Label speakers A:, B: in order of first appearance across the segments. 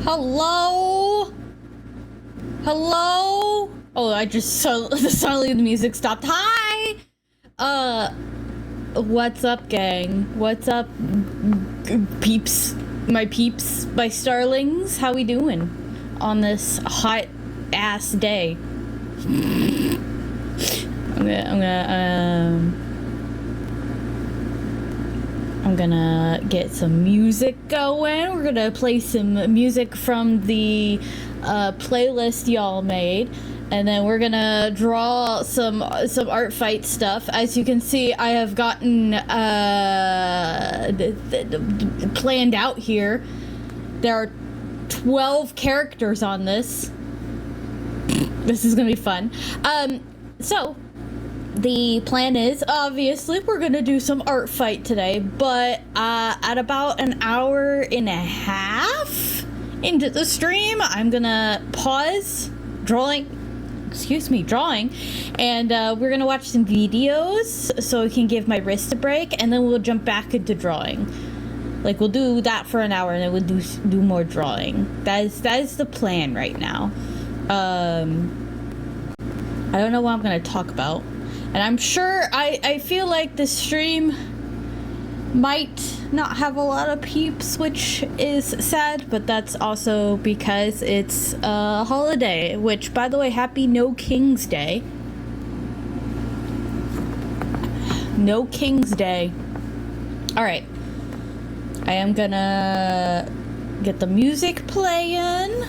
A: Hello? Hello? Oh, I just suddenly the music stopped. Hi! What's up, gang? What's up, peeps? My starlings? How we doing on this hot ass day? I'm gonna get some music going. We're gonna play some music from the playlist y'all made, and then we're gonna draw some ArtFight stuff. As you can see, I have gotten planned out here. There are 12 characters on this. This is gonna be fun. So the plan is, obviously, we're gonna do some ArtFight today, but at about an hour and a half into the stream, I'm gonna pause drawing, and we're gonna watch some videos so I can give my wrist a break, and then we'll jump back into drawing. Like, we'll do that for an hour, and then we'll do more drawing. That is the plan right now. I don't know what I'm gonna talk about. And I'm sure, I feel like this stream might not have a lot of peeps, which is sad, but that's also because it's a holiday, which, by the way, happy No King's Day. No King's Day. Alright. I am gonna get the music playing.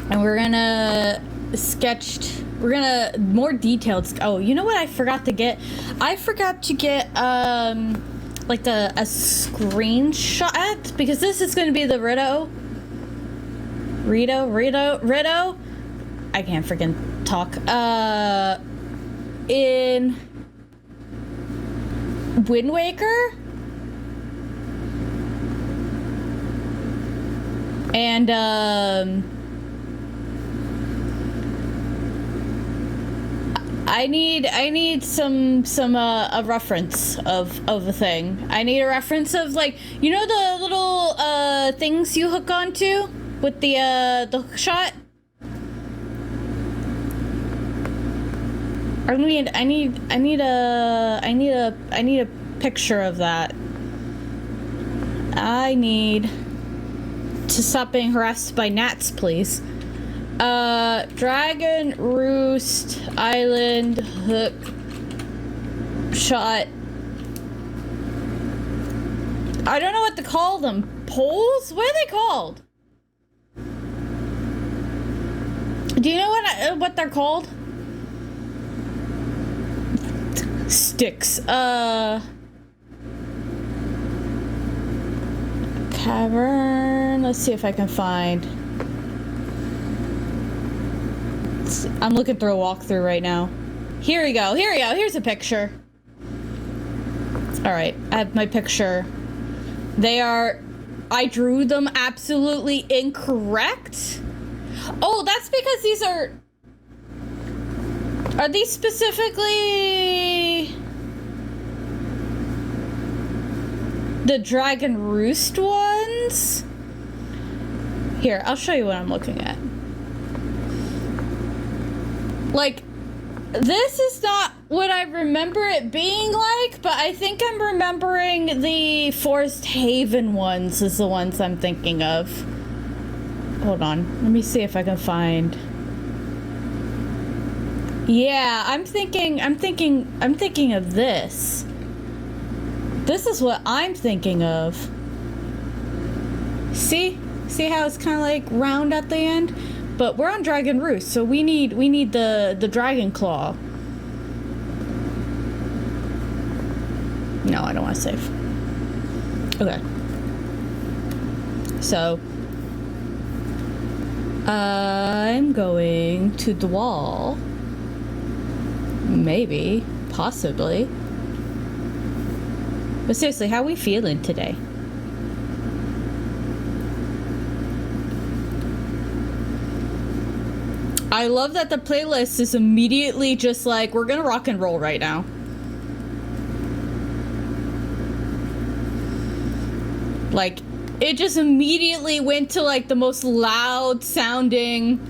A: And we're gonna more detailed. Oh, you know what I forgot to get? I forgot to get like a screenshot, because this is going to be the Rito. I can't freaking talk. In Wind Waker, and I need some a reference of a thing. I need a reference of, like, you know, the little things you hook onto with the hook shot. I need a picture of that. I need to stop being harassed by gnats, please. Dragon Roost Island hook shot. I don't know what to call them. Poles? What are they called? Do you know what they're called? Sticks. Cavern. Let's see if I can find. I'm looking through a walkthrough right now. Here we go. Here's a picture. Alright, I have my picture. I drew them absolutely incorrect. Oh, that's because these are these specifically the Dragon Roost ones? Here, I'll show you what I'm looking at. Like, this is not what I remember it being like, but I think I'm remembering the Forest Haven ones is the ones I'm thinking of. Hold on, let me see if I can find. Yeah, I'm thinking of this. This is what I'm thinking of. See how it's kind of like round at the end? But we're on Dragon Roost, so we need the Dragon Claw. No, I don't want to save. Okay. So I'm going to the wall. Maybe, possibly. But seriously, how are we feeling today? I love that the playlist is immediately just like, we're gonna rock and roll right now. Like, it just immediately went to like the most loud sounding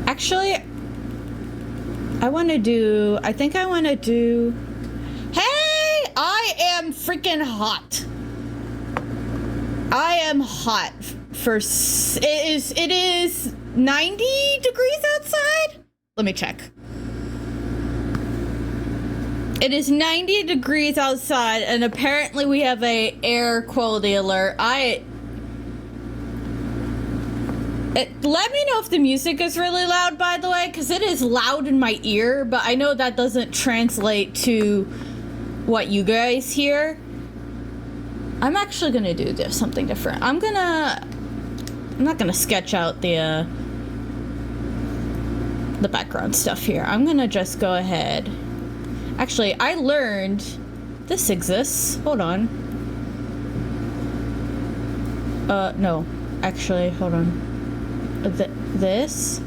A: actually I think I want to do hey, I am freaking hot. I am hot it is 90 degrees outside. Let me check. It is 90 degrees outside, and apparently we have a air quality alert. Let me know if the music is really loud, by the way, because it is loud in my ear, but I know that doesn't translate to what you guys hear. I'm actually gonna do something different. I'm not gonna sketch out the background stuff here. I'm gonna just go ahead. Actually, I learned this exists. Hold on. No. Actually, hold on. This?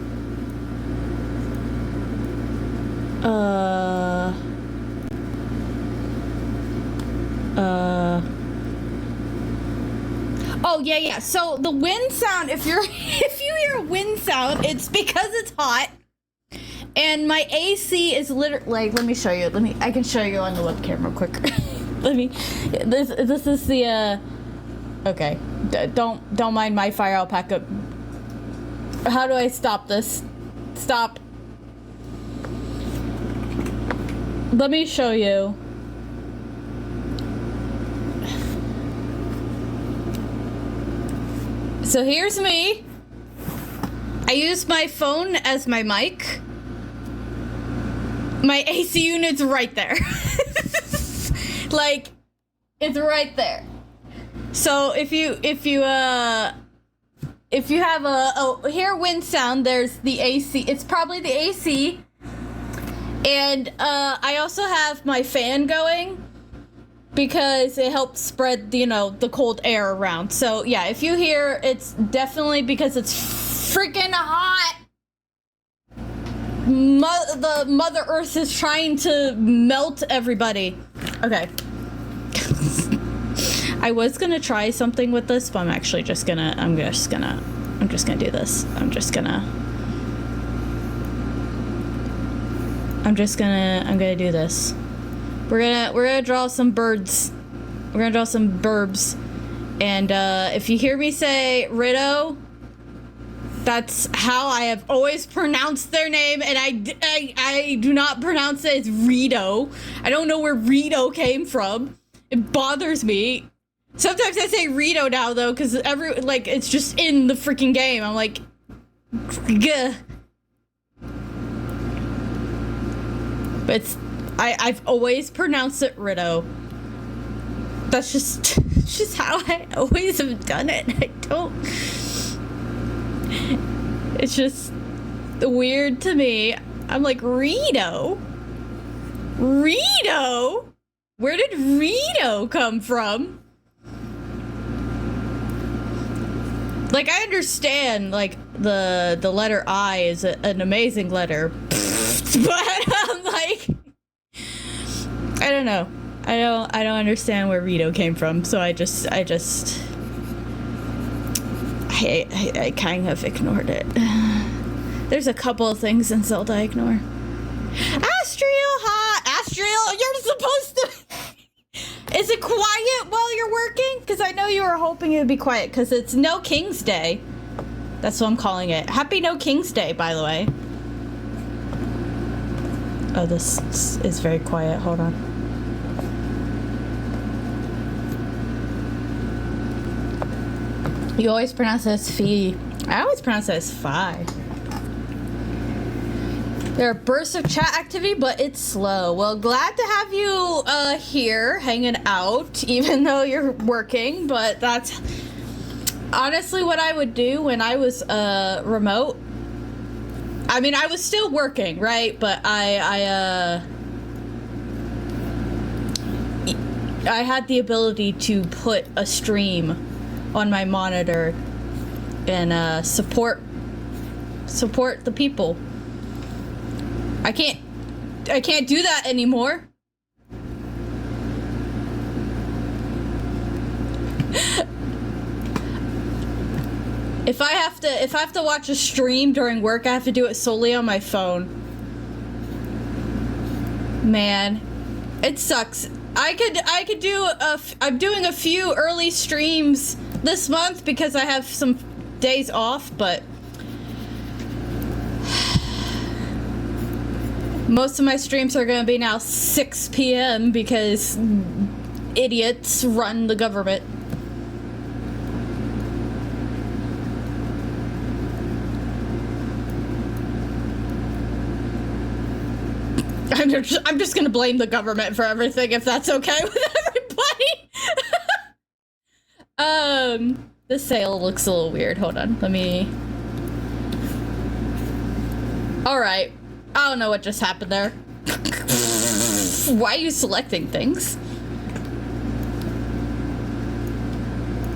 A: Oh, yeah. So, the wind sound, if you hear a wind sound, it's because it's hot. And my AC is literally, like, let me show you. I can show you on the webcam real quick. This is the, okay. Don't mind my fire alpaca. How do I stop this? Stop. Let me show you. So here's me. I use my phone as my mic. My AC unit's right there. Like, it's right there. So if you have hear wind sound, there's the AC. It's probably the AC. And I also have my fan going because it helps spread, the cold air around. So yeah, if you hear, it's definitely because it's freaking hot. The Mother Earth is trying to melt everybody. Okay. I was gonna try something with this, but I'm actually just gonna do this. I'm gonna do this. We're gonna draw some birds. We're gonna draw some burbs. And if you hear me say Rido, that's how I have always pronounced their name, and I do not pronounce it as Rito. I don't know where Rito came from. It bothers me. Sometimes I say Rito now, though, because it's just in the freaking game. I'm like, gah. But I've always pronounced it Rito. That's just how I always have done it. It's just weird to me. I'm like, Rito? Rito? Where did Rito come from? Like, I understand, like, the letter I is an amazing letter. But I'm like, I don't know. I don't understand where Rito came from, so I kind of ignored it. There's a couple of things in Zelda I ignore. Astriel, hi! Astriel, you're supposed to... Is it quiet while you're working? Because I know you were hoping it would be quiet, because it's No King's Day. That's what I'm calling it. Happy No King's Day, by the way. Oh, this is very quiet. Hold on. You always pronounce it as fee. I always pronounce it as fi. There are bursts of chat activity, but it's slow. Well, glad to have you here hanging out, even though you're working, but that's honestly what I would do when I was remote. I mean, I was still working, right? But I had the ability to put a stream on my monitor and support the people. I can't do that anymore. If I have to watch a stream during work, I have to do it solely on my phone. Man, it sucks. I could do I'm doing a few early streams this month because I have some days off, but most of my streams are gonna be now 6 p.m. because idiots run the government. I'm just gonna blame the government for everything if that's okay with everybody. The sail looks a little weird. Hold on, let me. All right, I don't know what just happened there. Why are you selecting things?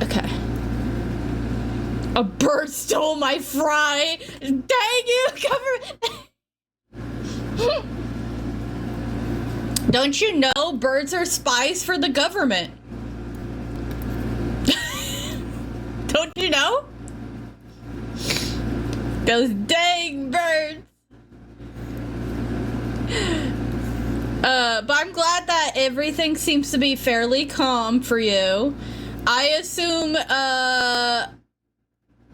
A: Okay. A bird stole my fry. Dang you, government. Don't you know birds are spies for the government? Don't you know? Those dang birds. But I'm glad that everything seems to be fairly calm for you. I assume,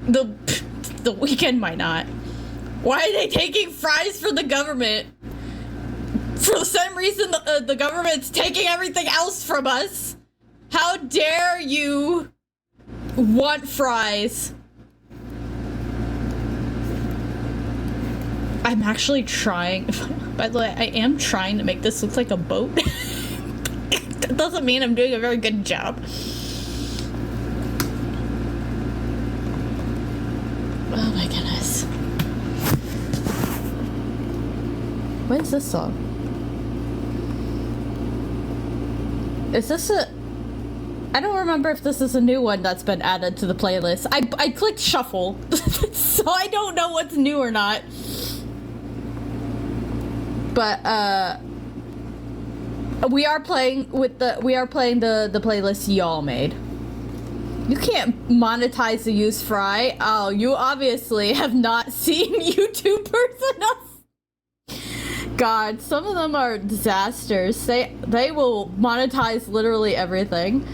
A: the weekend might not. Why are they taking fries for the government? For the same reason the government's taking everything else from us. How dare you want fries? I'm actually trying, by the way, I am trying to make this look like a boat. That doesn't mean I'm doing a very good job. Oh my goodness. What is this song? Is this a... I don't remember if this is a new one that's been added to the playlist. I clicked shuffle, so I don't know what's new or not. But, we are playing the playlist y'all made. You can't monetize the used fry. Oh, you obviously have not seen YouTubers enough. God, some of them are disasters. They will monetize literally everything.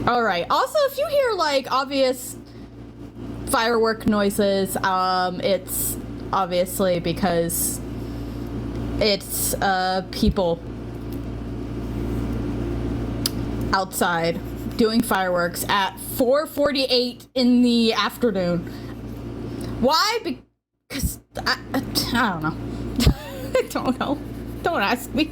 A: Alright. Also, if you hear like obvious firework noises, it's obviously because it's people outside doing fireworks at 4:48 in the afternoon. Why? Because I don't know. I don't know. Don't ask me.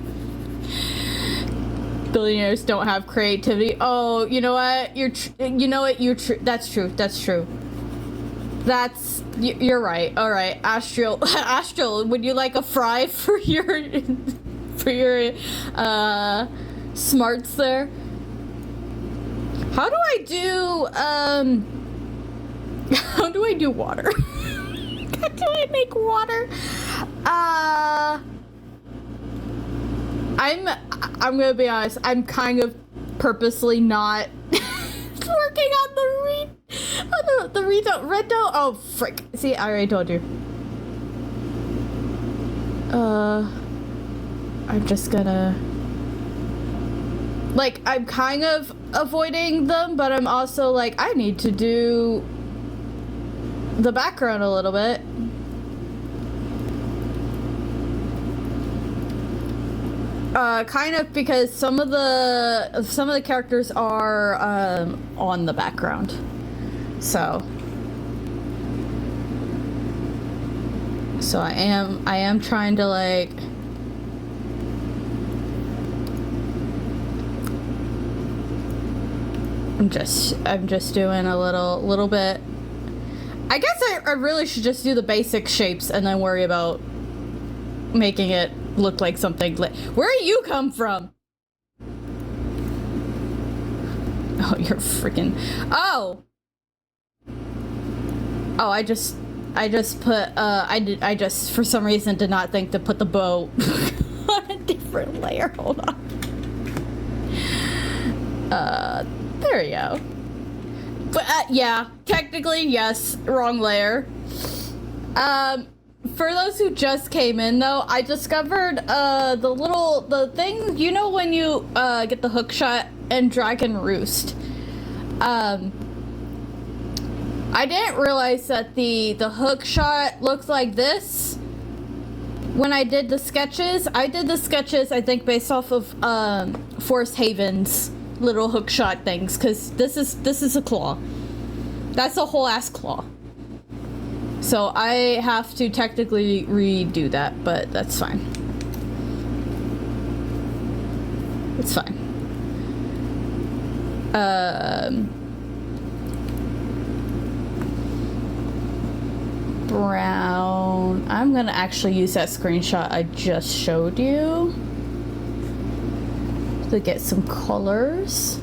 A: Billionaires don't have creativity. Oh, you know what? That's true. That's true. You're right. All right, Astral. Astral, would you like a fry for your smarts there? How do I do water? How do I make water? I'm gonna be honest, I'm kind of purposely not working on the red dough. Oh frick. See, I already told you. I'm just gonna, like, I'm kind of avoiding them, but I'm also like, I need to do the background a little bit. Kind of because some of the characters are on the background, so I am trying to like I'm just doing a little bit. I guess I really should just do the basic shapes and then worry about making it look like something. Where you come from? Oh, you're freaking. Oh, I just put. I just for some reason did not think to put the bow on a different layer. Hold on. There we go. But, yeah, technically, yes, wrong layer. For those who just came in, though, I discovered, the thing, you know when you, get the hook shot and Dragon Roost? I didn't realize that the hook shot looked like this when I did the sketches. I did the sketches, I think, based off of, Forest Haven's little hook shot things, because this is a claw. That's a whole ass claw. So I have to technically redo that, but that's fine. It's fine. Brown. I'm gonna actually use that screenshot I just showed you to get some colors.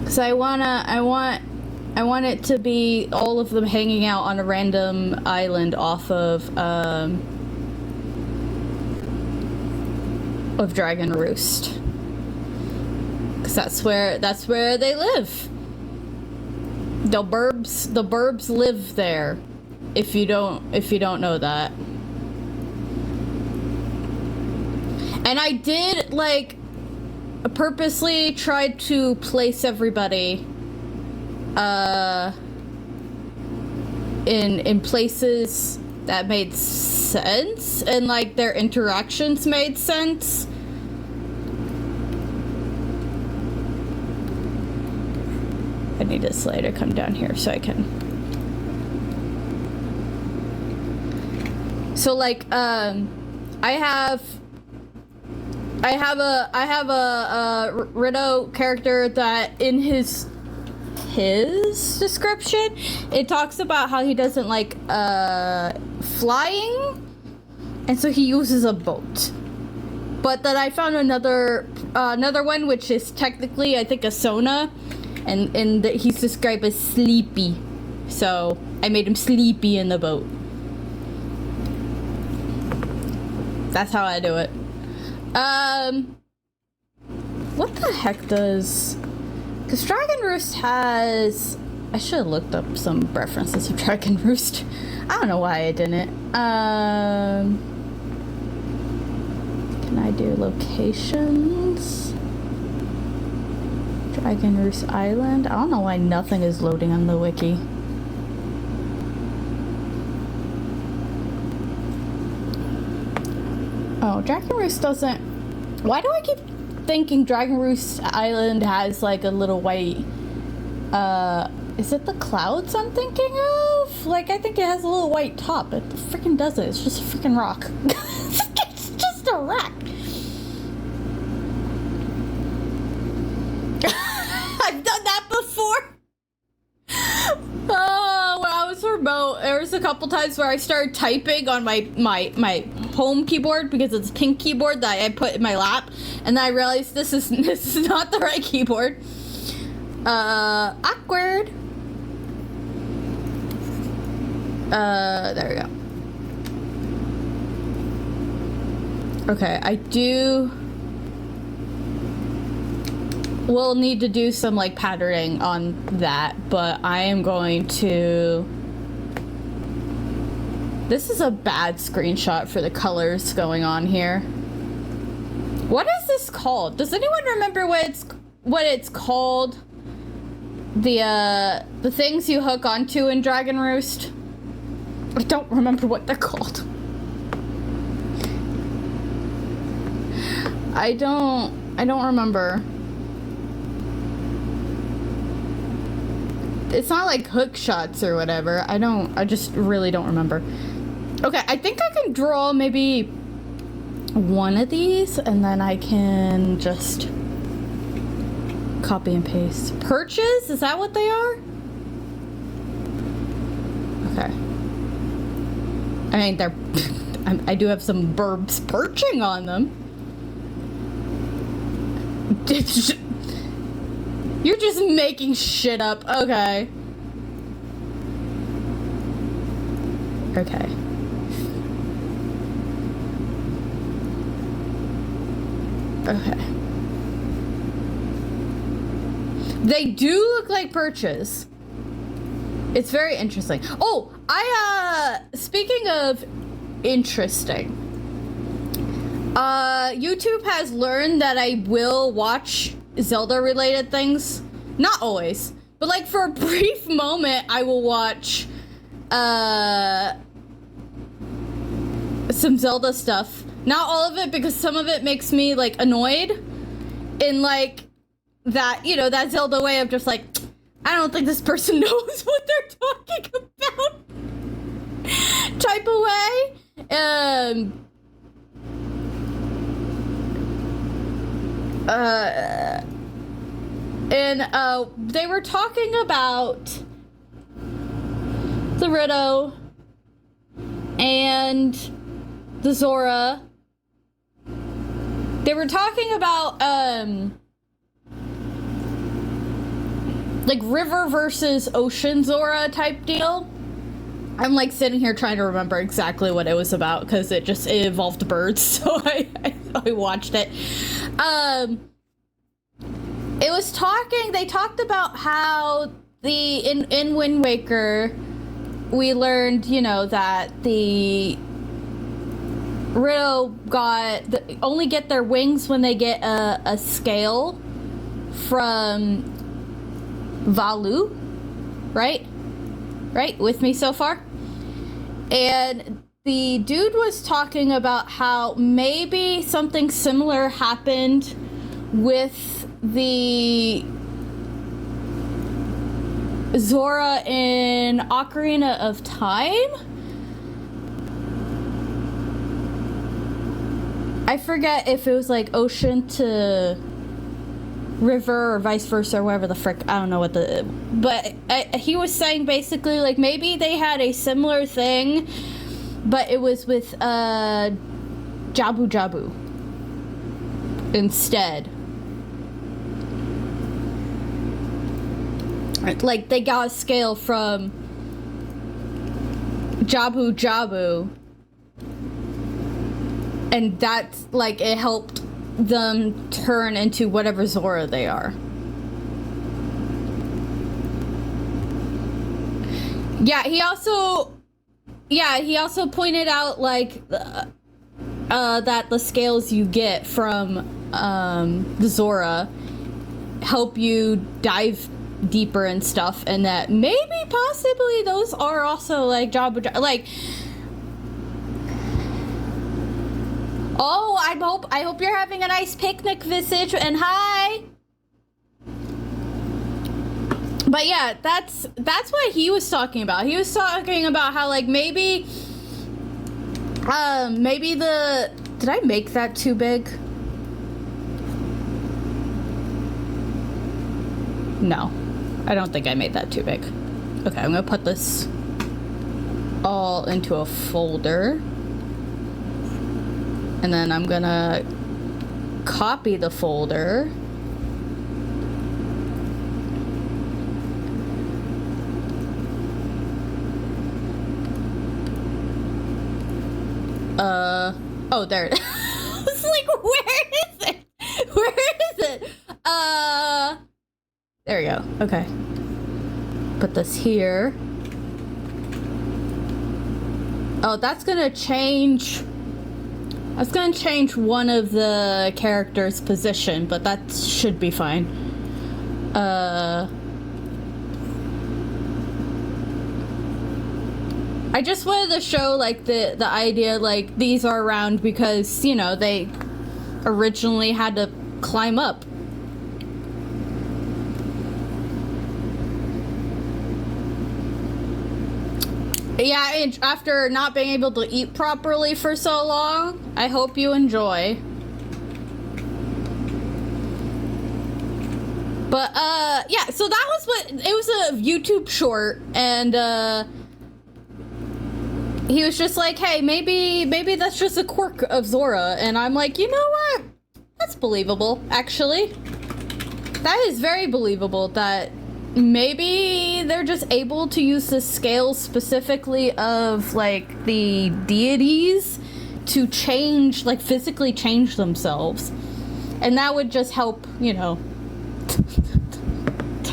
A: Cause I want it to be all of them hanging out on a random island off of Dragon Roost. Cause that's where they live. The burbs live there. If you don't know that. And I did, like, purposely tried to place everybody in places that made sense, and like their interactions made sense. I need this layer to come down here so I can. So like I have a Rido character that in his description it talks about how he doesn't like flying, and so he uses a boat. But then I found another one which is technically, I think, a Sona, and he's described as sleepy. So I made him sleepy in the boat. That's how I do it. What the heck does... Because Dragon Roost has... I should have looked up some references of Dragon Roost. I don't know why I didn't. Can I do locations? Dragon Roost Island? I don't know why nothing is loading on the wiki. Oh, Dragon Roost doesn't... Why do I keep thinking Dragon Roost Island has like a little white... is it the clouds I'm thinking of? Like, I think it has a little white top. It freaking doesn't. It's just a freaking rock. It's just a rock. I've done that before. Oh, when I was remote, there was a couple times where I started typing on my home keyboard, because it's a pink keyboard that I put in my lap, and then I realized this is not the right keyboard. Awkward. There we go. Okay, I will need to do some like patterning on that, but I am going to... This is a bad screenshot for the colors going on here. What is this called? Does anyone remember what it's called? The things you hook onto in Dragon Roost? I don't remember what they're called. I don't remember. It's not like hook shots or whatever. I just really don't remember. Okay, I think I can draw maybe one of these, and then I can just copy and paste. Perches? Is that what they are? Okay. I mean, they're... I do have some burbs perching on them. You're just making shit up. Okay. Okay. Okay. They do look like perches. It's very interesting. Oh, speaking of interesting, YouTube has learned that I will watch Zelda-related things. Not always, but like for a brief moment, I will watch, some Zelda stuff. Not all of it, because some of it makes me, like, annoyed. In, like, that, you know, that Zelda way of just like, I don't think this person knows what they're talking about type of way. They were talking about the Rito and the Zora. They were talking about, like river versus ocean Zora type deal. I'm like sitting here trying to remember exactly what it was about because it involved birds, so I watched it. They talked about how in Wind Waker we learned, you know, that the Rito only get their wings when they get a scale from Valu, right? Right? With me so far? And the dude was talking about how maybe something similar happened with the Zora in Ocarina of Time. I forget if it was like ocean to river or vice versa or whatever the frick. I don't know what but he was saying basically like maybe they had a similar thing, but it was with Jabu Jabu instead. Like they got a scale from Jabu Jabu, and that's like it helped them turn into whatever Zora they are. He also pointed out like that the scales you get from the Zora help you dive deeper and stuff, and that maybe possibly those are also like like. Oh, I hope you're having a nice picnic, Visage, and hi. But yeah, that's what he was talking about. He was talking about how like maybe did I make that too big? No, I don't think I made that too big. Okay, I'm gonna put this all into a folder. And then I'm gonna copy the folder. Oh, there it is. I was like, where is it? Where is it? There we go. Okay. Put this here. Oh, that's gonna change. I was gonna change one of the characters' position, but that should be fine. I just wanted to show, like, the idea, like, these are around because, you know, they originally had to climb up. Yeah, and after not being able to eat properly for so long, I hope you enjoy. But, yeah, so that was it was a YouTube short, and, he was just like, hey, maybe that's just a quirk of Zora, and I'm like, you know what? That's believable, actually. That is very believable that maybe they're just able to use the scale specifically of, like, the deities to change, like, physically change themselves. And that would just help, you know,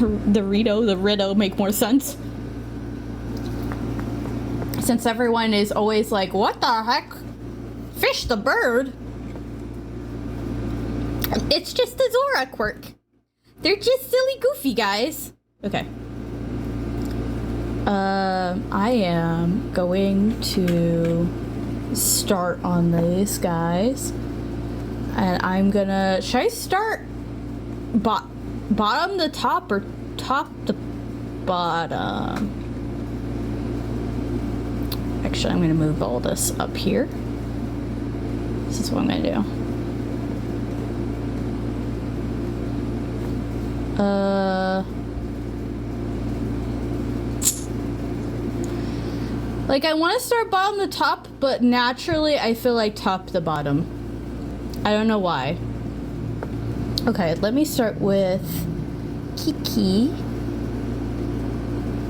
A: the Rito make more sense. Since everyone is always like, what the heck? Fish the bird? It's just the Zora quirk. They're just silly, goofy guys. Okay. I am going to start on these guys. And I'm gonna... Should I start bottom to top or top to bottom? Actually, I'm gonna move all this up here. This is what I'm gonna do. Like, I want to start bottom to top, but naturally I feel like top to bottom. I don't know why. Okay, let me start with Kiki.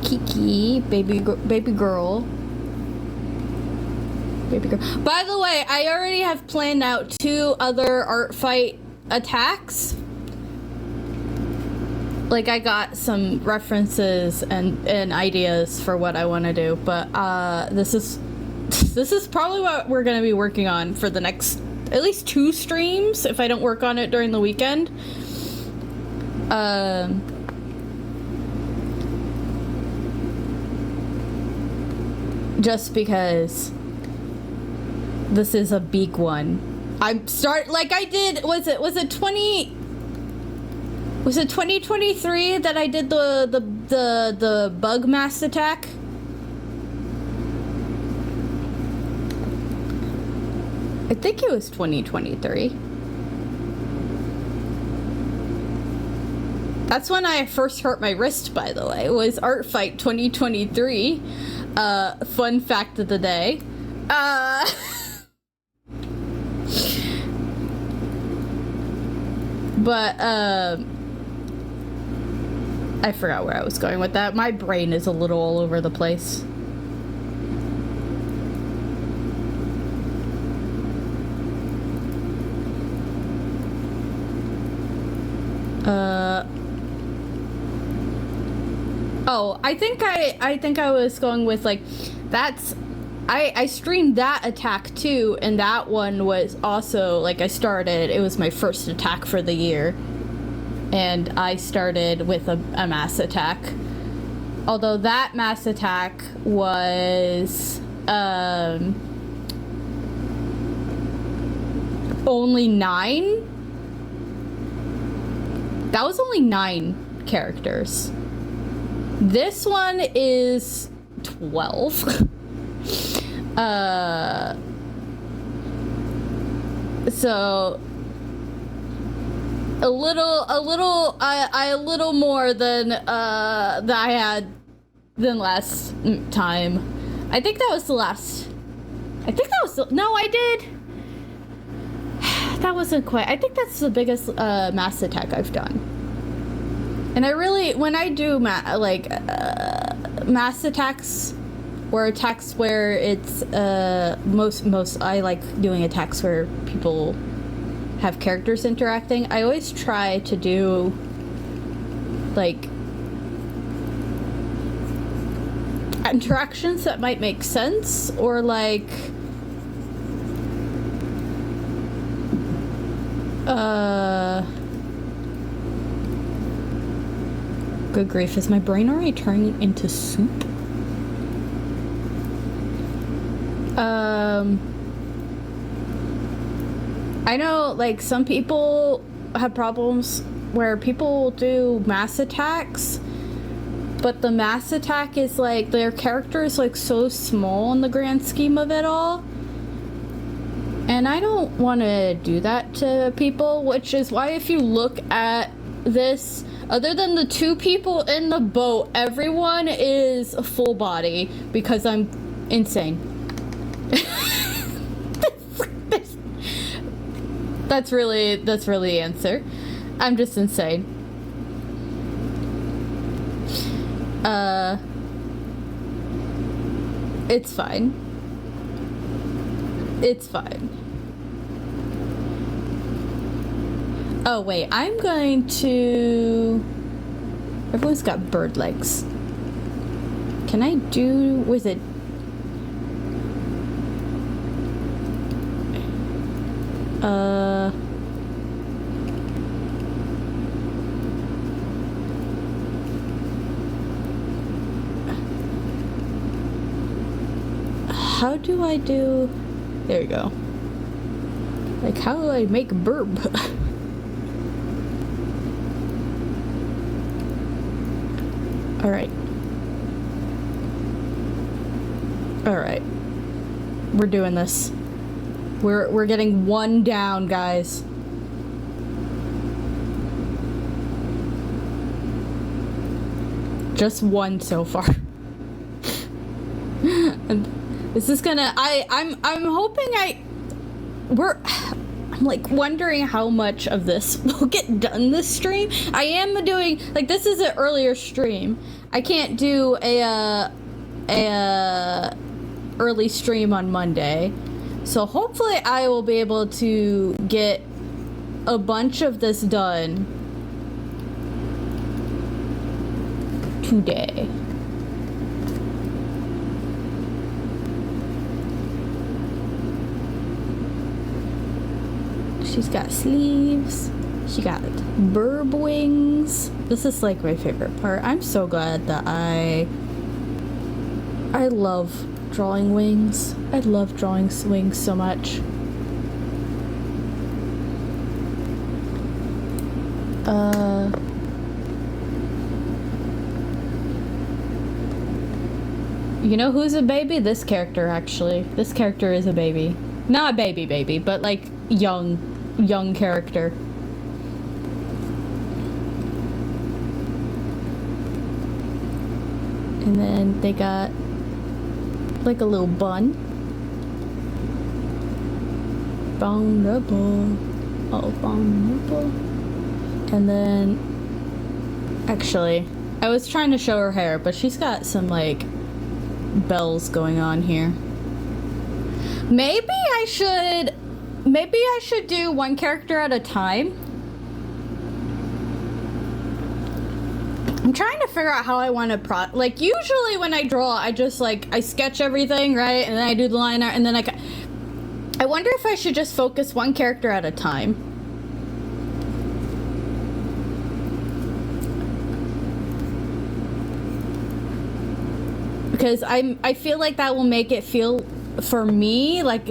A: Kiki, baby girl. By the way, I already have planned out 2 other ArtFight attacks. Like, I got some references and ideas for what I want to do, but this is probably what we're gonna be working on for the next at least 2 streams if I don't work on it during the weekend. Just because this is a big one. Like I did, was it 2023 that I did the bug mass attack? I think it was 2023. That's when I first hurt my wrist, by the way. It was ArtFight 2023. Fun fact of the day. But, I forgot where I was going with that. My brain is a little all over the place. Oh, I think I was going with, like, that's... I streamed that attack too, and that one was also, like, it was my first attack for the year. And I started with a mass attack. Although that mass attack was only 9. That was only 9 characters. This one is 12. So a little more than that I had than last time. I think that was the last. No, I did. That wasn't quite. I think that's the biggest mass attack I've done. And I really, when I do mass attacks, or attacks where it's most I like doing attacks where people have characters interacting. I always try to do like interactions that might make sense, or like good grief, is my brain already turning into soup? I know, like, some people have problems where people do mass attacks, but the mass attack is, like, their character is, like, so small in the grand scheme of it all. And I don't want to do that to people, which is why if you look at this, other than the 2 people in the boat, everyone is a full body because I'm insane. That's really the answer. I'm just insane. It's fine. It's fine. Oh, wait, I'm going to... Everyone's got bird legs. Can I do... with it? How do I do... There you go. Like, how do I make a burb? Alright. Alright. We're doing this. We're getting one down, guys. Just one so far. And this is gonna... I'm hoping I'm like wondering how much of this will get done this stream. I am doing, like, this is an earlier stream. I can't do a early stream on Monday. So hopefully I will be able to get a bunch of this done today. She's got sleeves. She got burb wings. This is like my favorite part. I'm so glad that I love drawing wings. I love drawing wings so much. You know who's a baby? This character, actually. This character is a baby. Not a baby, but like young character. And then they got like a little bun. Vulnerable. Oh, vulnerable. And then, actually, I was trying to show her hair, but she's got some like bells going on here. Maybe I should do one character at a time. I'm trying to figure out how I want to like, usually when I draw, I just like, I sketch everything, right? And then I do the line art, and then I wonder if I should just focus one character at a time. Because I feel like that will make it feel, for me, like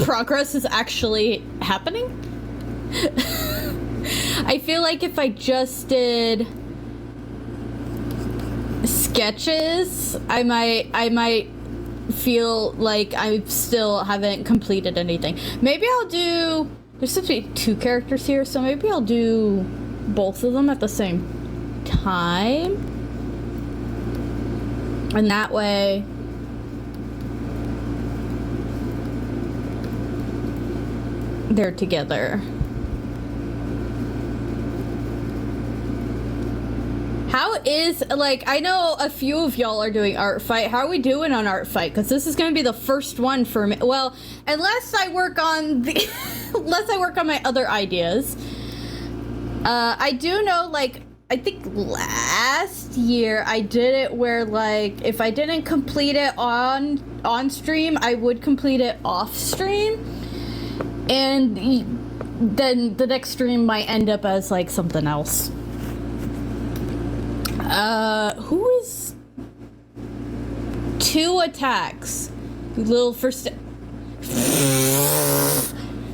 A: progress is actually happening. I feel like if I just did sketches, I might feel like I still haven't completed anything. Maybe I'll do, there's supposed to be 2 characters here, so maybe I'll do both of them at the same time. And that way they're together. How is, like, I know a few of y'all are doing ArtFight. How are we doing on ArtFight? Because this is going to be the first one for me. Well, unless I work on the, unless I work on my other ideas. I do know, like, I think last year I did it where, like, if I didn't complete it on stream, I would complete it off stream. And then the next stream might end up as, like, something else. Who is 2 attacks? Little first. Don't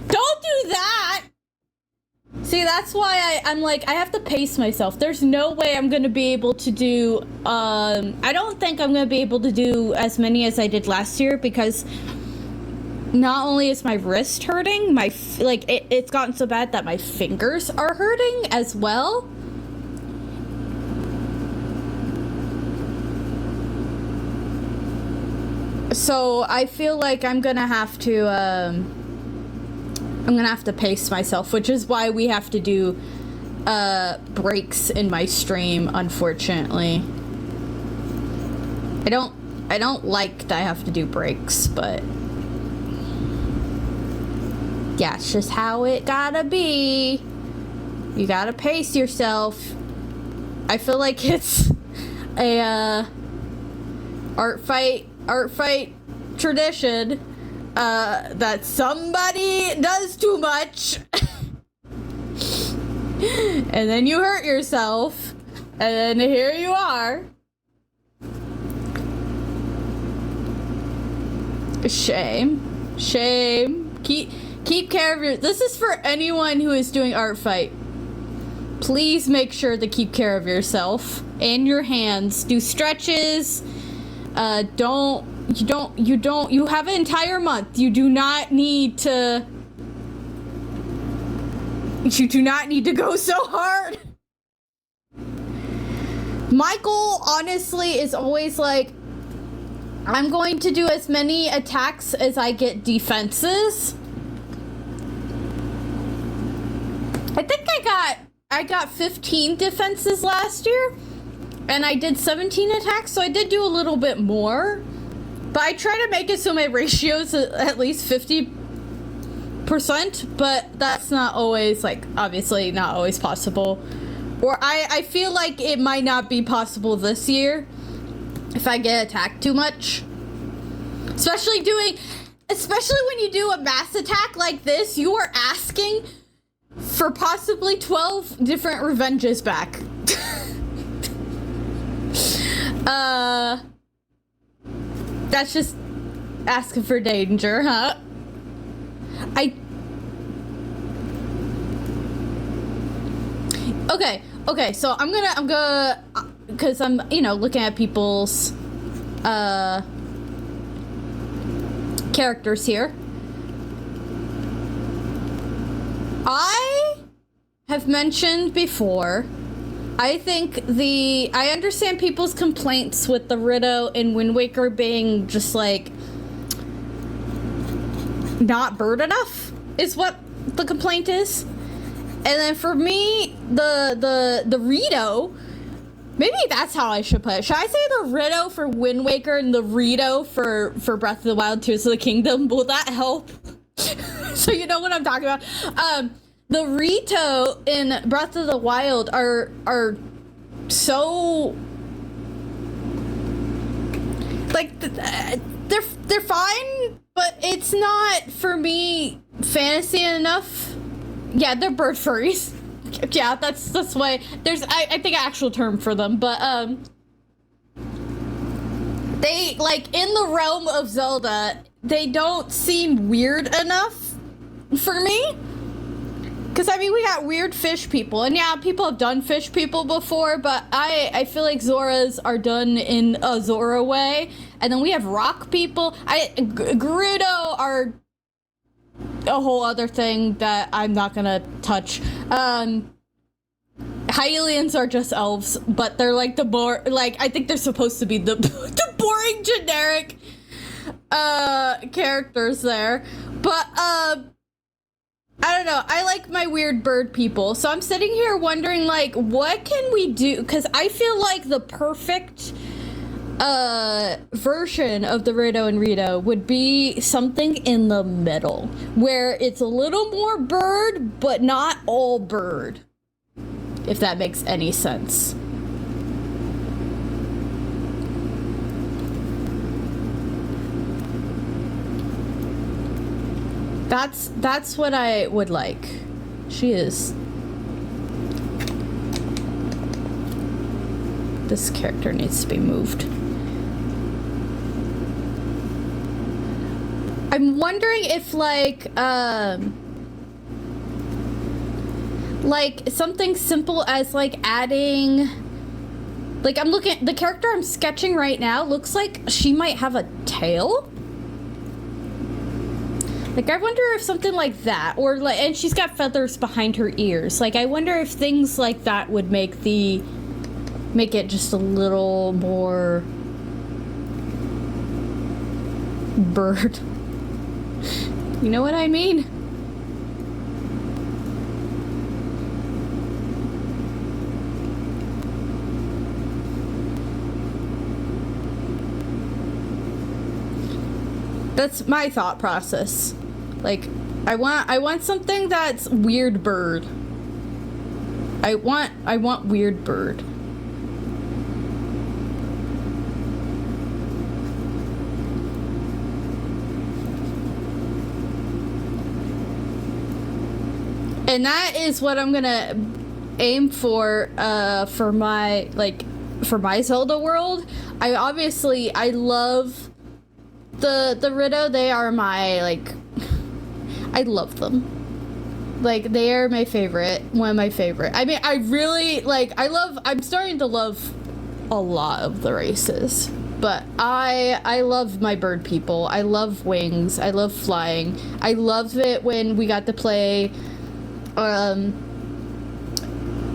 A: do that! See, that's why I'm like, I have to pace myself. There's no way I'm gonna be able to do, I don't think I'm gonna be able to do as many as I did last year, because not only is my wrist hurting, it's gotten so bad that my fingers are hurting as well. So I feel like I'm gonna have to pace myself, which is why we have to do breaks in my stream, unfortunately. I don't like that I have to do breaks, but yeah, it's just how it gotta be. You gotta pace yourself. I feel like it's a art fight tradition that somebody does too much and then you hurt yourself, and then here you are. Shame. Keep care of your. This is for anyone who is doing art fight. Please make sure to keep care of yourself and your hands. Do stretches. You have an entire month. You do not need to go so hard. Michael, honestly, is always like, I'm going to do as many attacks as I get defenses. I think I got 15 defenses last year, and I did 17 attacks, so I did do a little bit more. But I try to make it so my ratio's at least 50%, but that's not always, like, obviously not always possible. Or I feel like it might not be possible this year if I get attacked too much. Especially when you do a mass attack like this, you are asking for possibly 12 different revenges back. That's just asking for danger, huh? Okay, so I'm gonna, because I'm, looking at people's, characters here. I have mentioned before, I understand people's complaints with the Rideau and Wind Waker being just, like, not bird enough, is what the complaint is. And then for me, the Rideau, maybe that's how I should put it. Should I say the Rideau for Wind Waker and the Rideau for Breath of the Wild Tears of the Kingdom? Will that help? So you know what I'm talking about. The Rito in Breath of the Wild are so, like, they're fine, but it's not, for me, fantasy enough. Yeah, they're bird furries. Yeah, that's why there's I think an actual term for them, but they, like, in the realm of Zelda, they don't seem weird enough for me. Because, I mean, we got weird fish people, and yeah, people have done fish people before, but I feel like Zoras are done in a Zora way, and then we have rock people. Gerudo are a whole other thing that I'm not gonna touch. Hylians are just elves, but they're like I think they're supposed to be the boring generic characters there. But I don't know, I like my weird bird people. So I'm sitting here wondering, like, what can we do? Because I feel like the perfect version of the Rideau and Rito would be something in the middle, where it's a little more bird, but not all bird, if that makes any sense. That's what I would like. She is. This character needs to be moved. I'm wondering if, like something simple as, like, adding, like, I'm looking, the character I'm sketching right now looks like she might have a tail. Like, I wonder if something like that, or, like, and she's got feathers behind her ears. Like, I wonder if things like that would make it just a little more bird. You know what I mean? That's my thought process. Like, I want something that's weird bird. I want weird bird. And that is what I'm gonna aim for my Zelda world. I love the Ritto. They are my, like, I love them. Like, they are my favorite, one of my favorite. I mean, I really, like, I'm starting to love a lot of the races. But I love my bird people. I love wings. I love flying. I love it when we got to play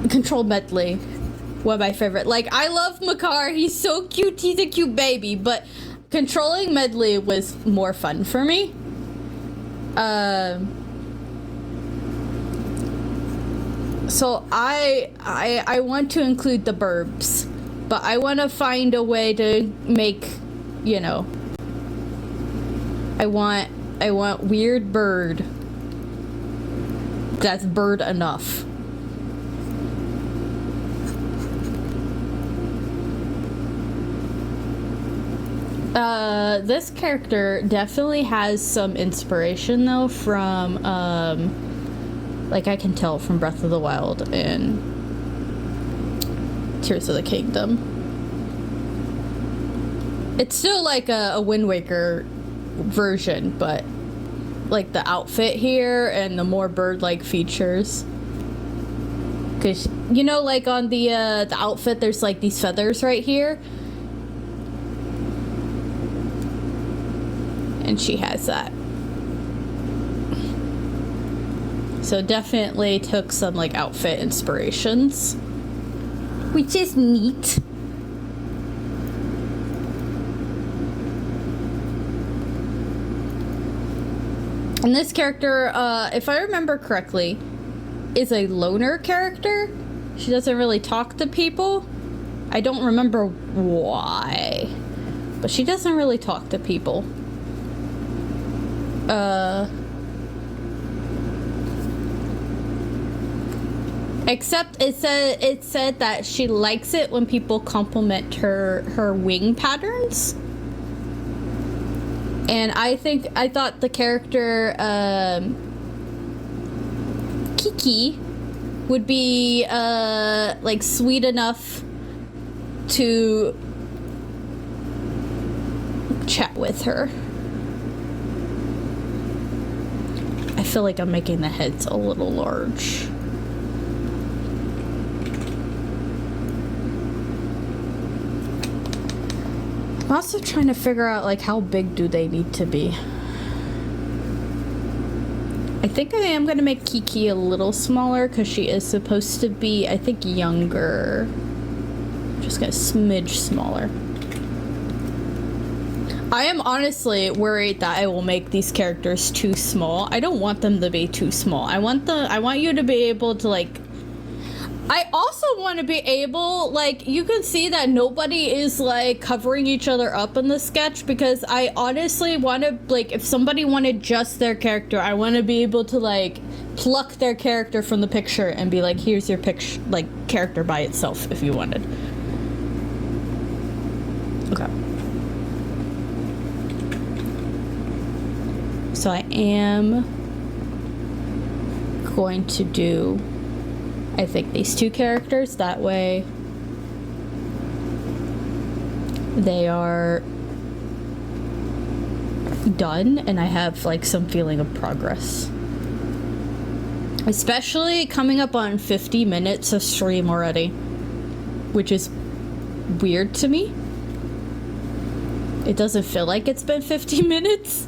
A: Control Medley. One of my favorite. Like, I love Makar. He's so cute. He's a cute baby. But controlling Medley was more fun for me. So I want to include the burbs, but I want to find a way to make, you know, I want weird bird that's bird enough. This character definitely has some inspiration though from like, I can tell from Breath of the Wild and Tears of the Kingdom. It's still like a Wind Waker version, but like the outfit here and the more bird-like features. Cause you know, like on the outfit, there's like these feathers right here, and she has that. So definitely took some like outfit inspirations, which is neat. And this character, if I remember correctly, is a loner character. She doesn't really talk to people. I don't remember why, but she doesn't really talk to people. Except it said that she likes it when people compliment her wing patterns. And I thought the character Kiki would be like sweet enough to chat with her. I feel like I'm making the heads a little large. I'm also trying to figure out, like, how big do they need to be? I think I am going to make Kiki a little smaller because she is supposed to be, I think, younger. Just a smidge smaller. I am honestly worried that I will make these characters too small. I don't want them to be too small. I want you to be able to, like, I also want to be able, like, you can see that nobody is, like, covering each other up in the sketch, because I honestly want to, like, if somebody wanted just their character, I want to be able to, like, pluck their character from the picture and be like, here's your picture, like, character by itself if you wanted. Okay. So I am going to do, I think, these two characters. That way they are done and I have, like, some feeling of progress. Especially coming up on 50 minutes of stream already, which is weird to me. It doesn't feel like it's been 50 minutes.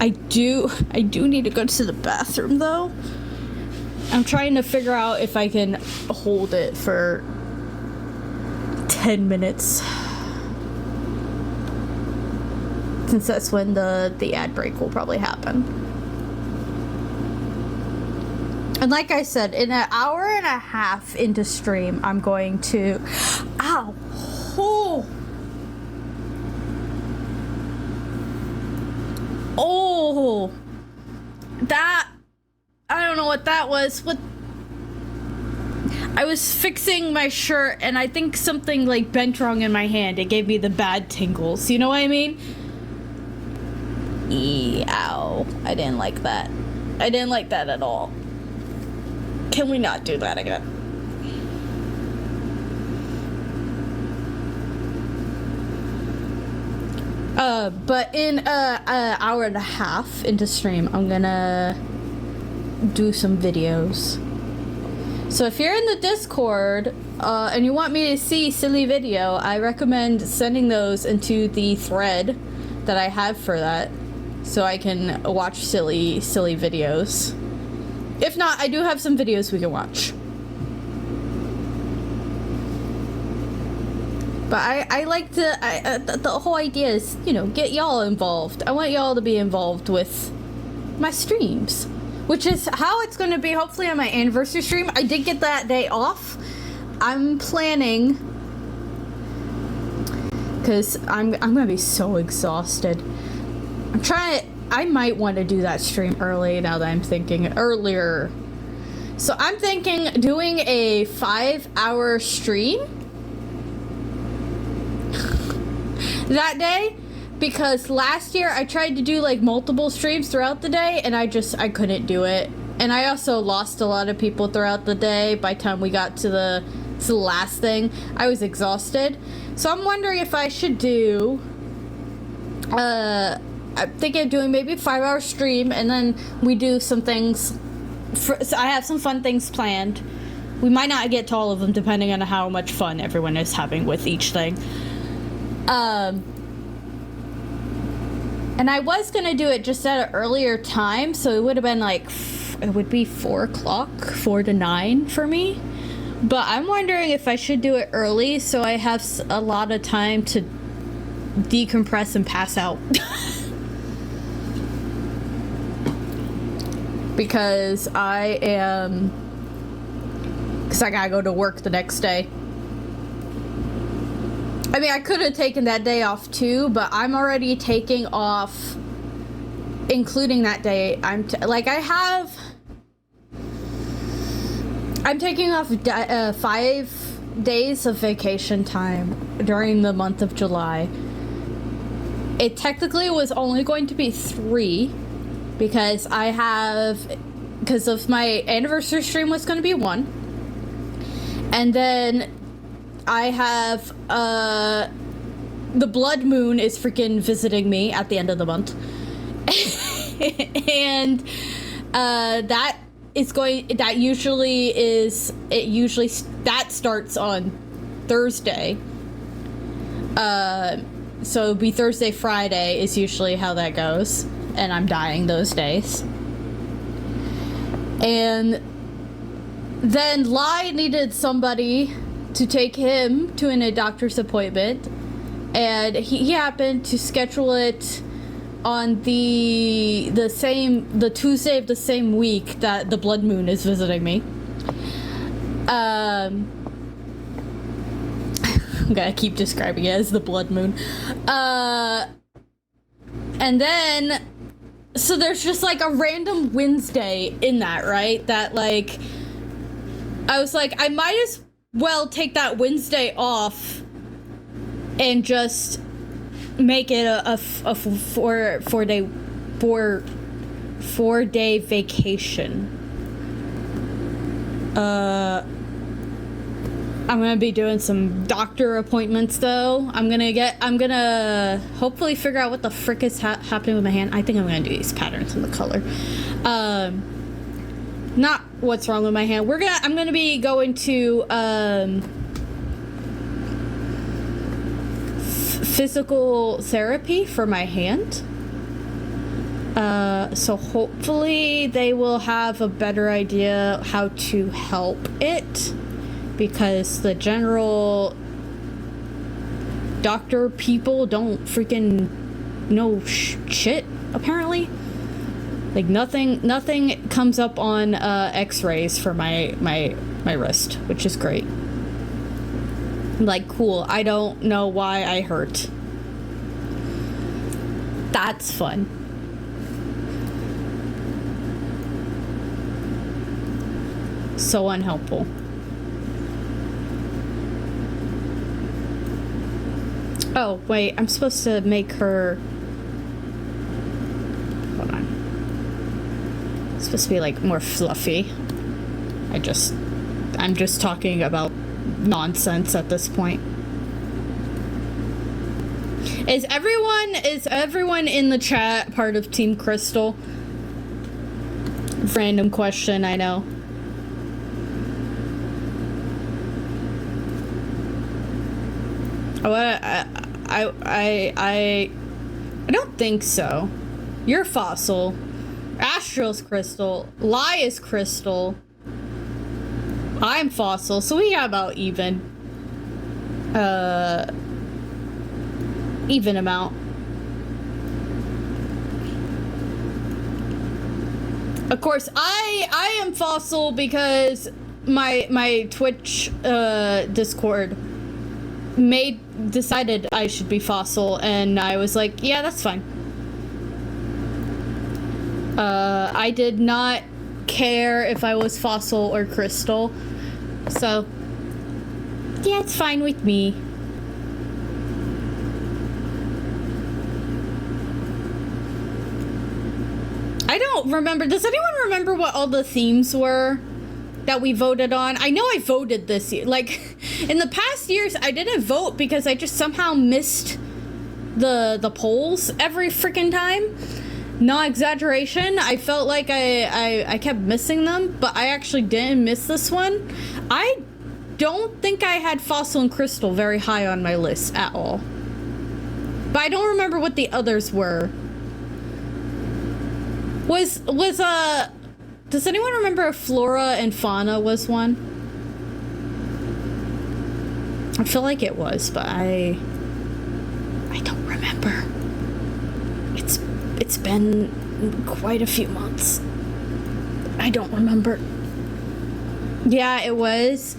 A: I do need to go to the bathroom though. I'm trying to figure out if I can hold it for 10 minutes. Since that's when the ad break will probably happen. And like I said, in an hour and a half into stream, I'm going to... Ow! Oh! Oh, that, I don't know what that was. What? I was fixing my shirt and I think something like bent wrong in my hand. It gave me the bad tingles. You know what I mean? Ow. I didn't like that. I didn't like that at all. Can we not do that again? But in an hour and a half into stream, I'm gonna do some videos. So if you're in the Discord, and you want me to see silly video, I recommend sending those into the thread that I have for that, so I can watch silly videos. If not, I do have some videos we can watch. But I like to, the whole idea is, you know, get y'all involved. I want y'all to be involved with my streams, which is how it's going to be hopefully on my anniversary stream. I did get that day off. I'm planning, because I'm going to be so exhausted. I might want to do that stream early now that I'm thinking earlier. So I'm thinking doing a 5-hour stream that day, because last year I tried to do like multiple streams throughout the day and I couldn't do it. And I also lost a lot of people throughout the day. By the time we got to the last thing, I was exhausted. So I'm wondering if I should do I'm thinking of doing maybe a 5-hour stream, and then we do some things so I have some fun things planned. We might not get to all of them depending on how much fun everyone is having with each thing. And I was gonna do it just at an earlier time, so it would have been like, it would be 4 o'clock, 4 to 9 for me. But I'm wondering if I should do it early so I have a lot of time to decompress and pass out. Because I gotta go to work the next day. I mean, I could have taken that day off too, but I'm already taking off, including that day. I'm taking off 5 days of vacation time during the month of July. It technically was only going to be 3 because because of my anniversary stream was going to be 1. And then I have, the blood moon is freaking visiting me at the end of the month. And, that starts on Thursday. So it'll be Thursday, Friday is usually how that goes. And I'm dying those days. And then Lai needed somebody to take him to a doctor's appointment, and he happened to schedule it on the Tuesday of the same week that the blood moon is visiting me. I'm gonna keep describing it as the blood moon. And then so there's just like a random Wednesday in that, right? That like I was like, I might as well take that Wednesday off and just make it a 4-day vacation. I'm gonna be doing some doctor appointments though. I'm gonna hopefully figure out what the frick is happening with my hand. I think I'm gonna do these patterns in the color. Not what's wrong with my hand. I'm gonna be going to physical therapy for my hand. So hopefully they will have a better idea how to help it, because the general doctor people don't freaking know shit, apparently. Like nothing comes up on x-rays for my wrist, which is great. Like, cool, I don't know why I hurt. That's fun.
B: So unhelpful. Oh, wait, I'm supposed to make her... Hold on. It's supposed to be, like, more fluffy. I'm just talking about nonsense at this point. Is everyone in the chat part of Team Crystal? Random question, I know. I don't think so. You're Fossil. Astral's Crystal. Lie is Crystal. I'm Fossil, so we got about even. Even amount. Of course, I am Fossil because my Twitch Discord decided I should be Fossil, and I was like, yeah, that's fine. I did not care if I was Fossil or Crystal, so yeah, it's fine with me. I don't remember. Does anyone remember what all the themes were that we voted on? I know I voted this year. Like, in the past years, I didn't vote because I just somehow missed the polls every freaking time. No exaggeration. I felt like I kept missing them, but I actually didn't miss this one. I don't think I had Fossil and Crystal very high on my list at all. But I don't remember what the others were. Does anyone remember if Flora and Fauna was one? I feel like it was, but I don't remember. It's been quite a few months. I don't remember. Yeah, it was.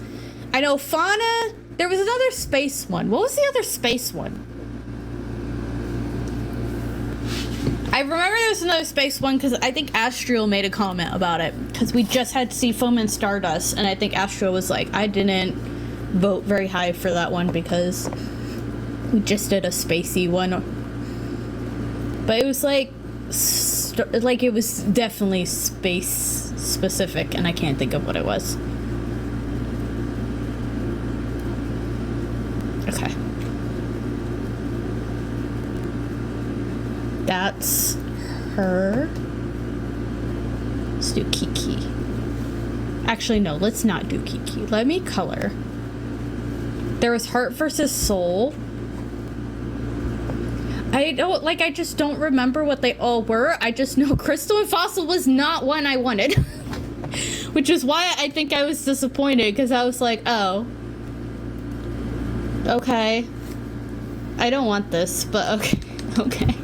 B: I know Fauna, there was another space one. What was the other space one? I remember there was another space one because I think Astral made a comment about it because we just had Seafoam and Stardust, and I think Astral was like, I didn't vote very high for that one because we just did a spacey one. But it was like it was definitely space specific, and I can't think of what it was. Okay. That's her. Let's do Kiki. Actually, no, let's not do Kiki. Let me color. There was Heart versus Soul. I just don't remember what they all were. I just know Crystal and Fossil was not one I wanted. Which is why I think I was disappointed, because I was like, oh. Okay. I don't want this, but okay. Okay.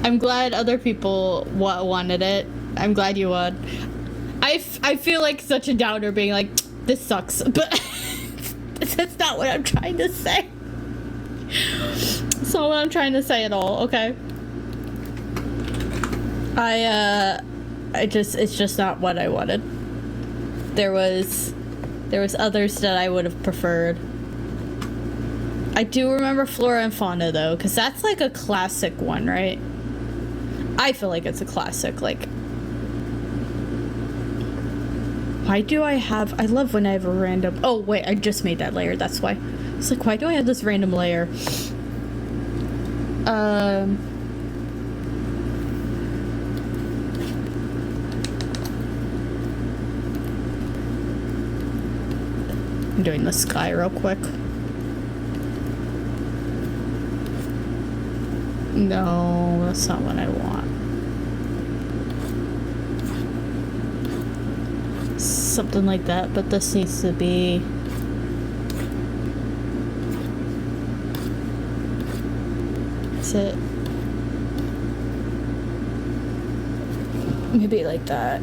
B: I'm glad other people wanted it. I'm glad you won. I feel like such a downer being like, this sucks, but that's not what I'm trying to say. That's not what I'm trying to say at all, okay? It's just not what I wanted. There was others that I would have preferred. I do remember Flora and Fauna though, because that's like a classic one, right? I feel like it's a classic, like... Why do I love when I have a random... Oh, wait, I just made that layer, that's why. It's like, why do I have this random layer? I'm doing the sky real quick. No, that's not what I want. Something like that, but this needs to be... That's it. Maybe like that.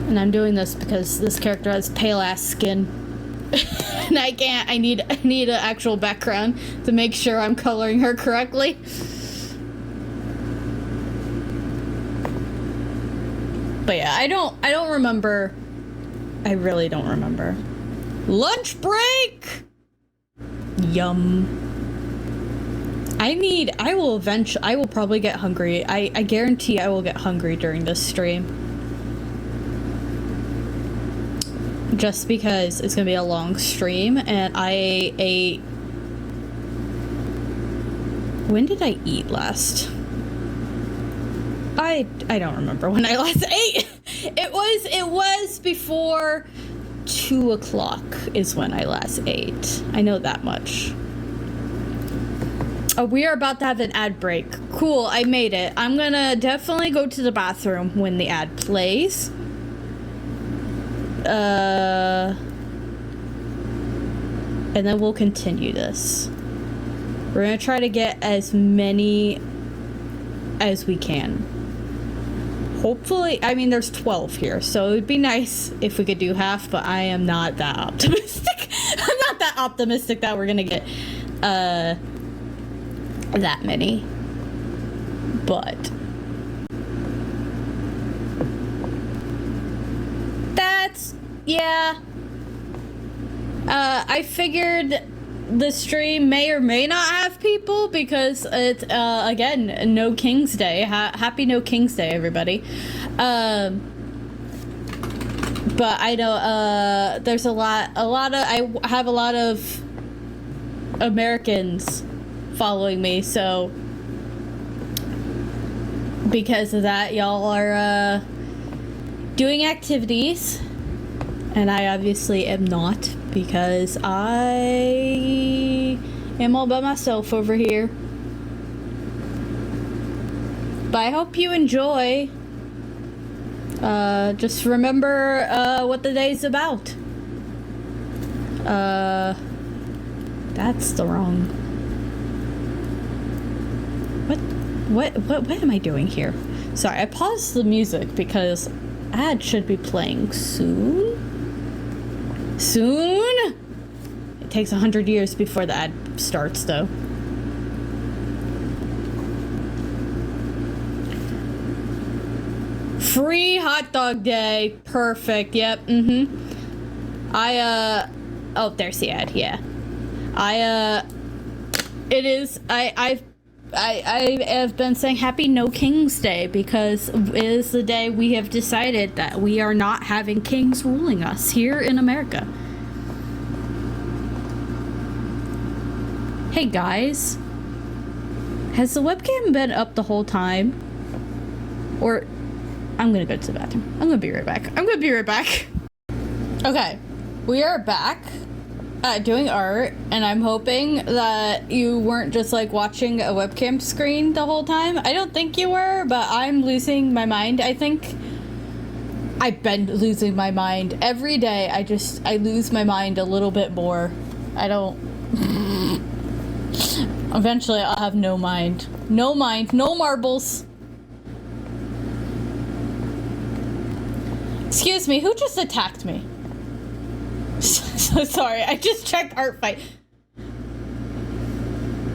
B: And I'm doing this because this character has pale ass skin. And I need an actual background to make sure I'm coloring her correctly. But yeah, I don't remember. I really don't remember. Lunch break! Yum. I will probably get hungry. I guarantee I will get hungry during this stream. Just because it's gonna be a long stream, and I ate... When did I eat last? I don't remember when I last ate. It was before 2 o'clock is when I last ate. I know that much. Oh, we are about to have an ad break. Cool, I made it. I'm gonna definitely go to the bathroom when the ad plays. And then we'll continue this. We're gonna try to get as many as we can. Hopefully, I mean, there's 12 here, so it would be nice if we could do half, but I am not that optimistic. I'm not that optimistic that we're gonna get, that many. But that's, yeah. I figured the stream may or may not have people because it's, again, No King's Day. Happy No King's Day, everybody. But I know, there's I have a lot of Americans following me, so because of that, y'all are, doing activities, and I obviously am not, because I am all by myself over here. But I hope you enjoy. Just remember what the day's about. That's the wrong. What am I doing here? Sorry, I paused the music because ad should be playing soon. Soon? It takes 100 years before the ad starts, though. Free hot dog day. Perfect. Yep. Mm-hmm. Oh, there's the ad. Yeah. It is. I have been saying Happy No King's Day because it is the day we have decided that we are not having kings ruling us here in America. Hey guys, has the webcam been up the whole time? Or, I'm gonna go to the bathroom. I'm gonna be right back. Okay, we are back. Doing art, and I'm hoping that you weren't just like watching a webcam screen the whole time. I don't think you were, but I'm losing my mind. I think I've been losing my mind every day. I lose my mind a little bit more. I don't. Eventually I'll have no mind, no marbles. Excuse me, who just attacked me? So sorry, I just checked ArtFight.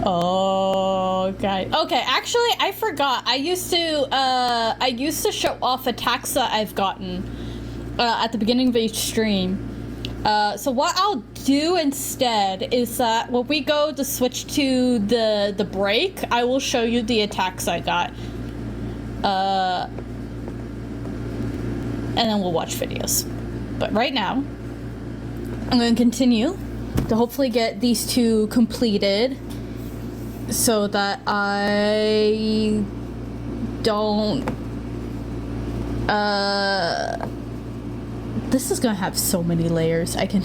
B: Oh, God. Okay, actually, I forgot. I used to show off attacks that I've gotten at the beginning of each stream. So what I'll do instead is that when we go to switch to the break, I will show you the attacks I got. And then we'll watch videos. But right now, I'm going to continue to hopefully get these two completed so that I don't, this is going to have so many layers. I can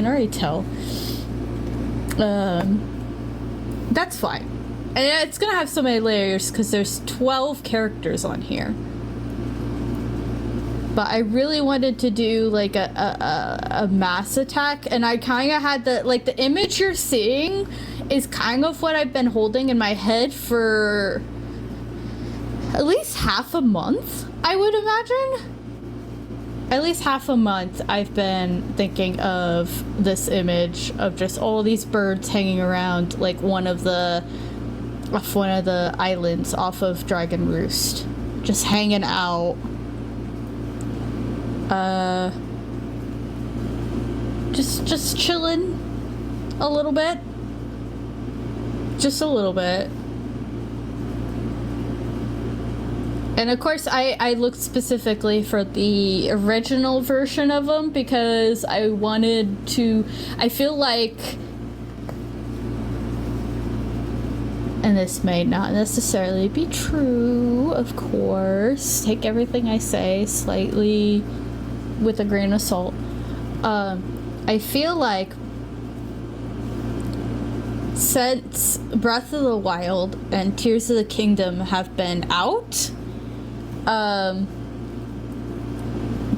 B: already tell. That's fine. And it's going to have so many layers because there's 12 characters on here. But I really wanted to do like a mass attack, and I kind of had the image you're seeing is kind of what I've been holding in my head for at least half a month, I would imagine. At least half a month I've been thinking of this image of just all these birds hanging around like one of the islands off of Dragon Roost, just hanging out.
A: Just chilling a little bit. Just a little bit. And of course, I looked specifically for the original version of them because I wanted to. I feel like, and this may not necessarily be true, of course. Take everything I say slightly with a grain of salt. I feel like since Breath of the Wild and Tears of the Kingdom have been out,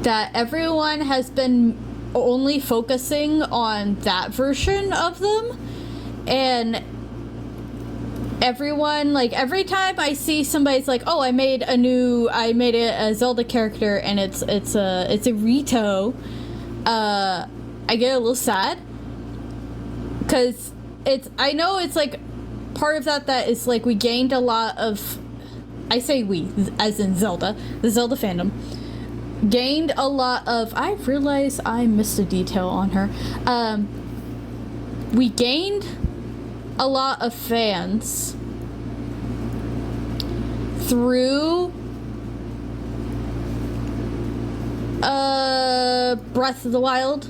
A: that everyone has been only focusing on that version of them, and everyone, like, every time I see somebody's like, oh, I made a Zelda character and it's a Rito, I get a little sad, because I know it's like part of that is like we gained a lot of, I say we, as in Zelda, the Zelda fandom, gained a lot of, I realize I missed a detail on her, we gained a lot of fans through Breath of the Wild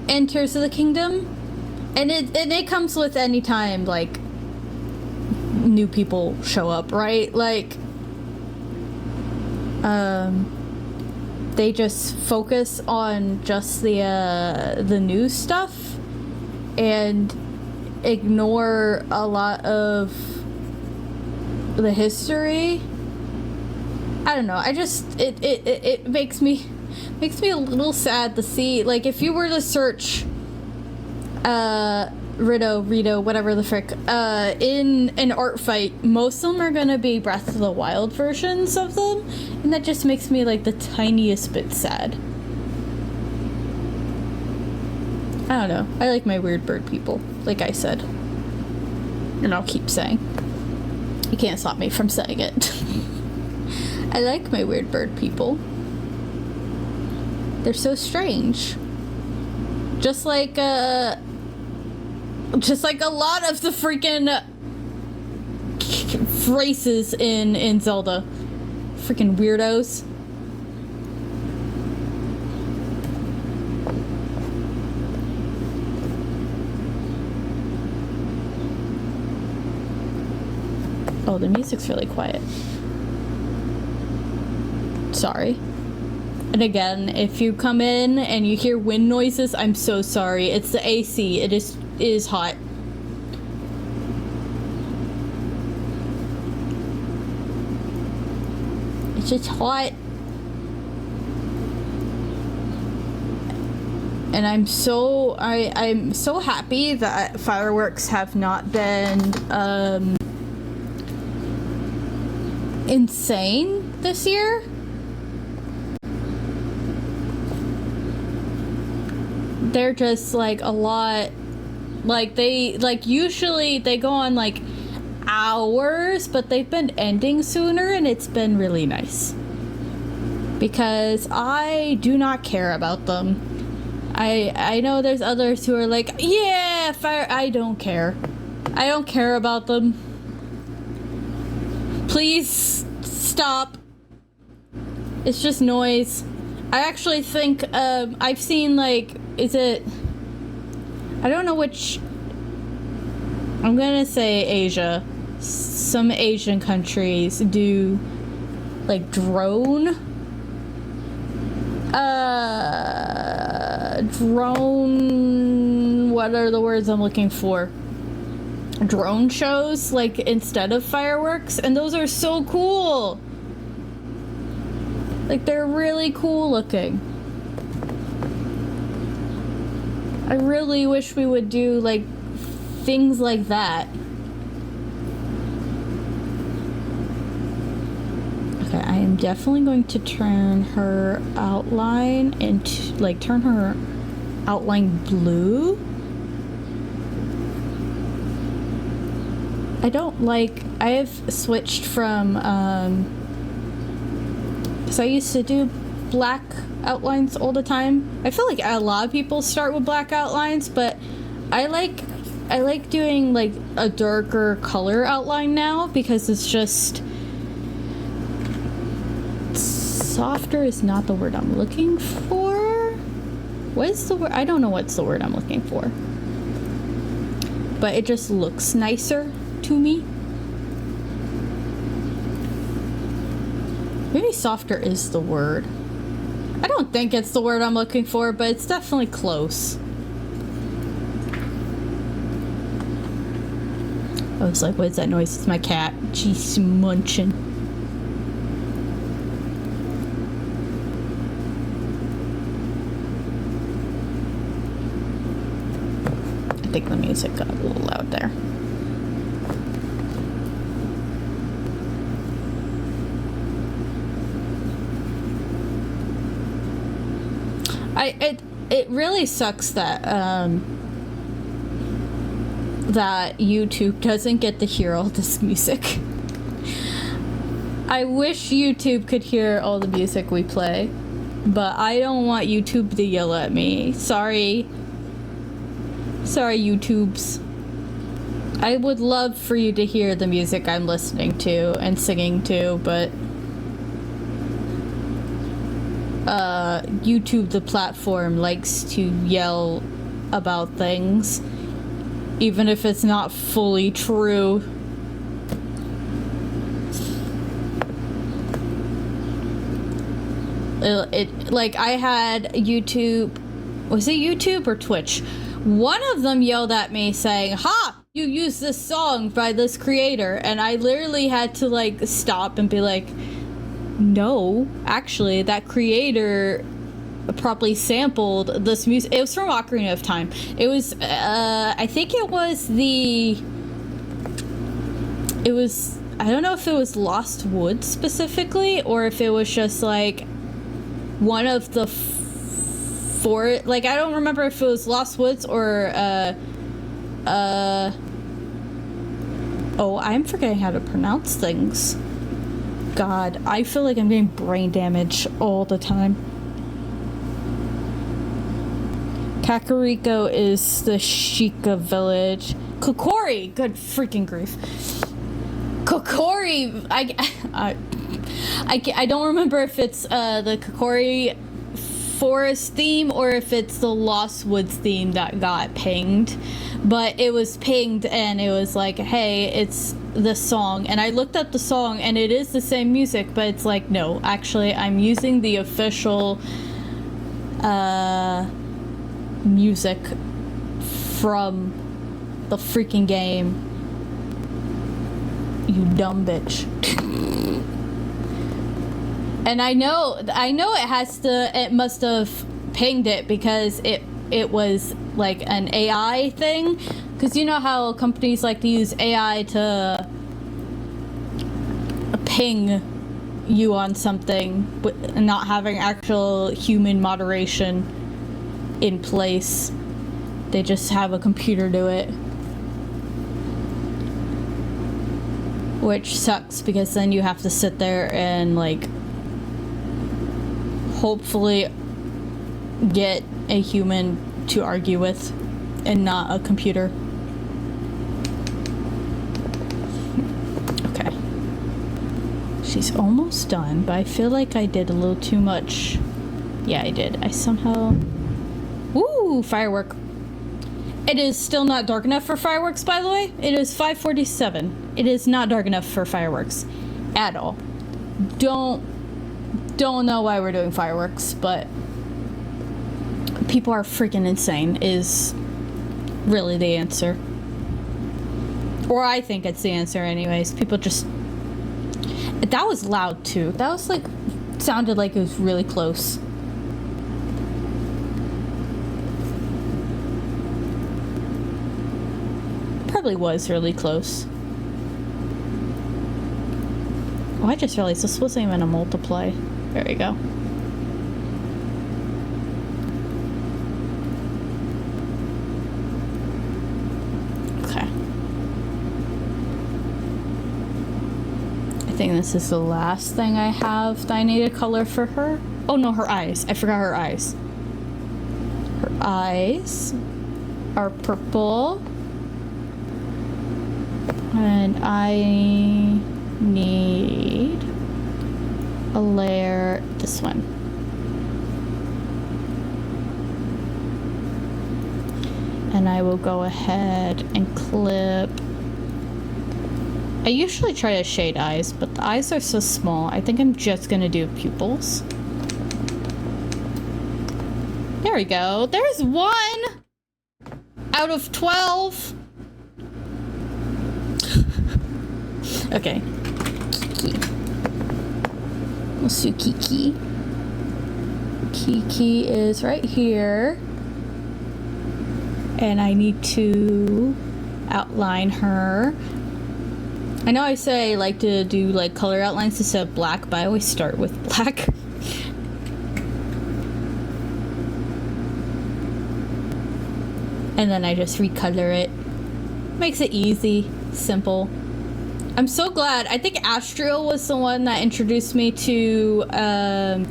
A: and Tears of the Kingdom, and it comes with any time like new people show up, right? Like they just focus on just the new stuff and ignore a lot of the history. I don't know. I just it makes me a little sad to see, like, if you were to search Rito, whatever the frick, in an ArtFight, most of them are gonna be Breath of the Wild versions of them, and that just makes me like the tiniest bit sad. I don't know. I like my weird bird people, like I said. And I'll keep saying. You can't stop me from saying it. I like my weird bird people. They're so strange. Just like a lot of the freaking races in Zelda. Freaking weirdos. Oh, the music's really quiet. Sorry. And again, if you come in and you hear wind noises, I'm so sorry. It's the AC. It is hot. It's just hot. And I'm so happy that fireworks have not been insane this year. They're just like a lot, like usually they go on like hours, but they've been ending sooner, and it's been really nice because I do not care about them. I know there's others who are like, yeah, fire. I don't care about them. Please stop. It's just noise. I actually think I've seen, like, is it, I don't know which, I'm gonna say Asia. Some Asian countries do like drone, what are the words I'm looking for? Drone shows, like, instead of fireworks, and those are so cool. Like, they're really cool looking. I really wish we would do, like, things like that. Okay, I am definitely going to turn her outline into, like, turn her outline blue. I don't like, I have switched from, because I used to do
B: black outlines all the time. I feel like a lot of people start with black outlines, but I like doing like a darker color outline now because it's just softer is not the word I'm looking for. What is the word? I don't know what's the word I'm looking for. But it just looks nicer to me. Maybe softer is the word. I don't think it's the word I'm looking for, but it's definitely close. I was like, what is that noise? It's my cat. She's munching. I think the music got a little loud there. It really sucks that that YouTube doesn't get to hear all this music. I wish YouTube could hear all the music we play, but I don't want YouTube to yell at me. Sorry, YouTubes. I would love for you to hear the music I'm listening to and singing to, but YouTube, the platform, likes to yell about things, even if it's not fully true. Like, I had YouTube, was it YouTube or Twitch? One of them yelled at me saying, "Ha! You used this song by this creator," and I literally had to like stop and be like, no, actually, that creator probably sampled this music. It was from Ocarina of Time. It was, I think it was I don't know if it was Lost Woods specifically, or if it was just like one of the four, like, I don't remember if it was Lost Woods or, oh, I'm forgetting how to pronounce things. God, I feel like I'm getting brain damage all the time. Kakariko is the Sheikah village. Kokori, good freaking grief. Kokori, I don't remember if it's the Kokori forest theme or if it's the Lost Woods theme that got pinged, but it was pinged and it was like, hey, it's this song, and I looked up the song and it is the same music, but it's like, no, actually I'm using the official music from the freaking game, you dumb bitch. And I know it must have pinged it because it was like an AI thing, because you know how companies like to use AI to ping you on something and not having actual human moderation in place. They just have a computer do it, which sucks because then you have to sit there and like hopefully get a human to argue with and not a computer. Okay. She's almost done, but I feel like I did a little too much. Yeah, I did. I somehow... Ooh, firework. It is still not dark enough for fireworks, by the way. It is 5:47. It is not dark enough for fireworks at all. Don't know why we're doing fireworks, but people are freaking insane is really the answer. Or I think it's the answer anyways. People just... That was loud too. That was like... Sounded like it was really close. Probably was really close. Oh, I just realized this wasn't even a multiply. There we go. Okay. I think this is the last thing I have that I need a color for her. Oh no, her eyes. I forgot her eyes. Her eyes are purple. And I need a layer, this one. And I will go ahead and clip. I usually try to shade eyes, but the eyes are so small. I think I'm just gonna do pupils. There we go. There's 1 out of 12. Okay. Kiki. Let's do Kiki. Kiki is right here. And I need to outline her. I know I say I like to do like color outlines instead of black, but I always start with black. And then I just recolor it. Makes it easy, simple. I'm so glad. I think Astral was the one that introduced me to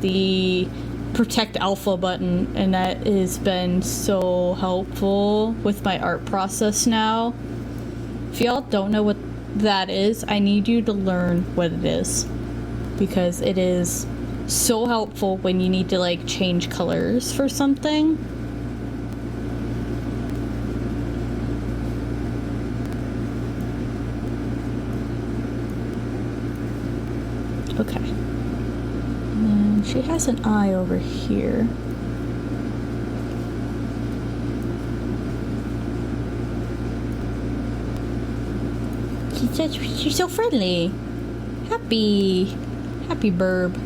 B: the Protect Alpha button, and that has been so helpful with my art process now. If y'all don't know what that is, I need you to learn what it is, because it is so helpful when you need to like change colors for something. Okay. And she has an eye over here. She's so friendly. Happy burb.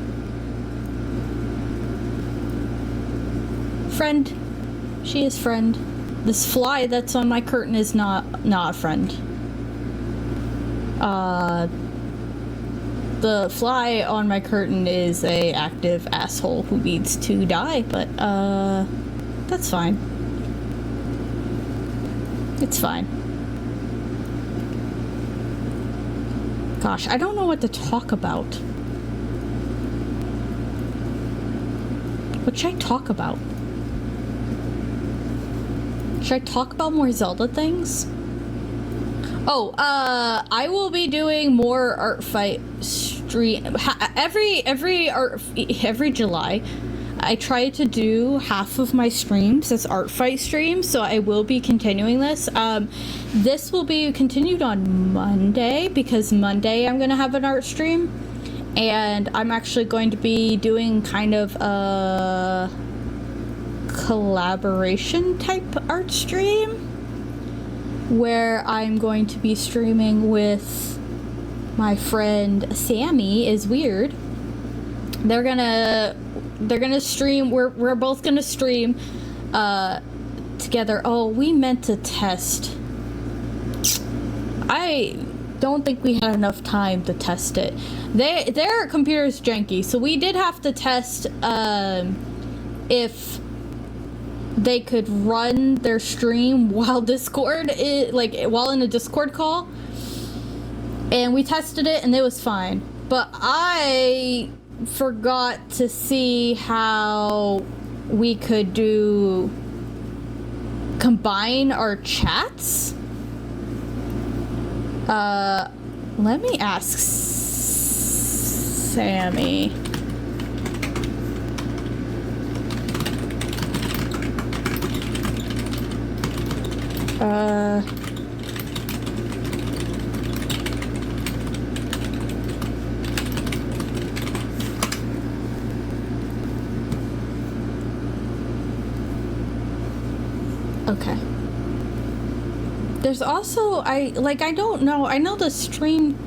B: Friend. She is friend. This fly that's on my curtain is not a friend. The fly on my curtain is a active asshole who needs to die, but that's fine. It's fine. Gosh, I don't know what to talk about. What should I talk about? Should I talk about more Zelda things? Oh, I will be doing more ArtFight stream every July. I try to do half of my streams as ArtFight streams, so I will be continuing this. This will be continued on Monday, because Monday I'm gonna have an art stream, and I'm actually going to be doing kind of a collaboration type art stream, where I'm going to be streaming with my friend Sammy is Weird. They're gonna stream. We're both gonna stream together. Oh, we meant to test. I don't think we had enough time to test it. Their computer's janky, so we did have to test if they could run their stream while while in a Discord call, and we tested it and it was fine. But I forgot to see how we could combine our chats. Let me ask Sammy. Okay. There's also, I don't know, I know the stream,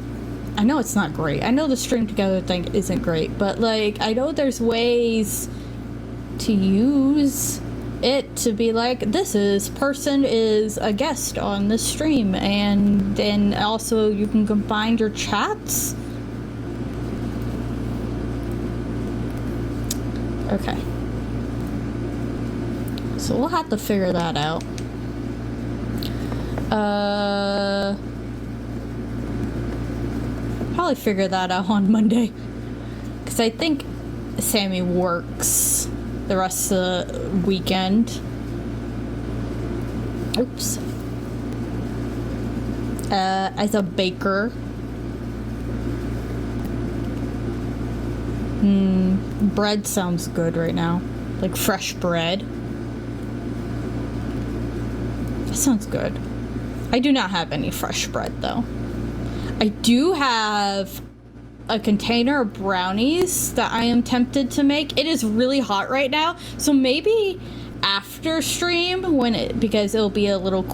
B: I know it's not great. I know the stream together thing isn't great, but like, I know there's ways to use it to be like, this person is a guest on the stream, and then also you can combine your chats. Okay. So we'll have to figure that out. Probably figure that out on Monday. Because I think
A: Sammy works the rest of the weekend. Oops. As a baker. Bread sounds good right now. Like fresh bread. That sounds good. I do not have any fresh bread though. I do have a container of brownies that I am tempted to make. It is really hot right now, so maybe after stream because it'll be a little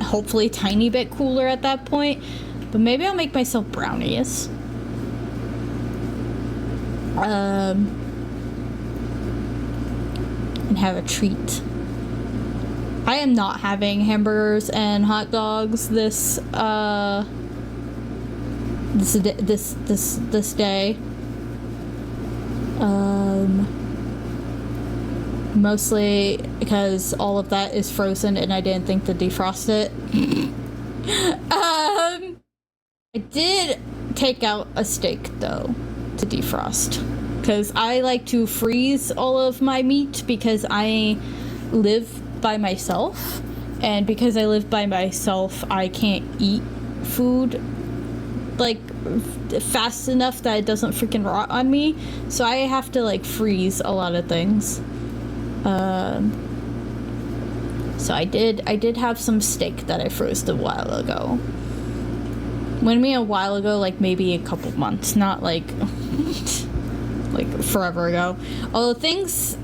A: hopefully tiny bit cooler at that point, but maybe I'll make myself brownies. And have a treat. I am not having hamburgers and hot dogs this day. Mostly because all of that is frozen and I didn't think to defrost it. I did take out a steak though to defrost because I like to freeze all of my meat because I live by myself, and because I live by myself I can't eat food like fast enough that it doesn't freaking rot on me, so I have to like freeze a lot of things. So I did have some steak that I froze a while ago. When I mean a while ago, like maybe a couple months, not like like forever ago. Although things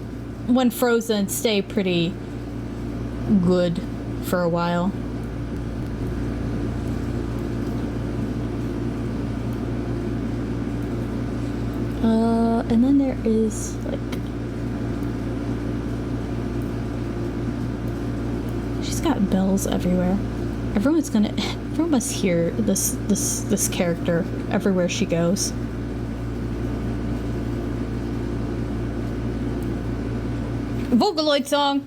A: when frozen stay pretty good for a while. And then there is like she's got bells everywhere. Everyone must hear this character everywhere she goes. Vocaloid song.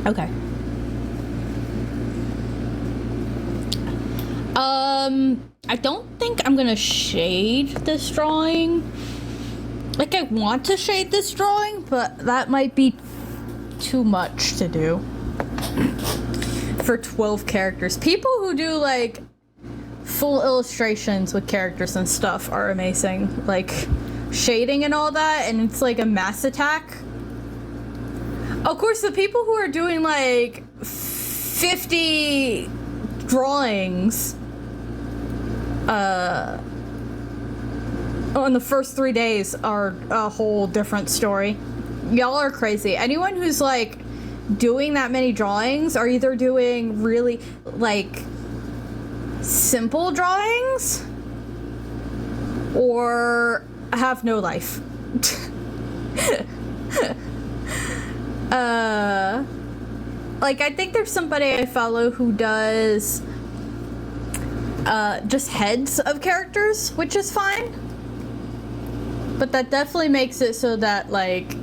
A: Okay. I don't think I'm gonna shade this drawing. Like, I want to shade this drawing, but that might be too much to do for 12 characters. People who do, like, full illustrations with characters and stuff are amazing. Like, shading and all that, and it's like a mass attack. Of course, the people who are doing, like, 50 drawings on the first 3 days are a whole different story. Y'all are crazy. Anyone who's like doing that many drawings are either doing really like simple drawings or have no life. Like, I think there's somebody I follow who does just heads of characters, which is fine. But that definitely makes it so that, like,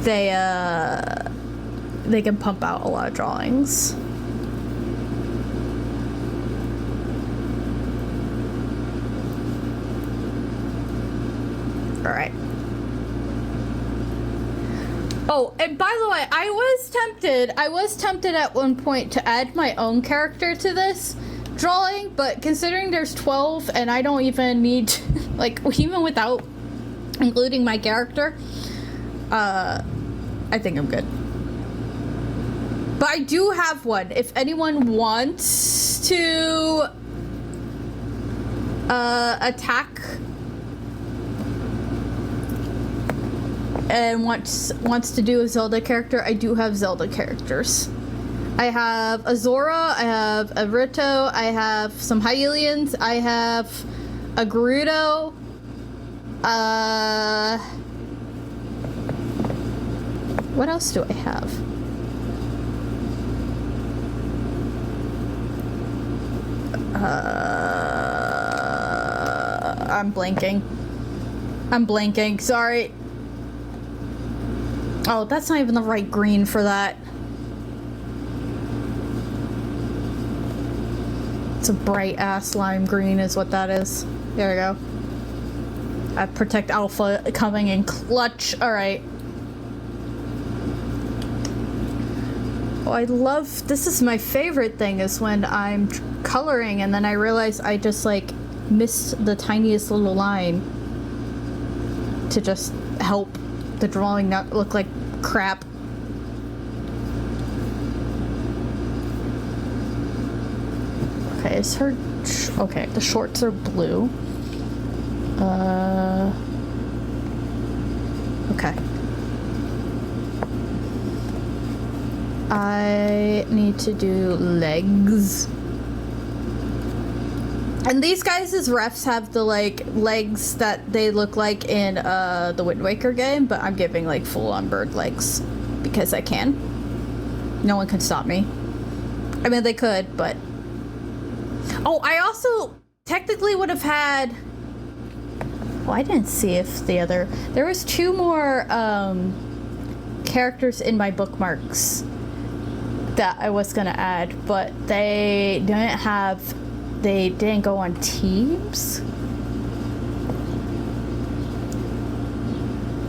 A: they can pump out a lot of drawings. Alright. Oh, and by the way, I was tempted at one point to add my own character to this drawing, but considering there's 12 and I don't even need to, like, even without including my character, I think I'm good. But I do have one. If anyone wants to attack and wants to do a Zelda character, I do have Zelda characters. I have a Zora, I have a Rito, I have some Hylians, I have a Gerudo, what else do I have? I'm blanking, sorry. Oh, that's not even the right green for that.
B: It's a bright ass lime green is what that is. There we go. I protect alpha coming in clutch. Alright. Oh, I love, this is my favorite thing, is when I'm coloring and then I realize I just like missed the tiniest little line to just help the drawing not look like crap. Okay, is her, okay, the shorts are blue. Okay. I need to do legs. And these guys' refs have the like legs that they look like in the Wind Waker game, but I'm giving like full on bird legs because I can. No one can stop me. I mean, they could, but... Oh, I also technically would have had... Oh, I didn't see if the other... There was 2 more characters in my bookmarks that I was gonna add, but they didn't have... They didn't go on teams.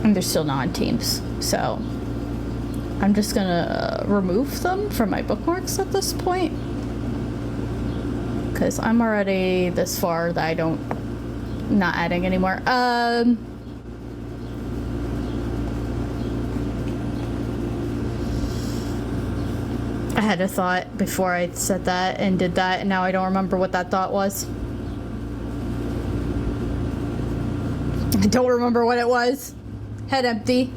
B: And they're still not on teams, so... I'm just gonna remove them from my bookmarks at this point. Because I'm already this far that I don't... Not adding anymore. I had a thought before I said that and did that, and now I don't remember what that thought was. I don't remember what it was. Head empty.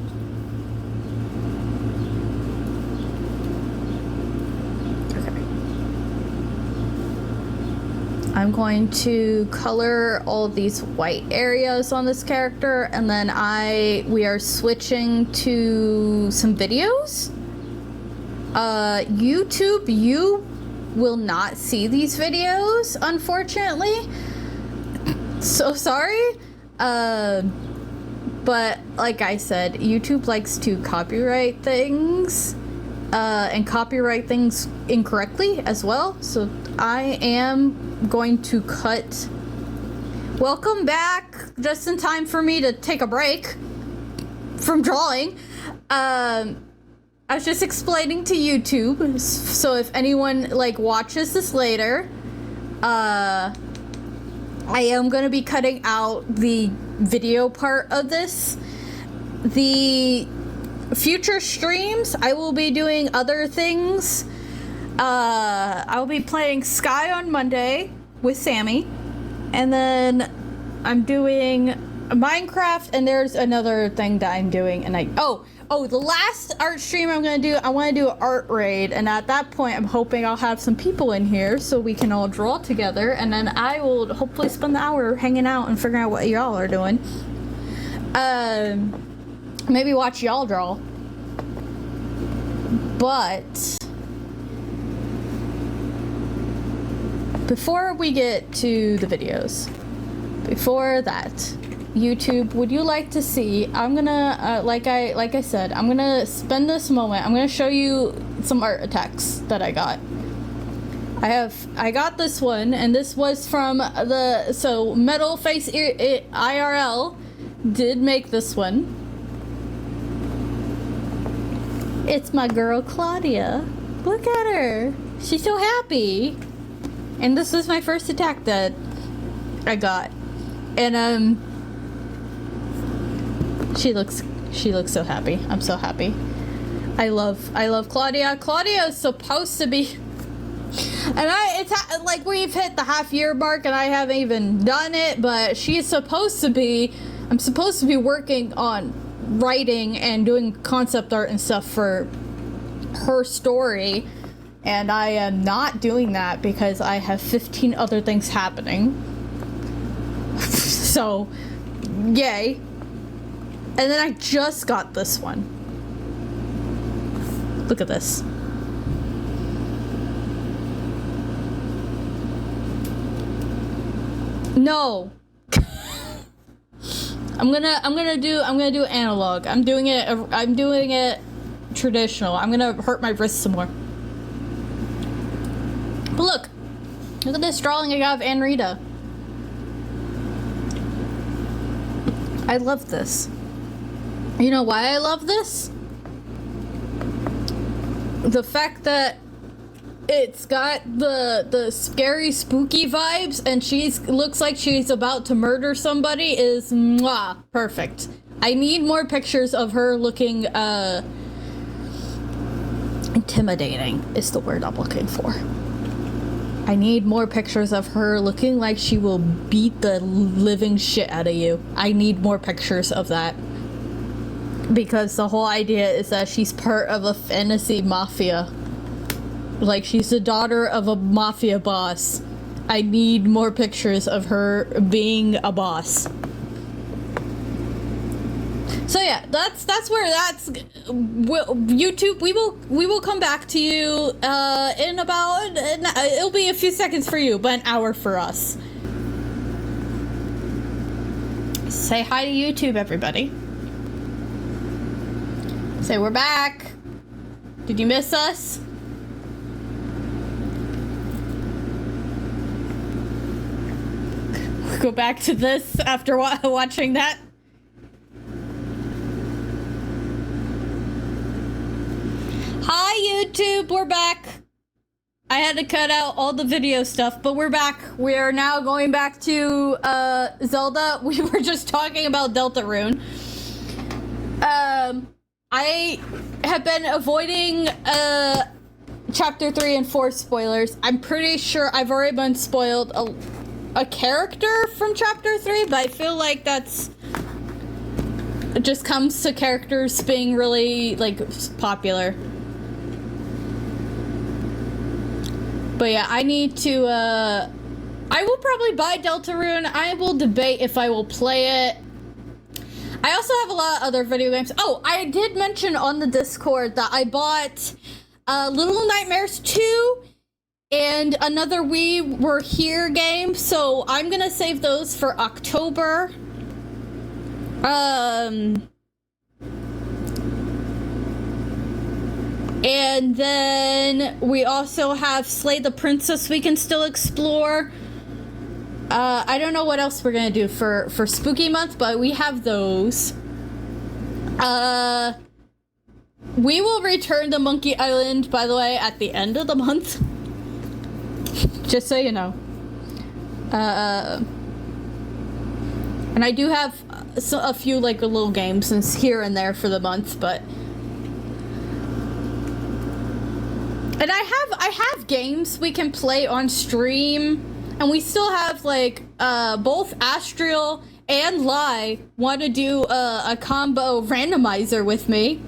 B: I'm going to color all of these white areas on this character, and then we are switching to some videos. YouTube, you will not see these videos, unfortunately. So sorry. But like I said, YouTube likes to copyright things, and copyright things incorrectly as well. So I am going to cut. Welcome back, just in time for me to take a break from drawing. I was just explaining to YouTube, so if anyone like watches this later, I am going to be cutting out the video part of this. The future streams, I will be doing other things. I'll be playing Sky on Monday with Sammy, and then I'm doing Minecraft, and there's another thing that I'm doing, and the last art stream I'm gonna do, I want to do an art raid, and at that point I'm hoping I'll have some people in here so we can all draw together, and then I will hopefully spend the hour hanging out and figuring out what y'all are doing. Maybe watch y'all draw. But before we get to the videos, before that, YouTube, would you like to see, I'm gonna, like I said, I'm gonna spend this moment, I'm gonna show you some art attacks that I got. I got this one, and this was from so Metal Face IRL did make this one. It's my girl Claudia. Look at her. She's so happy. And this was my first attack that I got. And she looks so happy. I'm so happy. I love Claudia. Claudia is supposed to be, and it's like we've hit the half-year mark and I haven't even done it, but she's supposed to be, I'm supposed to be working on writing and doing concept art and stuff for her story, and I am not doing that because I have 15 other things happening. So yay. And then I just got this one. Look at this. No. I'm gonna do analog. I'm doing it traditional. I'm gonna hurt my wrist some more. But look, Look at this drawing I got of Anne Rita. I love this. You know why I love this? The fact that it's got the scary, spooky vibes, and looks like she's about to murder somebody is mwah, perfect. I need more pictures of her looking intimidating is the word I'm looking for. I need more pictures of her looking like she will beat the living shit out of you. I need more pictures of that. Because the whole idea is that she's part of a fantasy mafia. Like, she's the daughter of a mafia boss. I need more pictures of her being a boss. So yeah, that's YouTube. We will come back to you in about it'll be a few seconds for you, but an hour for us. Say hi to YouTube, everybody. Say we're back. Did you miss us? Go back to this after watching that. Hi YouTube, we're back. I had to cut out all the video stuff, but we're back. We are now going back to Zelda. We were just talking about Deltarune. I have been avoiding chapter 3 and 4 spoilers. I'm pretty sure I've already been spoiled a character from chapter 3, but I feel like it just comes to characters being really like popular. But yeah, I need to I will probably buy Deltarune. I will debate if I will play it. I also have a lot of other video games. Oh, I did mention on the Discord that I bought Little Nightmares 2 and another We Were Here game, so I'm gonna save those for October. And then we also have Slay the Princess we can still explore. I don't know what else we're gonna do for Spooky Month, but we have those. We will return to Monkey Island, by the way, at the end of the month. Just so you know. And I do have a few like little games here and there for the month, but. And I have games we can play on stream, and we still have like both Astral and Lai want to do a combo randomizer with me.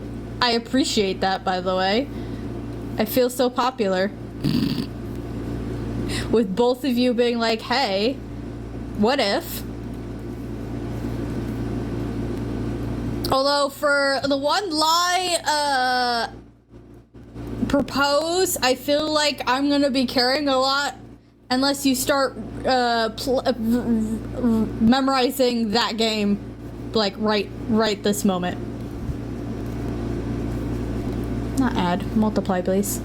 B: I appreciate that, by the way. I feel so popular. With both of you being like, hey, what if? Although for the one Lai propose, I feel like I'm gonna be carrying a lot unless you start memorizing that game like right this moment. Not add, multiply please.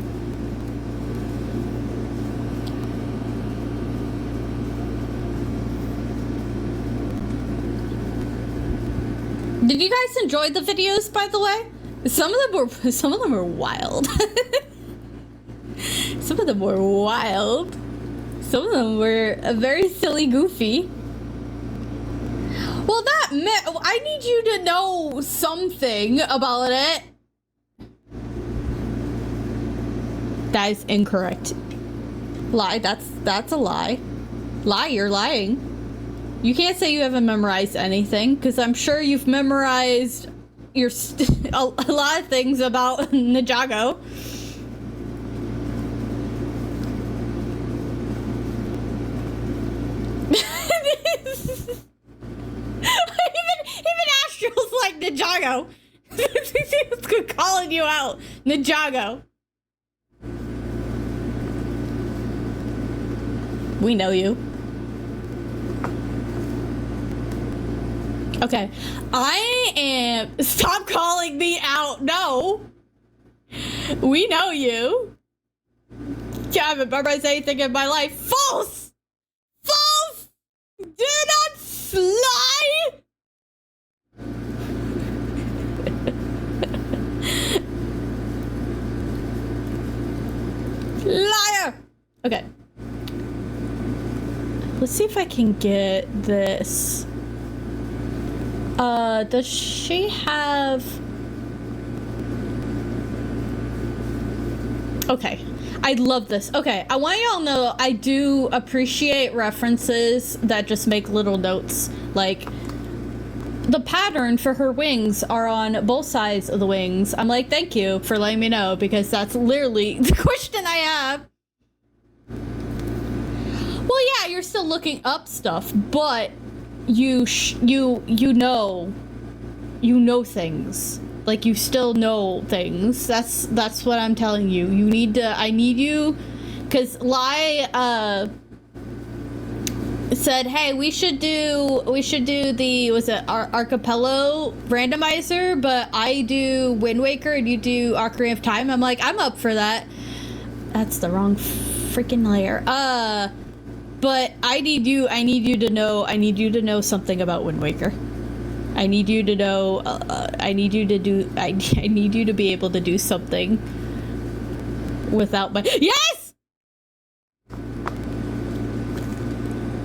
B: Did you guys enjoy the videos, by the way? Some of them were wild. Some of them were wild. Some of them were very silly, goofy. Well, that meant I need you to know something about it. That is incorrect. Lie. That's a lie. Lie. You're lying. You can't say you haven't memorized anything, because I'm sure you've memorized a lot of things about Ninjago. even Astral's like Ninjago. He's calling you out, Ninjago. We know you. Okay, I am. Stop calling me out. No, we know you. Yeah, I haven't memorized anything in my life. False! False! Do not lie! Liar! Okay. Let's see if I can get this. Does she have... Okay. I love this. Okay, I want y'all to know I do appreciate references that just make little notes. Like, the pattern for her wings are on both sides of the wings. I'm like, thank you for letting me know, because that's literally the question I have. Well, yeah, you're still looking up stuff, but you know things. Like, you still know things. That's what I'm telling you. I need you, because Lai, said, hey, we should do the, was it Archipelago randomizer, but I do Wind Waker and you do Ocarina of Time. I'm like, I'm up for that. That's the wrong freaking layer. But I need you to know something about Wind Waker. I need you to know, I need you to be able to do something without my, yes!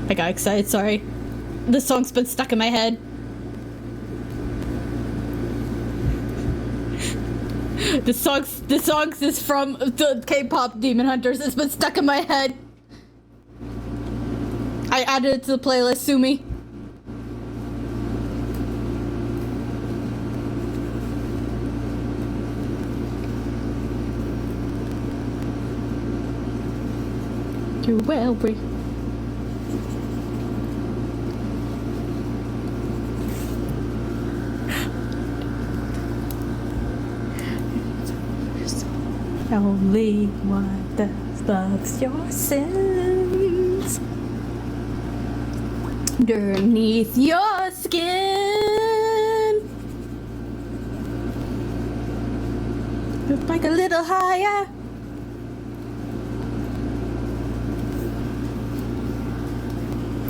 B: I got excited, sorry. This song's been stuck in my head. This song is from the K-pop Demon Hunters. It's been stuck in my head. I added it to the playlist, sue me. You will be. Only one that loves your sins underneath your skin. Just like a little higher.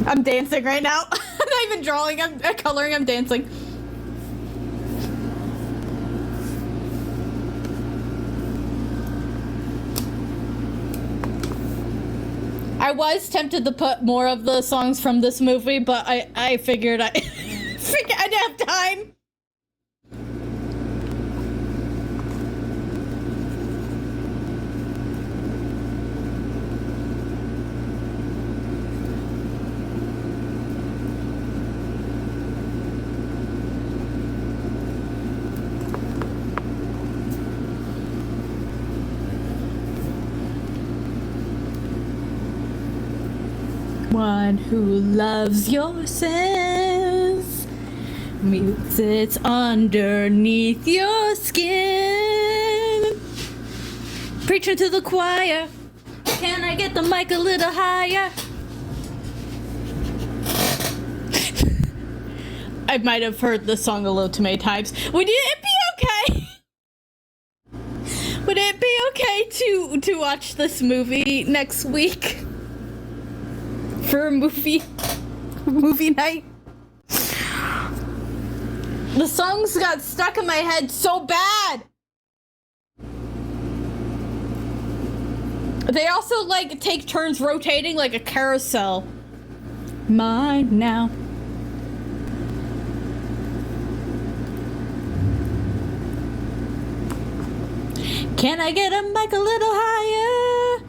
B: I'm dancing right now. I'm not even drawing, I'm coloring, I'm dancing. I was tempted to put more of the songs from this movie, but I figured I didn't have time. One who loves your sins, mutes it underneath your skin. Preaching to the choir, can I get the mic a little higher? I might have heard this song a little too many times. Would it be okay? Would it be okay to watch this movie next week? For a movie night. The songs got stuck in my head so bad. They also like take turns rotating like a carousel. Mine now. Can I get a mic a little higher?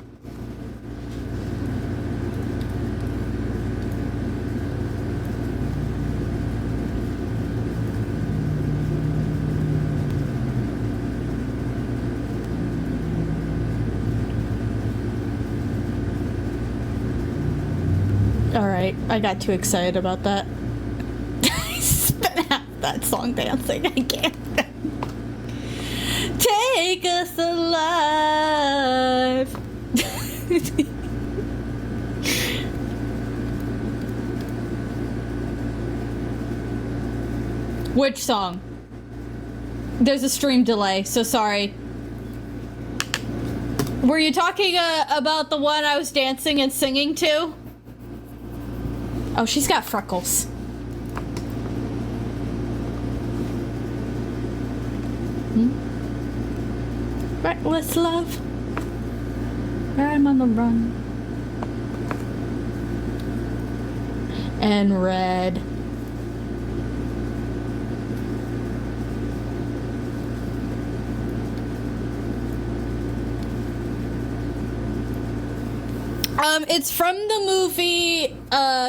B: Alright, I got too excited about that. I spent half that song dancing. I can't. Take us alive. Which song? There's a stream delay, so sorry. Were you talking about the one I was dancing and singing to? Oh, she's got freckles. Reckless love. I'm on the run. And red. It's from the movie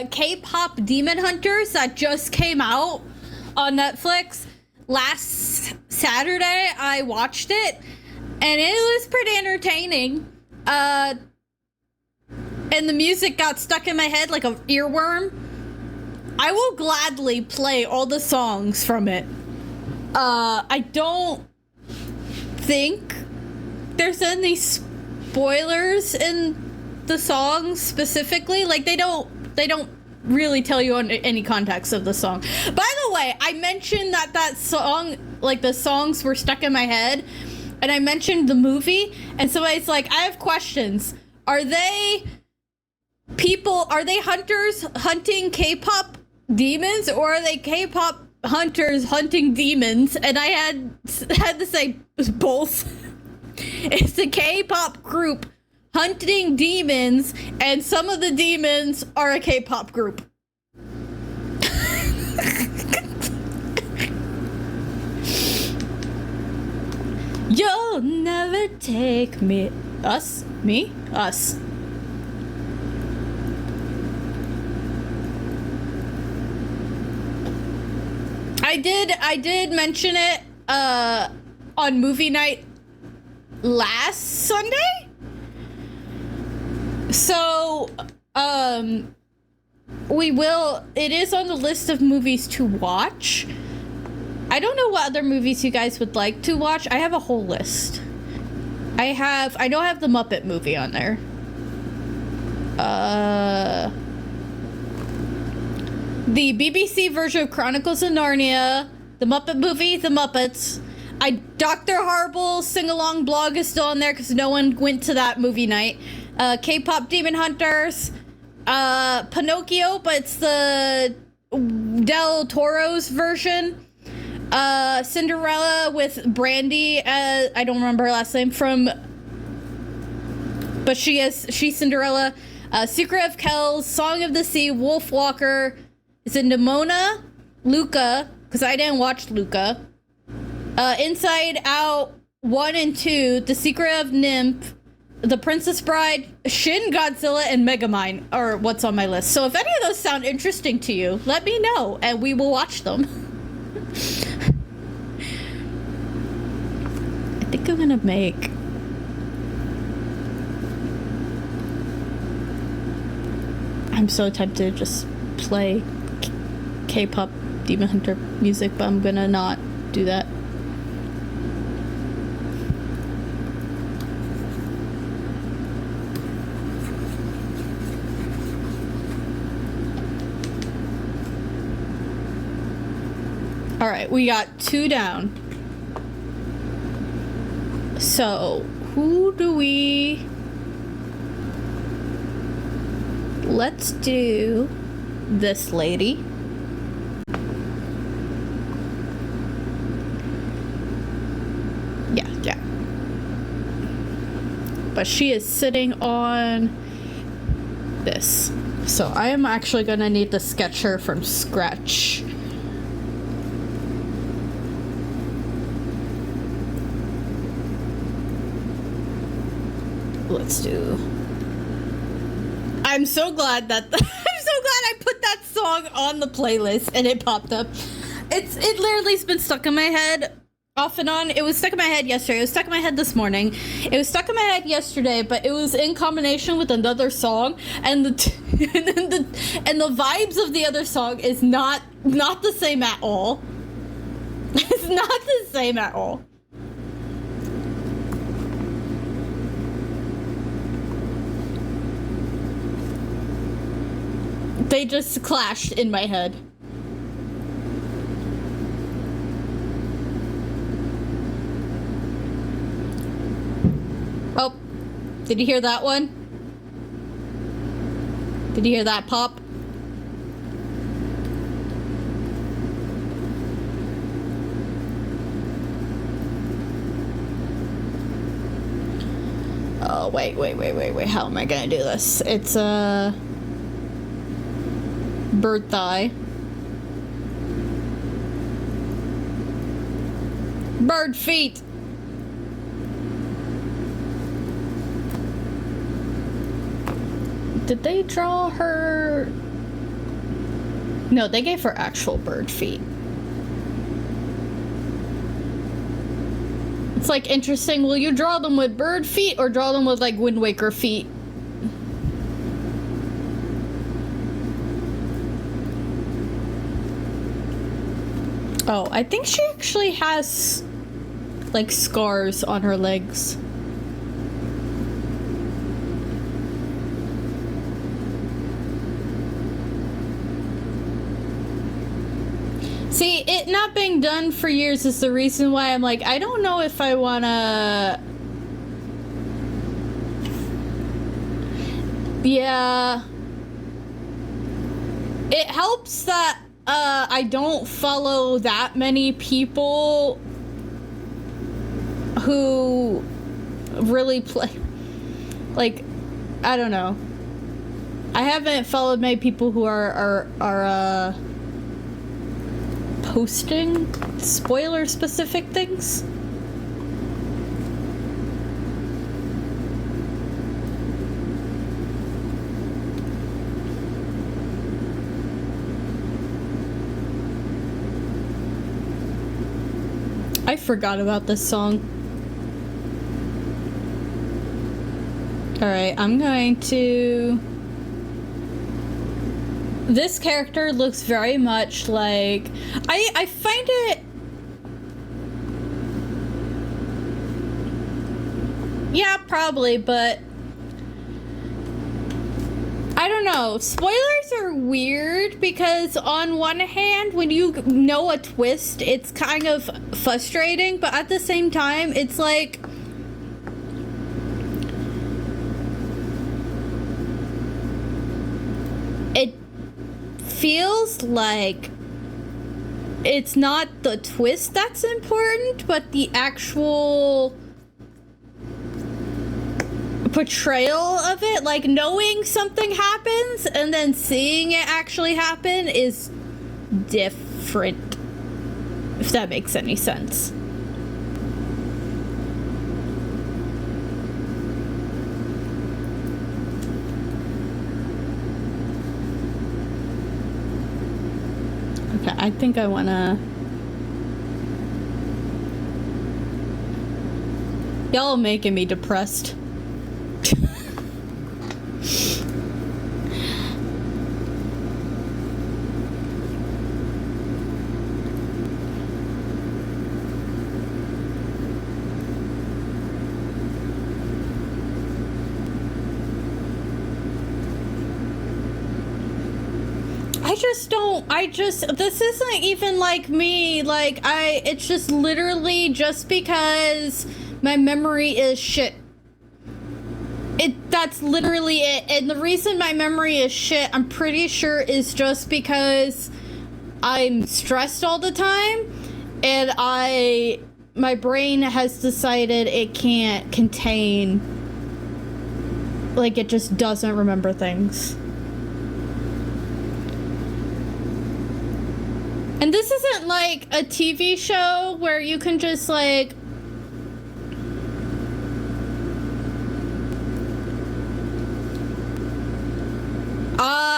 B: K-pop Demon Hunters that just came out on Netflix last Saturday. I watched it and it was pretty entertaining. And the music got stuck in my head like an earworm. I will gladly play all the songs from it. I don't think there's any spoilers in the songs specifically. Like they don't really tell you on any context of the song. By the way, I mentioned that song, like the songs were stuck in my head, and I mentioned the movie, and somebody's like, I have questions. Are they hunters hunting K-pop demons, or are they K-pop hunters hunting demons? And I had to say both. It's a K-pop group hunting demons, and some of the demons are a K-pop group. You'll never take me. Us? Me? Us. I did mention it on movie night last Sunday. So, it is on the list of movies to watch. I don't know what other movies you guys would like to watch. I have a whole list. I know I have the Muppet movie on there. The BBC version of Chronicles of Narnia, the Muppet movie, The Muppets. Dr. Harble's sing-along blog is still on there because no one went to that movie night. K-pop Demon Hunters, Pinocchio, but it's the Del Toro's version. Cinderella with Brandy, I don't remember her last name but she's Cinderella. Secret of Kells, Song of the Sea, Wolf Walker. Is it Nimona? Luca, because I didn't watch Luca. Inside Out 1 and 2, The Secret of Nymph, The Princess Bride, Shin Godzilla, and Megamind are what's on my list. So if any of those sound interesting to you, let me know and we will watch them. I think I'm gonna make I'm so tempted to just play K-pop Demon Hunter music, but I'm gonna not do that. All right, we got 2 down. So, who do we... Let's do this lady. Yeah. But she is sitting on this. So I am actually gonna need to sketch her from scratch. Let's do... I'm so glad I put that song on the playlist and it popped up. It literally's been stuck in my head off and on. It was stuck in my head yesterday. It was stuck in my head this morning. It was stuck in my head yesterday, but it was in combination with another song, and the vibes of the other song is not the same at all. It's not the same at all. They just clashed in my head. Oh, Did you hear that one? Did you hear that pop? Oh, wait. How am I gonna do this? It's a bird thigh. Bird feet. Did they draw her? No, they gave her actual bird feet. It's like interesting. Will you draw them with bird feet or draw them with like Wind Waker feet? Oh, I think she actually has like scars on her legs. See, it not being done for years is the reason why I'm like, I don't know if I wanna... Yeah. It helps that I don't follow that many people who really play... Like, I don't know. I haven't followed many people who are posting spoiler specific things. I forgot about this song. Alright, I'm going to... This character looks very much like... I find it... Yeah, probably, but... I don't know. Spoilers are weird because on one hand, when you know a twist, it's kind of frustrating, but at the same time, it's like... It feels like it's not the twist that's important, but the actual portrayal of it. Like, knowing something happens and then seeing it actually happen is different, if that makes any sense. Okay, I think I wanna... Y'all are making me depressed. This isn't even like me, like, it's just literally just because my memory is shit. That's literally it, and the reason my memory is shit, I'm pretty sure, is just because I'm stressed all the time, and my brain has decided it can't contain, like, it just doesn't remember things. And this isn't like a TV show where you can just like...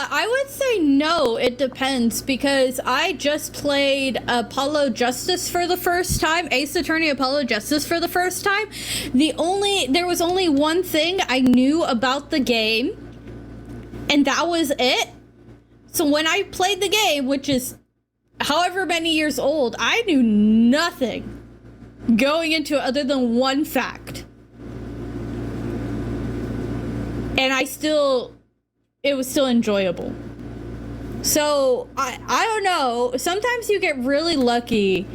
B: I would say no, it depends, because I just played Apollo Justice for the first time, Ace Attorney Apollo Justice for the first time. There was only one thing I knew about the game, and that was it. So when I played the game, which is however many years old, I knew nothing going into it other than one fact. And it was still enjoyable. So, I don't know, sometimes you get really lucky.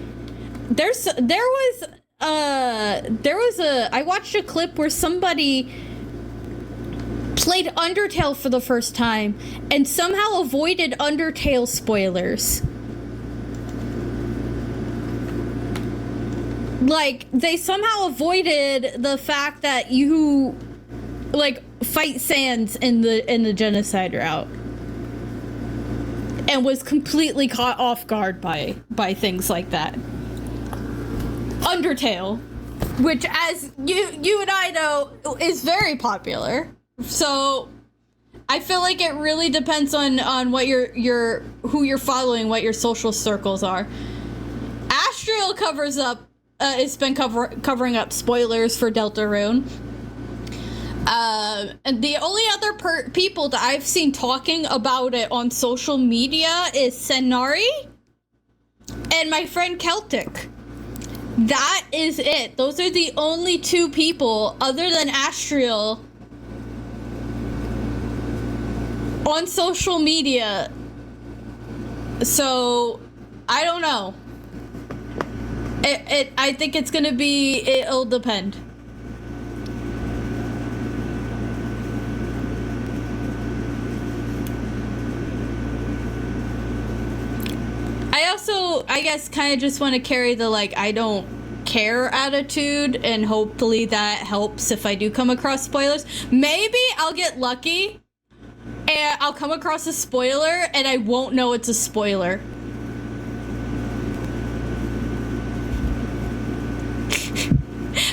B: I watched a clip where somebody played Undertale for the first time and somehow avoided Undertale spoilers. Like, they somehow avoided the fact that you, like, fight Sans in the genocide route. And was completely caught off guard by things like that. Undertale, which, as you and I know, is very popular. So I feel like it really depends on what who you're following, what your social circles are. Astriel covers up, it's been covering up spoilers for Deltarune. And the only other people that I've seen talking about it on social media is Senari and my friend Celtic. That is it. Those are the only two people other than Astriel on social media. So I don't know. I think it's gonna be, it'll depend. I guess kind of just want to carry the, like, I don't care attitude, and hopefully that helps if I do come across spoilers. Maybe I'll get lucky and I'll come across a spoiler and I won't know it's a spoiler.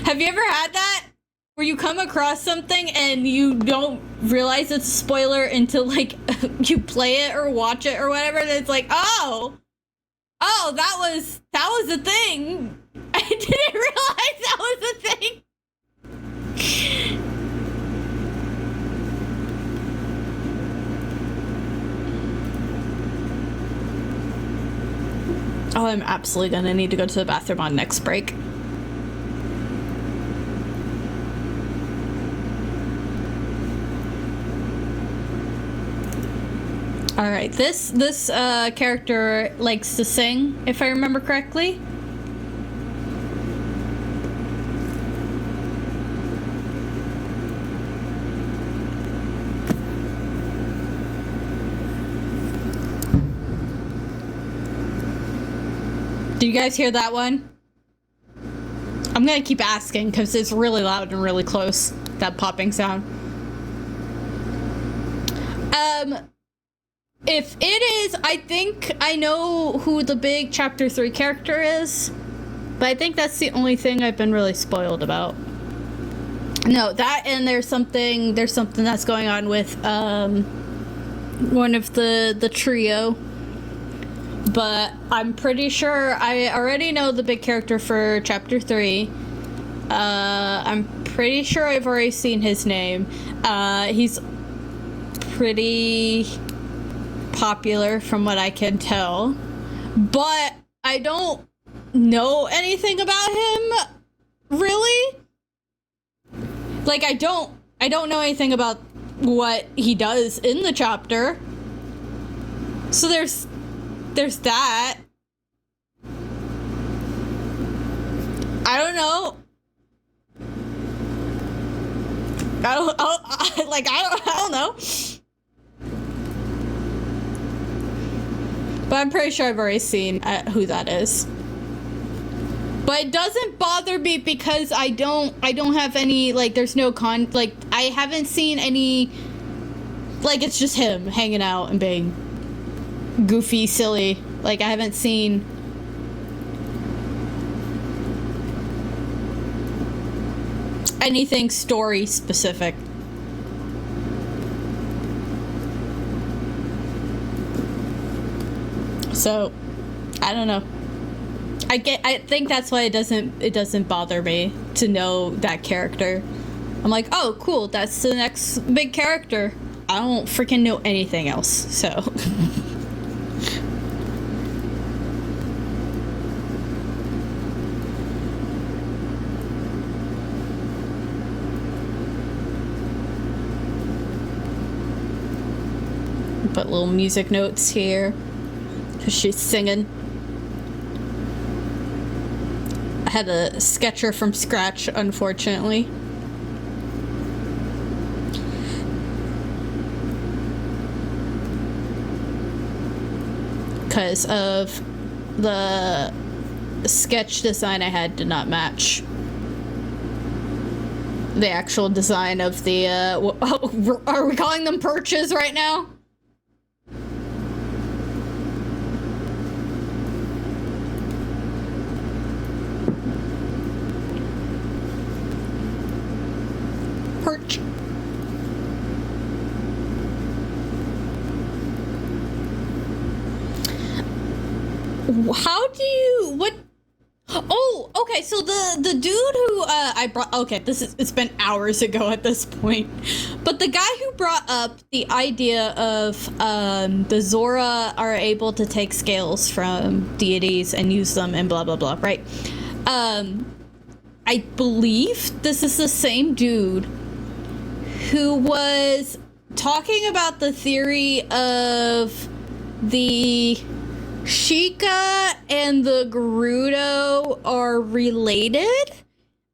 B: Have you ever had that? Where you come across something and you don't realize it's a spoiler until, like, you play it or watch it or whatever, and it's like, oh, that was a thing. I didn't realize that was a thing. Oh, I'm absolutely gonna need to go to the bathroom on next break. All right, this character likes to sing, if I remember correctly. Do you guys hear that one? I'm gonna keep asking because it's really loud and really close, that popping sound. If it is, I think I know who the big Chapter 3 character is, but I think that's the only thing I've been really spoiled about. No, that, and there's something that's going on with one of the trio, but I'm pretty sure I already know the big character for Chapter 3. I'm pretty sure I've already seen his name. He's pretty popular from what I can tell, but I don't know anything about him, really. Like, I don't know anything about what he does in the chapter. So there's that. I don't know. I don't know. But I'm pretty sure I've already seen who that is. But it doesn't bother me because I don't have any, like, there's no like, I haven't seen any, like, it's just him hanging out and being goofy, silly. Like, I haven't seen anything story specific. So, I don't know. I think that's why it doesn't bother me to know that character. I'm like, oh, cool, that's the next big character. I don't freaking know anything else, so. Put little music notes here. Because she's singing. I had to sketch her from scratch, unfortunately. because of the sketch design I had did not match the actual design of the, are we calling them perches right now? Perch. How do you, what? Oh, okay, so the dude who I brought, okay, it's been hours ago at this point, but the guy who brought up the idea of the Zora are able to take scales from deities and use them and blah blah blah, right? I believe this is the same dude who was talking about the theory of the Sheikah and the Gerudo are related.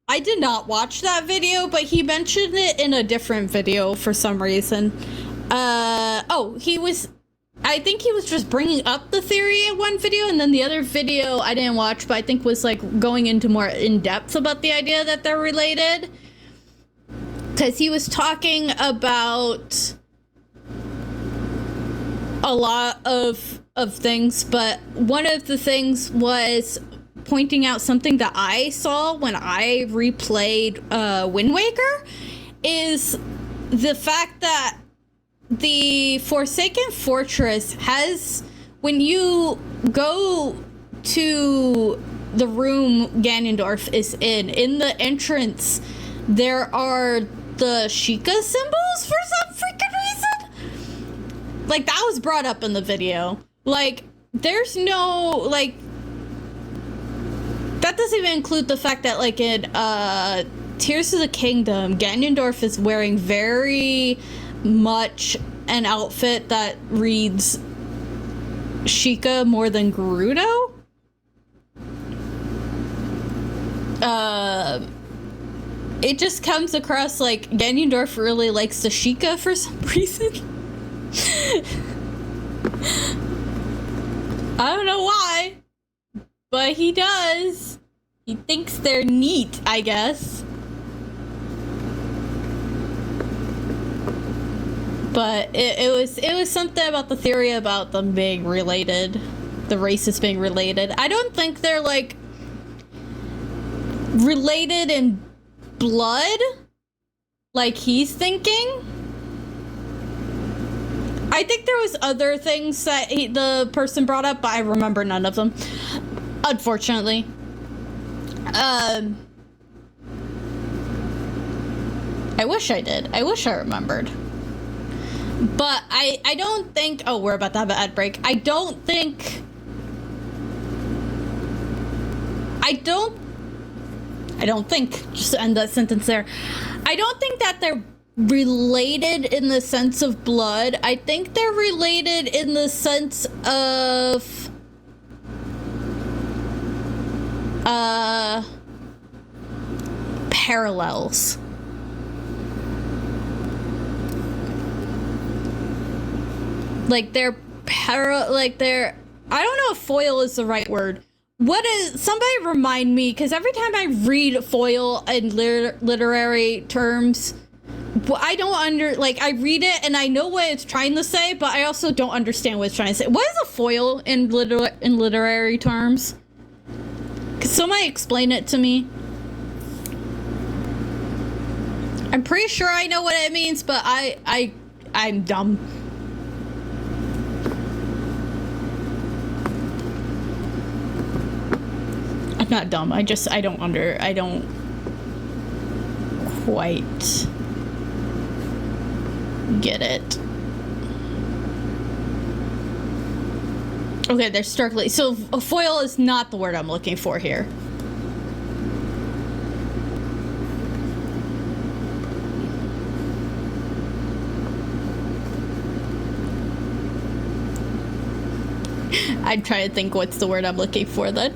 B: I did not watch that video, but he mentioned it in a different video for some reason. I think he was just bringing up the theory in one video, and then the other video I didn't watch, but I think was like going into more in depth about the idea that they're related. Because he was talking about a lot of things, but one of the things was pointing out something that I saw when I replayed Wind Waker, is the fact that the Forsaken Fortress has, when you go to the room Ganondorf is in the entrance, there are the Sheikah symbols for some freaking reason. Like, that was brought up in the video. Like, there's no, like, that doesn't even include the fact that, like, in Tears of the Kingdom, Ganondorf is wearing very much an outfit that reads Sheikah more than Gerudo. It just comes across like Ganondorf really likes the Sheikah for some reason. I don't know why, but he does. He thinks they're neat, I guess. But it was something about the theory about them being related, the races being related. I don't think they're like related in blood, like he's thinking. I think there was other things that the person brought up, but I remember none of them, unfortunately. I wish I did. I wish I remembered. But I don't think... Oh, we're about to have an ad break. I don't think, just to end that sentence there. I don't think that they're related in the sense of blood. I think they're related in the sense of parallels. Like they're I don't know if foil is the right word. What is, somebody remind me, because every time I read foil in literary terms, I don't I read it and I know what it's trying to say, but I also don't understand what it's trying to say. What is a foil in literary terms? Could somebody explain it to me? I'm pretty sure I know what it means, but I'm dumb. I'm not dumb. I don't quite get it. Okay, they're starkly. So a foil is not the word I'm looking for here. I'm trying to think what's the word I'm looking for then.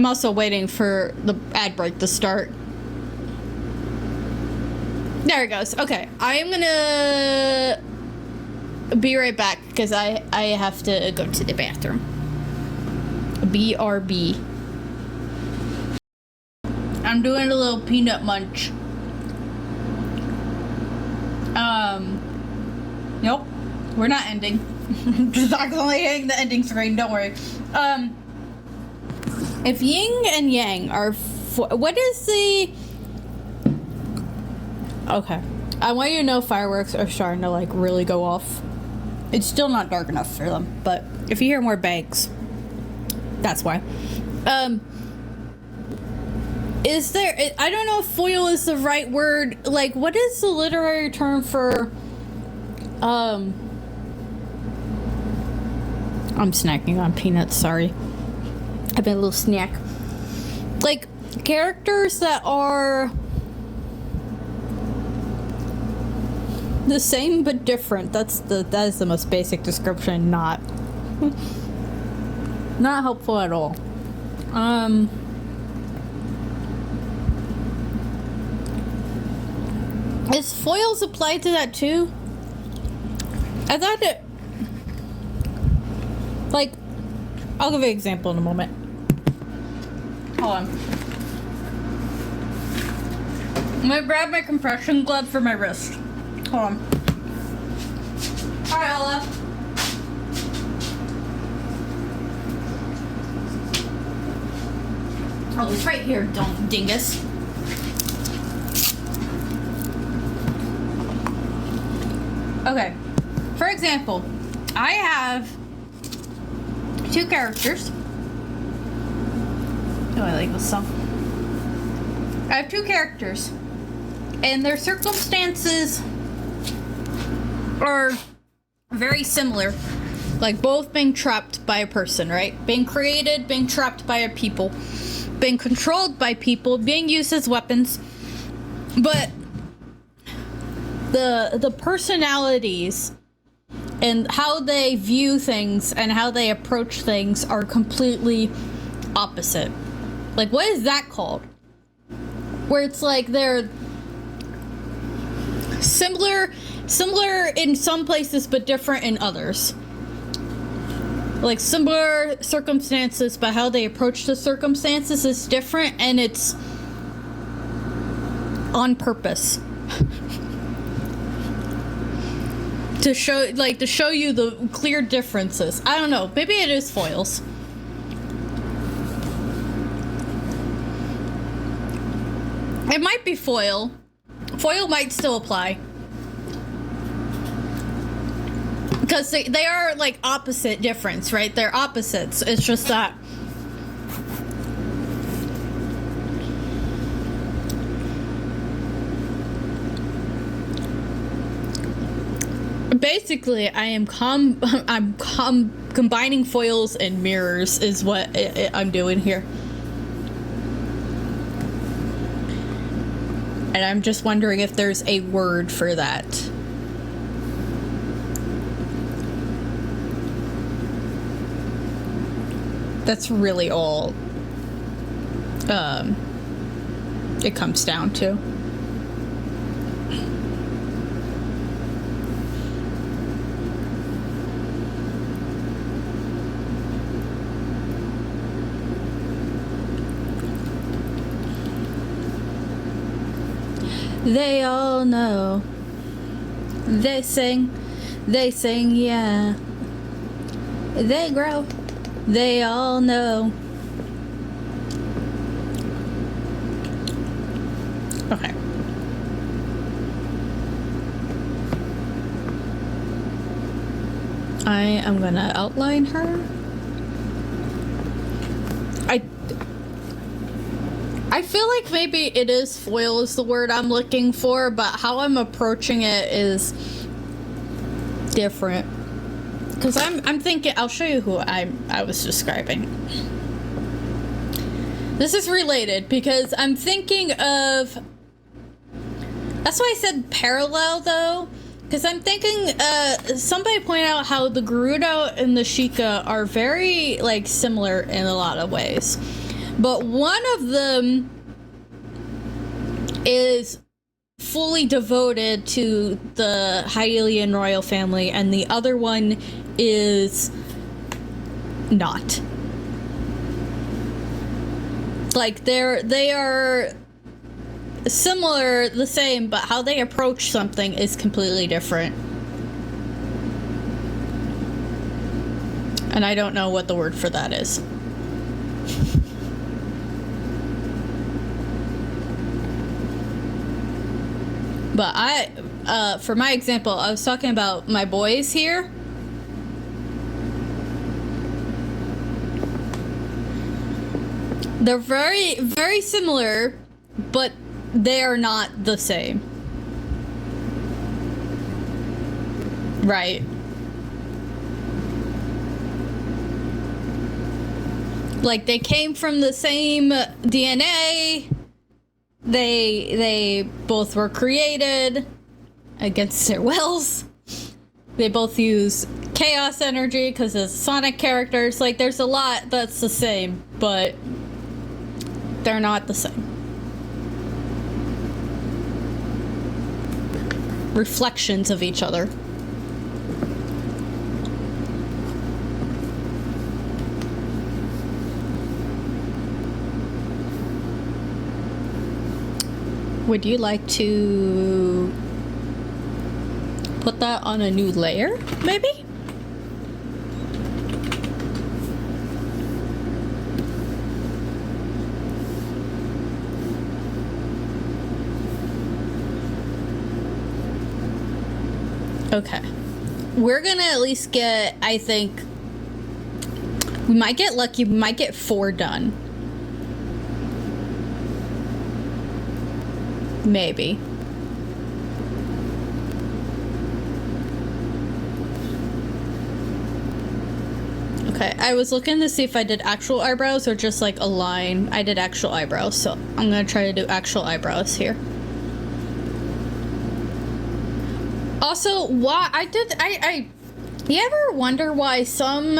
B: I'm also waiting for the ad break to start. There it goes. Okay, I'm gonna be right back because I have to go to the bathroom. BRB. I'm doing a little peanut munch. Nope, we're not ending. Just accidentally hitting the ending screen. Don't worry. If yin and yang are, what is the? Okay, I want you to know fireworks are starting to like really go off. It's still not dark enough for them, but if you hear more bangs, that's why. Is there? I don't know if foil is the right word. Like, what is the literary term for? I'm snacking on peanuts. Sorry, I've been a little snack. Like characters that are the same but different. That is the most basic description. Not helpful at all. Is foils applied to that too? I thought it. Like, I'll give you an example in a moment. Hold on. I'm gonna grab my compression glove for my wrist. Hold on. Hi, Ella. Oh, it's right here, don't dingus. Okay, for example, I have two characters. Oh, I like this song. I have two characters, and their circumstances are very similar. Like both being trapped by a person, right? Being created, being trapped by a people, being controlled by people, being used as weapons. But the personalities and how they view things and how they approach things are completely opposite. Like, what is that called? Where it's like they're similar in some places but different in others. Like similar circumstances, but how they approach the circumstances is different, and it's on purpose. to show you the clear differences. I don't know. Maybe it is foils. It might be foil. Foil might still apply. Because they are like opposite difference, right? They're opposites. It's just that. Basically, I'm combining foils and mirrors is what I'm doing here. And I'm just wondering if there's a word for that. That's really all it comes down to. They all know. They sing, yeah. They grow. They all know. Okay. I am gonna outline her. I feel like maybe it is foil is the word I'm looking for, but how I'm approaching it is different. Because I'm thinking, I'll show you who I was describing. This is related because I'm thinking of, that's why I said parallel though, because I'm thinking, somebody pointed out how the Gerudo and the Sheikah are very like similar in a lot of ways. But one of them is fully devoted to the Hylian royal family, and the other one is not. Like, they are similar, the same, but how they approach something is completely different. And I don't know what the word for that is. But for my example, I was talking about my boys here. They're very, very similar, but they are not the same. Right. Like, they came from the same DNA. They both were created against their wills. They both use chaos energy because as Sonic characters. Like, there's a lot that's the same, but they're not the same. Reflections of each other. Would you like to put that on a new layer, maybe? Okay. We're gonna at least get, I think, we might get lucky, we might get 4 done. Maybe. Okay, I was looking to see if I did actual eyebrows or just like a line. I did actual eyebrows, so I'm gonna try to do actual eyebrows here. Also, why you ever wonder why some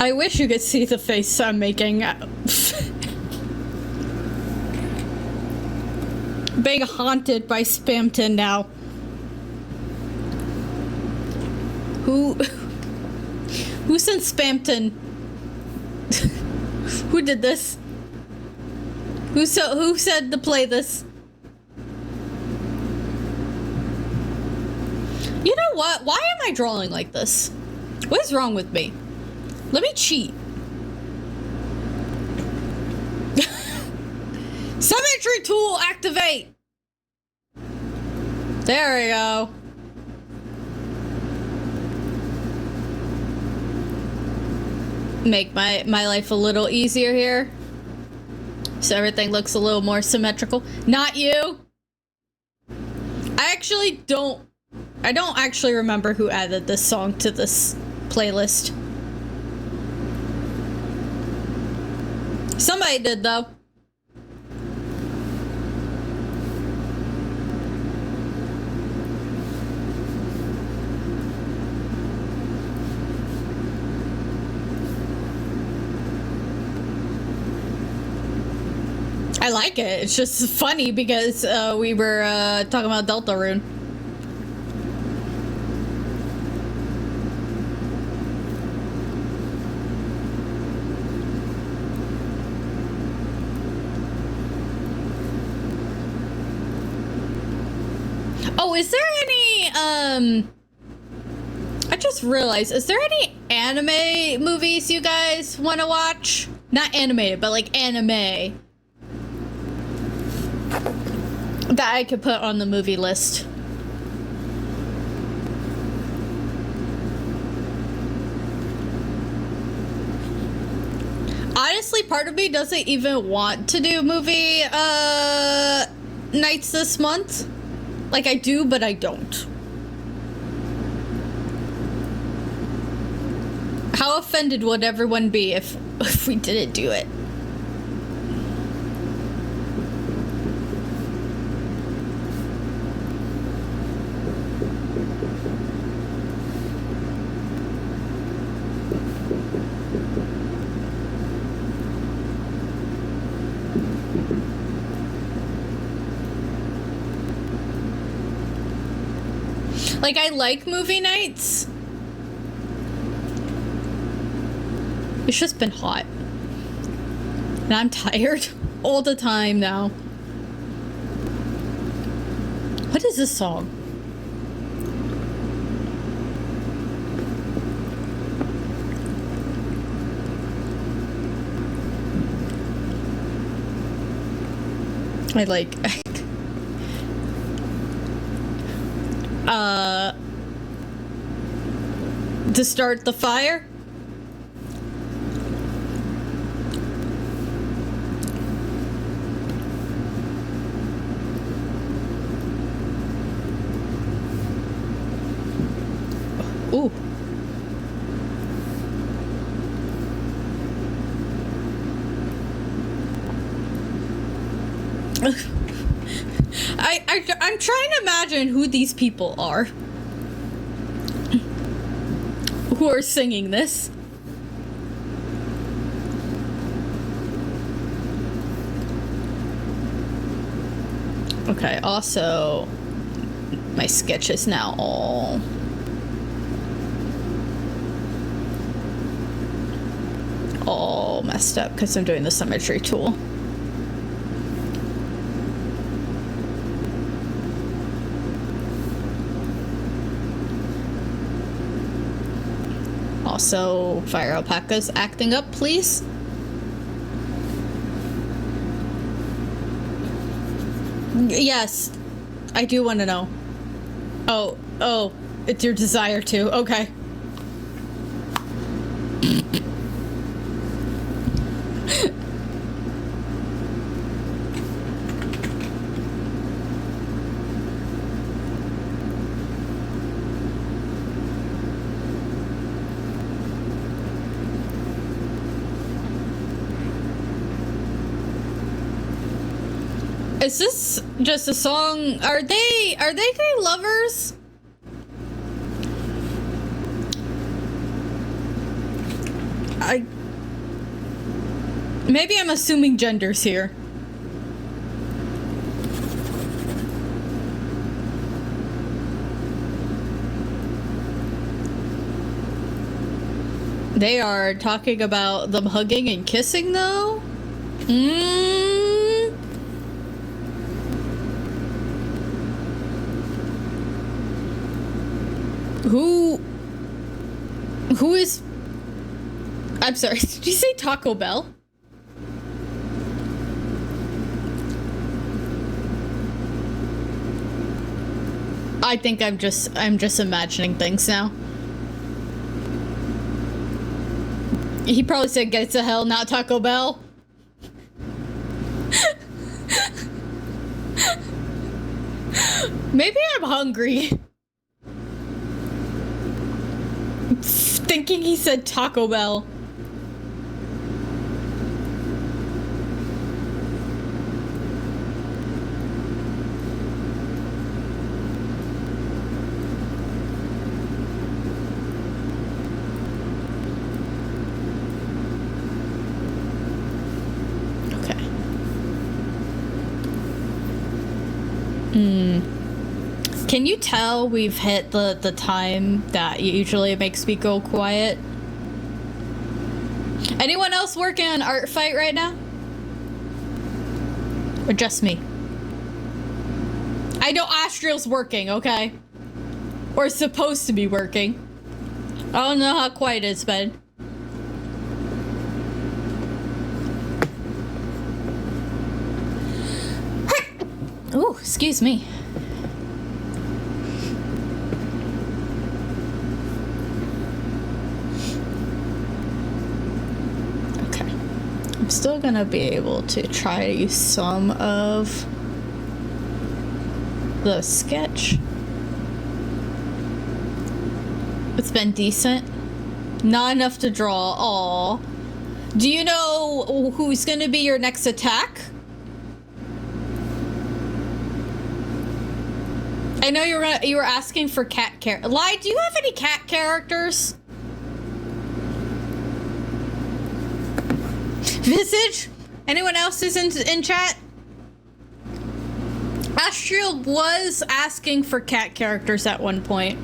B: I wish you could see the face I'm making. Being haunted by Spamton now. Who sent Spamton? Who did this? Who said to play this? You know what? Why am I drawing like this? What is wrong with me? Let me cheat. Symmetry tool activate. There we go. Make my life a little easier here. So everything looks a little more symmetrical. Not you. I don't actually remember who added this song to this playlist. Somebody did, though. I like it. It's just funny because we were talking about Deltarune. Oh, is there any, I just realized, is there any anime movies you guys want to watch? Not animated, but like anime. That I could put on the movie list. Honestly, part of me doesn't even want to do movie, nights this month. Like, I do, but I don't. How offended would everyone be if we didn't do it? Like, I like movie nights. It's just been hot. And I'm tired all the time now. What is this song? I like... to start the fire? Ooh. I'm trying to imagine who these people are who are singing this. Okay, also my sketch is now all messed up because I'm doing the symmetry tool. Also, Fire Alpaca's acting up, please. Yes, I do want to know. Oh, it's your desire to. Okay. Is this just a song? Are they gay lovers? Maybe I'm assuming genders here. They are talking about them hugging and kissing though? Who is... I'm sorry, did you say Taco Bell? I think I'm just imagining things now. He probably said get to hell, not Taco Bell. Maybe I'm hungry. Thinking he said Taco Bell. Okay. Can you tell we've hit the time that usually makes me go quiet? Anyone else working on ArtFight right now? Or just me? I know Astriel's working, okay? Or supposed to be working. I don't know how quiet it's been. Ooh, excuse me. I'm still gonna be able to try to use some of the sketch. It's been decent. Not enough to draw. Aw. Do you know who's gonna be your next attack? I know you were asking for cat Lai, do you have any cat characters? Visage? Anyone else is in chat? Astral was asking for cat characters at one point.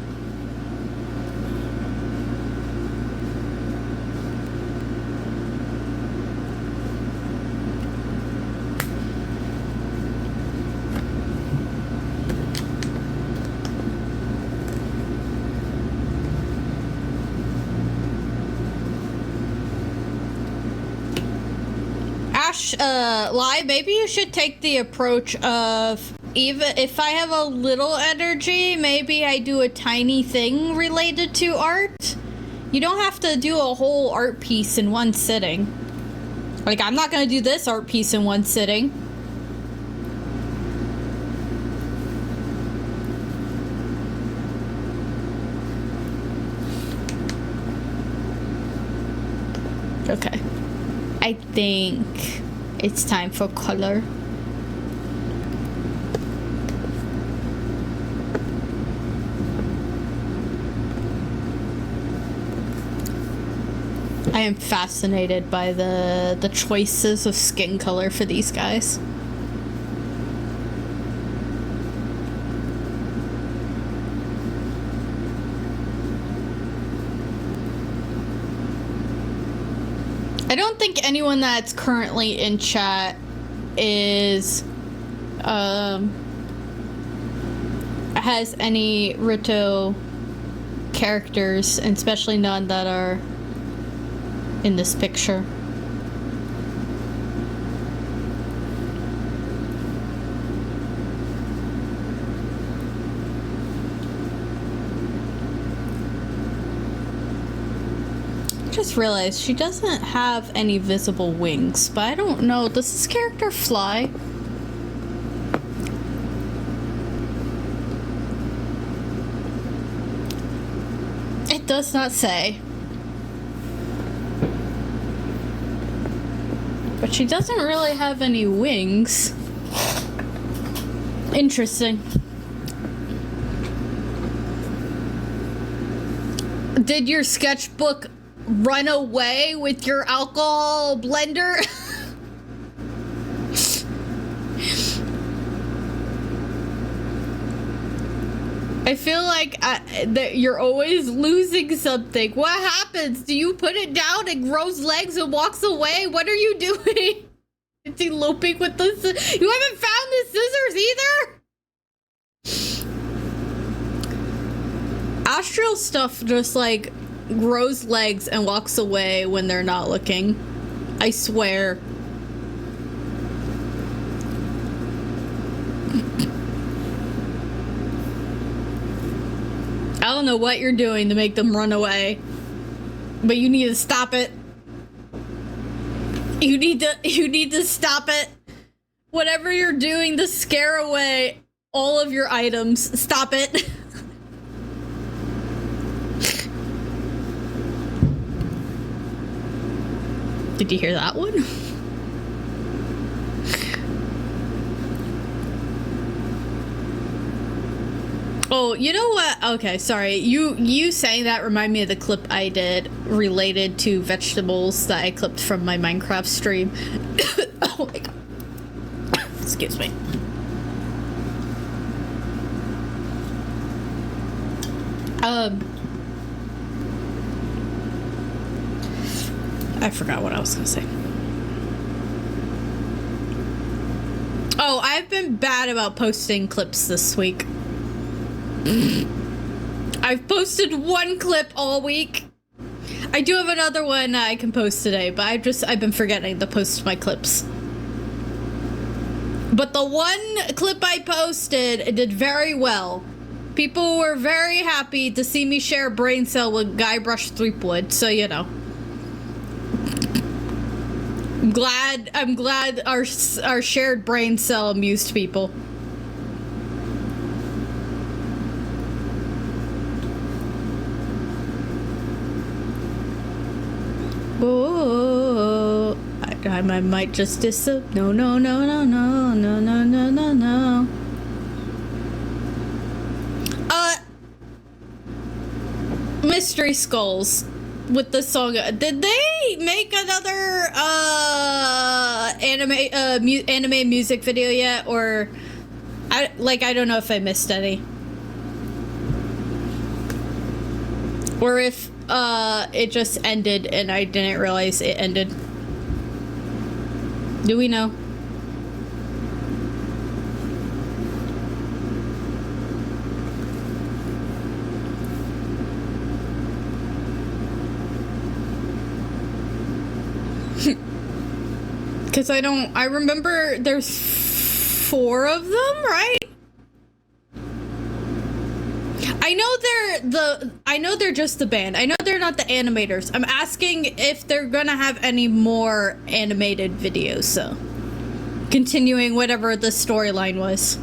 B: Maybe you should take the approach of, even if I have a little energy, maybe I do a tiny thing related to art. You don't have to do a whole art piece in one sitting. Like, I'm not gonna do this art piece in one sitting. Okay. I think it's time for color. I am fascinated by the choices of skin color for these guys. I don't think anyone that's currently in chat is has any Rito characters, and especially none that are in this picture. Just realized she doesn't have any visible wings, but I don't know, does this character fly? It does not say. But she doesn't really have any wings. Interesting. Did your sketchbook run away with your alcohol blender? I feel like that you're always losing something. What happens? Do you put it down and grows legs and walks away? What are you doing? It's eloping with the you haven't found the scissors either? Astral stuff just like grows legs and walks away when they're not looking. I swear. I don't know what you're doing to make them run away, but you need to stop it. You need to stop it. Whatever you're doing to scare away all of your items, stop it. Did you hear that one? Oh, you know what? Okay, sorry. You saying that remind me of the clip I did related to vegetables that I clipped from my Minecraft stream. Oh my god. Excuse me. I forgot what I was gonna say. Oh, I've been bad about posting clips this week. I've posted one clip all week. I do have another one I can post today, but I've been forgetting to post my clips. But the one clip I posted, it did very well. People were very happy to see me share a brain cell with Guybrush Threepwood, so you know. I'm glad our shared brain cell amused people. Oh, I might just no. Mystery Skulls with the song. Did they make another anime music video yet, or I don't know if I missed any. Or if it just ended and I didn't realize it ended. Do we know? Because I remember there's 4 of them, right? I know they're just the band. I know they're not the animators. I'm asking if they're gonna have any more animated videos, so. Continuing whatever the storyline was.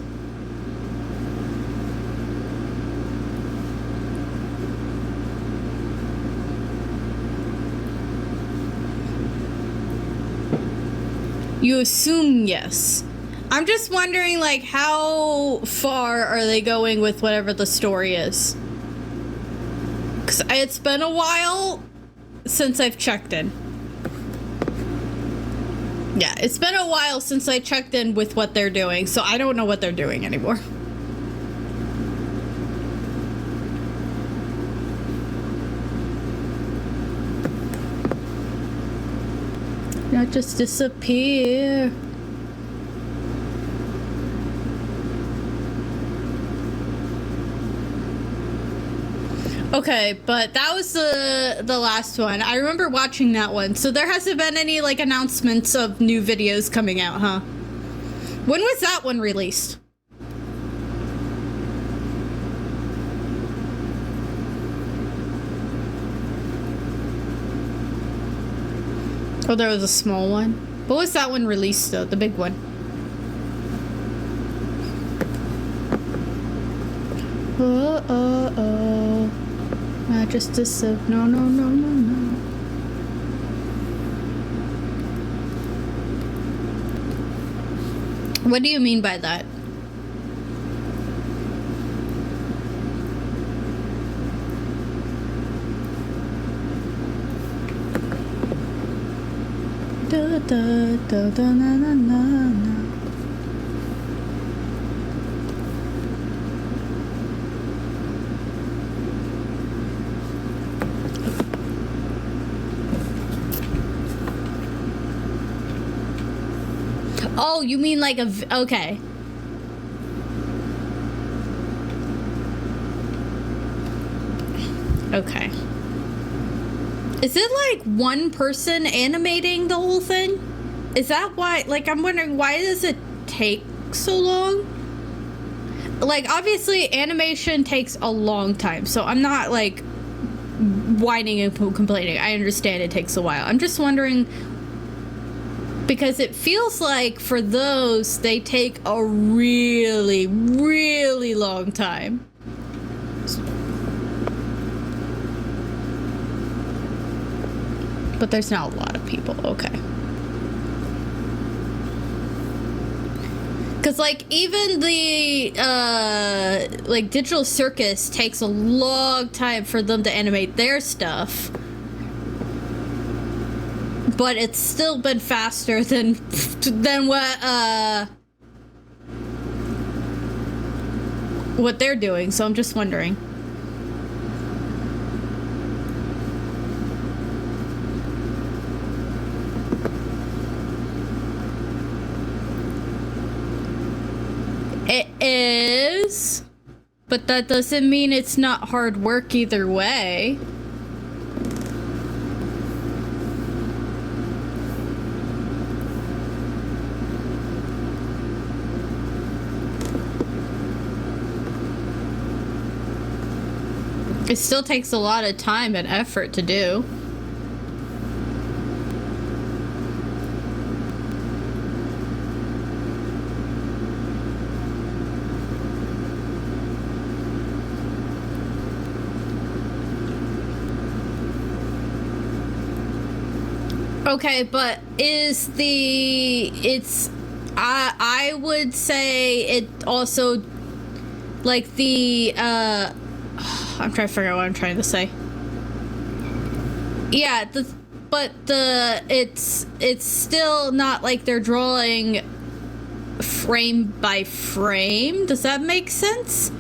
B: You assume yes. I'm just wondering, like, how far are they going with whatever the story is? Because it's been a while since I've checked in. Yeah, it's been a while since I checked in with what they're doing, so I don't know what they're doing anymore. Not just disappear. Okay, but that was the last one. I remember watching that one. So there hasn't been any, like, announcements of new videos coming out, huh? When was that one released? Oh, there was a small one. What was that one released, though? The big one. Oh. Not just a no. What do you mean by that? Na. Oh, you mean like okay. Okay. Is it like one person animating the whole thing? Is that why, like, I'm wondering, why does it take so long? Like, obviously animation takes a long time, so I'm not like whining and complaining. I understand it takes a while. I'm just wondering, because it feels like for those, they take a really, really long time. But there's not a lot of people. Okay. Because, like, even the, like, Digital Circus takes a long time for them to animate their stuff. But it's still been faster than what they're doing, so I'm just wondering. It is, but that doesn't mean it's not hard work either way. It still takes a lot of time and effort to do. Okay, but I would say it also, like, the, I'm trying to figure out what I'm trying to say. Yeah, it's still not like they're drawing frame by frame. Does that make sense?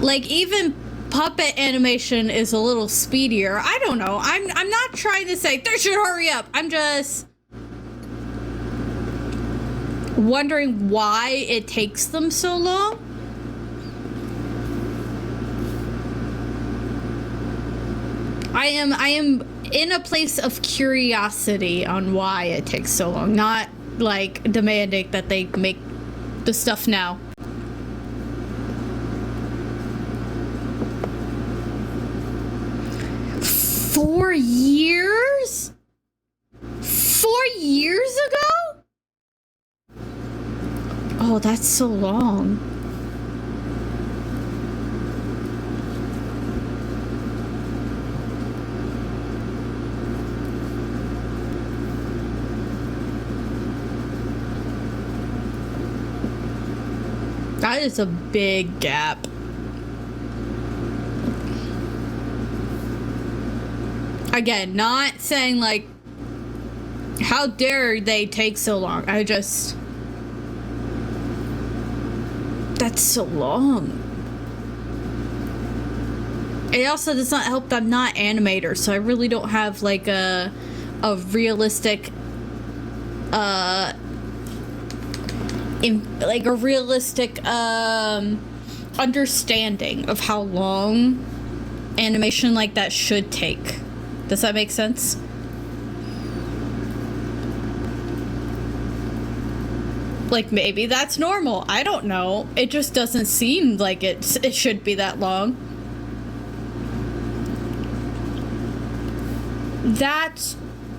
B: Like, even puppet animation is a little speedier. I don't know. I'm not trying to say they should hurry up. I'm just wondering why it takes them so long. I am in a place of curiosity on why it takes so long, not like demanding that they make the stuff now. Four years? 4 years ago? Oh, that's so long. That is a big gap. Again, not saying like, how dare they take so long? I just... That's so long. It also does not help that I'm not animator, so I really don't have like a realistic understanding of how long animation like that should take. Does that make sense? Like, maybe that's normal. I don't know. It just doesn't seem like it should be that long. That's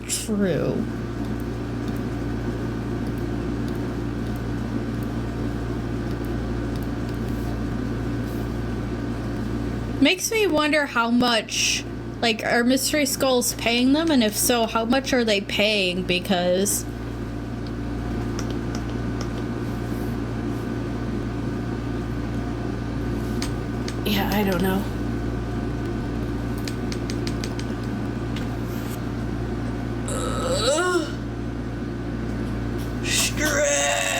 B: true. Makes me wonder how much, like, are Mystery Skulls paying them? And if so, how much are they paying? Because... yeah, I don't know. Stretch.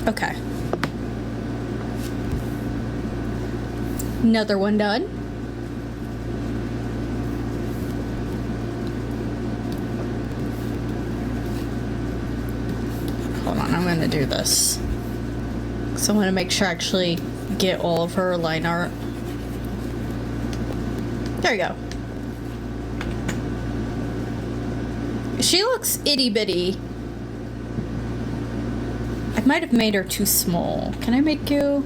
B: Okay. Another one done. Hold on, I'm gonna do this. So I want to make sure I actually get all of her line art. There you go. She looks itty bitty. I might have made her too small. Can I make you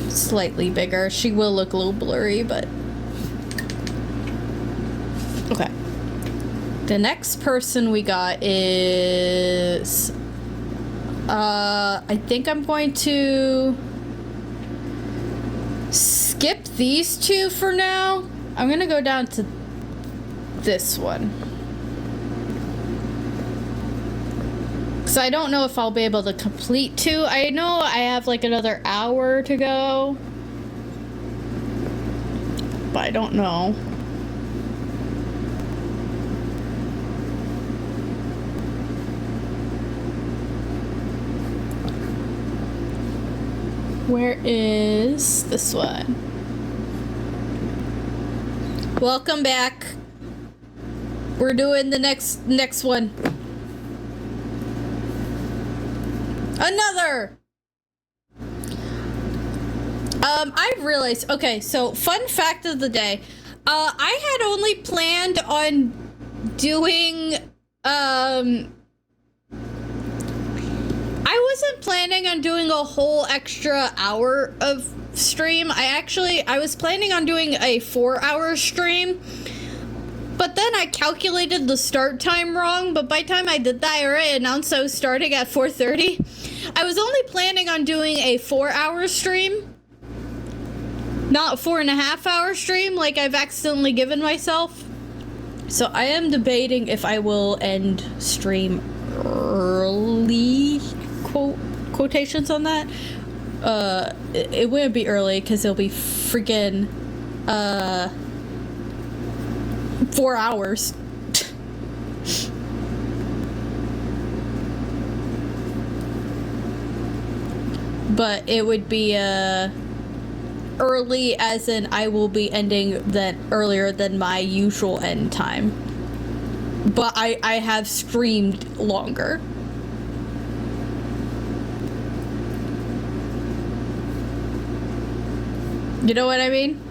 B: slightly bigger? She will look a little blurry, but okay. The next person we got is I think I'm going to skip these two for now. I'm gonna go down to this one. So I don't know if I'll be able to complete two. I know I have like another hour to go, but I don't know. Where is this one? Welcome back. We're doing the next one. Another! I realized, okay, so fun fact of the day. I had only planned on doing, I wasn't planning on doing a whole extra hour of stream. I was planning on doing a 4-hour stream. But then I calculated the start time wrong, but by the time I did that, I already announced I was starting at 4:30. I was only planning on doing a 4-hour stream, not 4.5-hour stream like I've accidentally given myself. So I am debating if I will end stream early, quotations on that, It wouldn't be early because it'll be freaking 4 hours. But it would be early as in I will be ending earlier than my usual end time. But I have streamed longer. You know what I mean?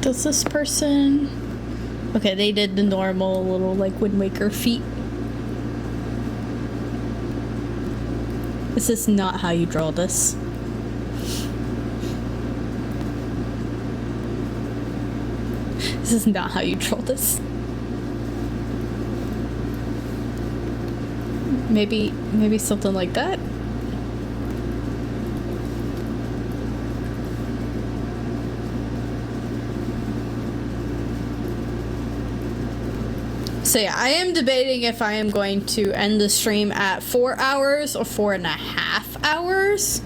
B: Does this person... Okay, they did the normal little, like, Wind Waker feat. This is not how you draw this. This is not how you draw this. Maybe something like that? So yeah, I am debating if I am going to end the stream at 4 hours or 4.5 hours.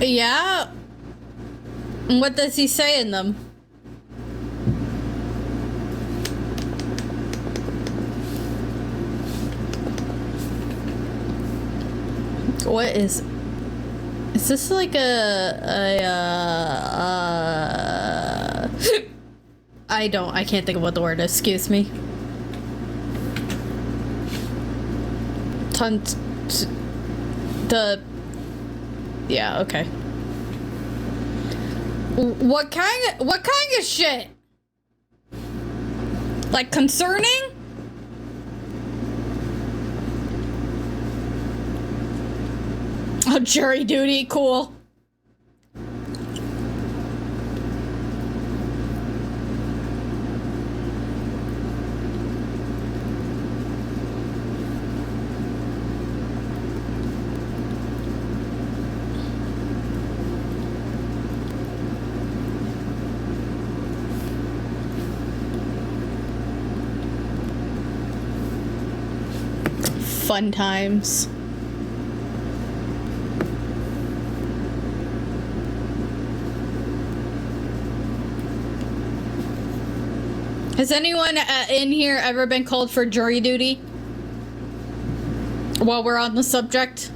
B: Yeah. What does he say in them? What is this like I can't think of what the word is, excuse me. Yeah, okay. What kind of shit? Like concerning? Oh, jury duty, cool. Fun times. Has anyone in here ever been called for jury duty? While we're on the subject?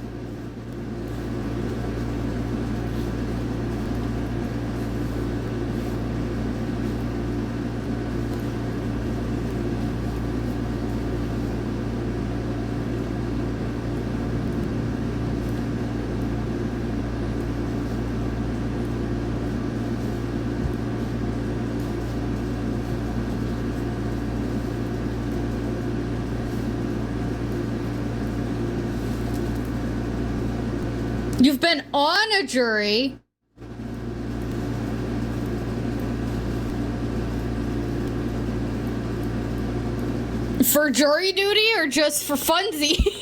B: You've been on a jury. For jury duty or just for funsies?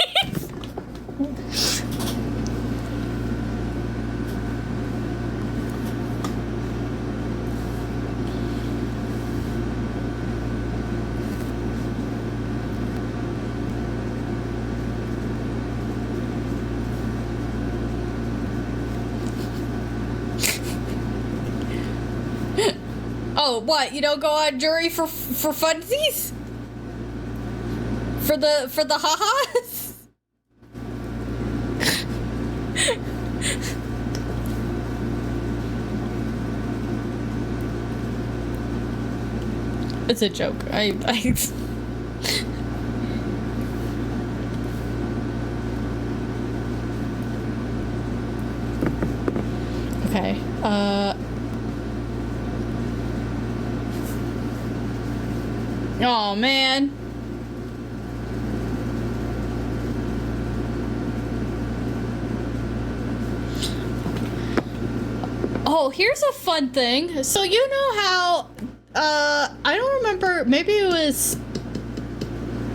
B: Oh, what? You don't go on jury for funsies? For the ha-has? It's a joke. Okay. Oh man. Oh, here's a fun thing. So you know how I don't remember, maybe it was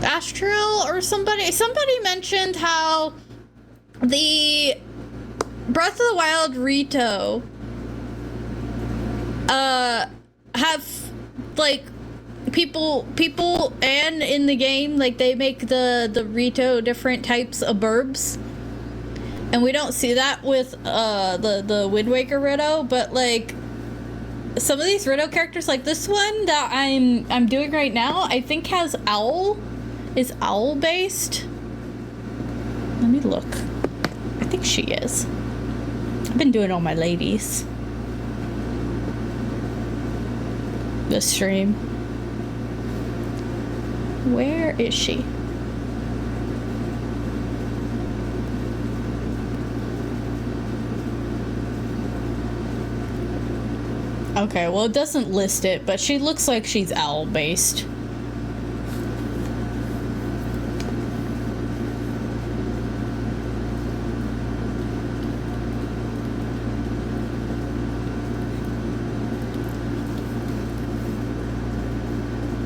B: Astral or somebody mentioned how the Breath of the Wild Rito have like people and in the game, like they make the Rito different types of burbs. And we don't see that with the Wind Waker Rito, but like some of these Rito characters, like this one that I'm doing right now, I think has is owl based. Let me look. I think she is. I've been doing all my ladies this stream. Where is she? Okay, well it doesn't list it, but she looks like she's owl based.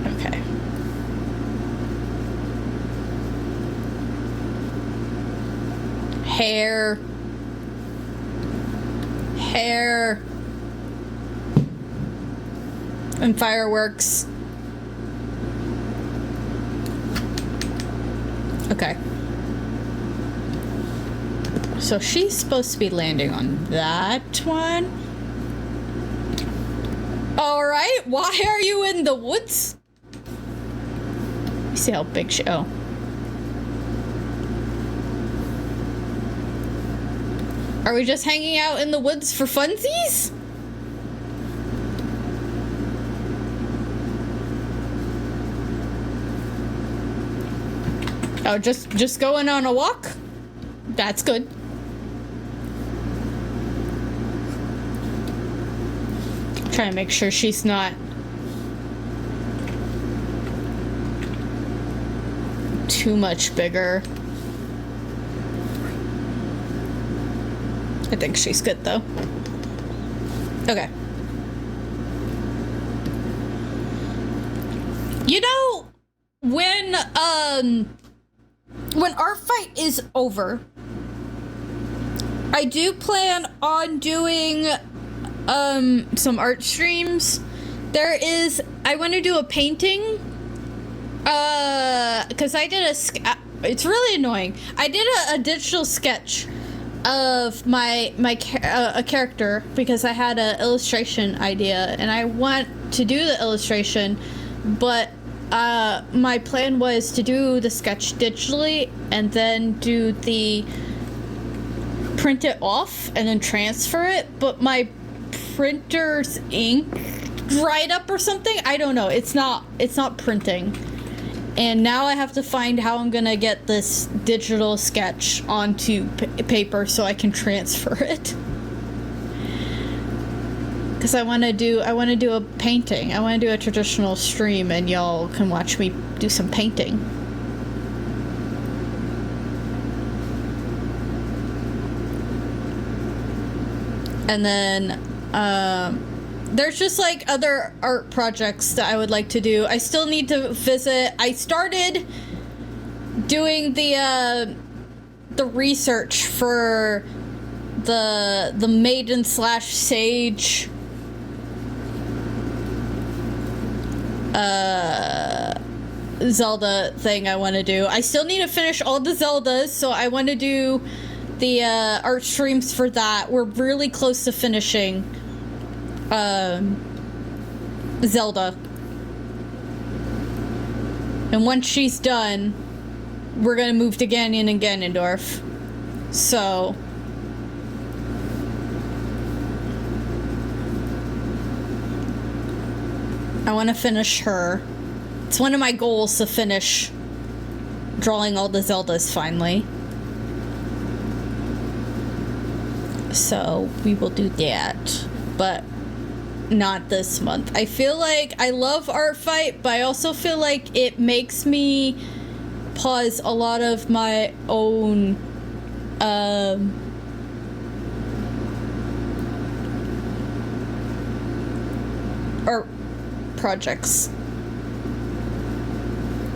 B: Okay. Hair. And fireworks. Okay. So she's supposed to be landing on that one. Alright, why are you in the woods? You see how big she... Oh. Are we just hanging out in the woods for funsies? Oh, just going on a walk? That's good. Trying to make sure she's not too much bigger. I think she's good though. Okay. You know, when ArtFight is over, I do plan on doing some art streams. I want to do a painting because I did it's really annoying. I did a digital sketch of a character because I had an illustration idea and I want to do the illustration, but my plan was to do the sketch digitally and then print it off and then transfer it, but my printer's ink dried up or something. I don't know. It's not printing. And now I have to find how I'm gonna get this digital sketch onto paper so I can transfer it. Because I want to do a painting. I want to do a traditional stream, and y'all can watch me do some painting. And then there's just like other art projects that I would like to do. I still need to visit. I started doing the research for the maiden / sage Zelda thing I want to do. I still need to finish all the Zeldas, so I want to do the art streams for that. We're really close to finishing Zelda. And once she's done, we're gonna move to Ganon and Ganondorf. So I want to finish her. It's one of my goals to finish drawing all the Zeldas finally. So we will do that. But not this month. I feel like I love ArtFight, but I also feel like it makes me pause a lot of my own art projects,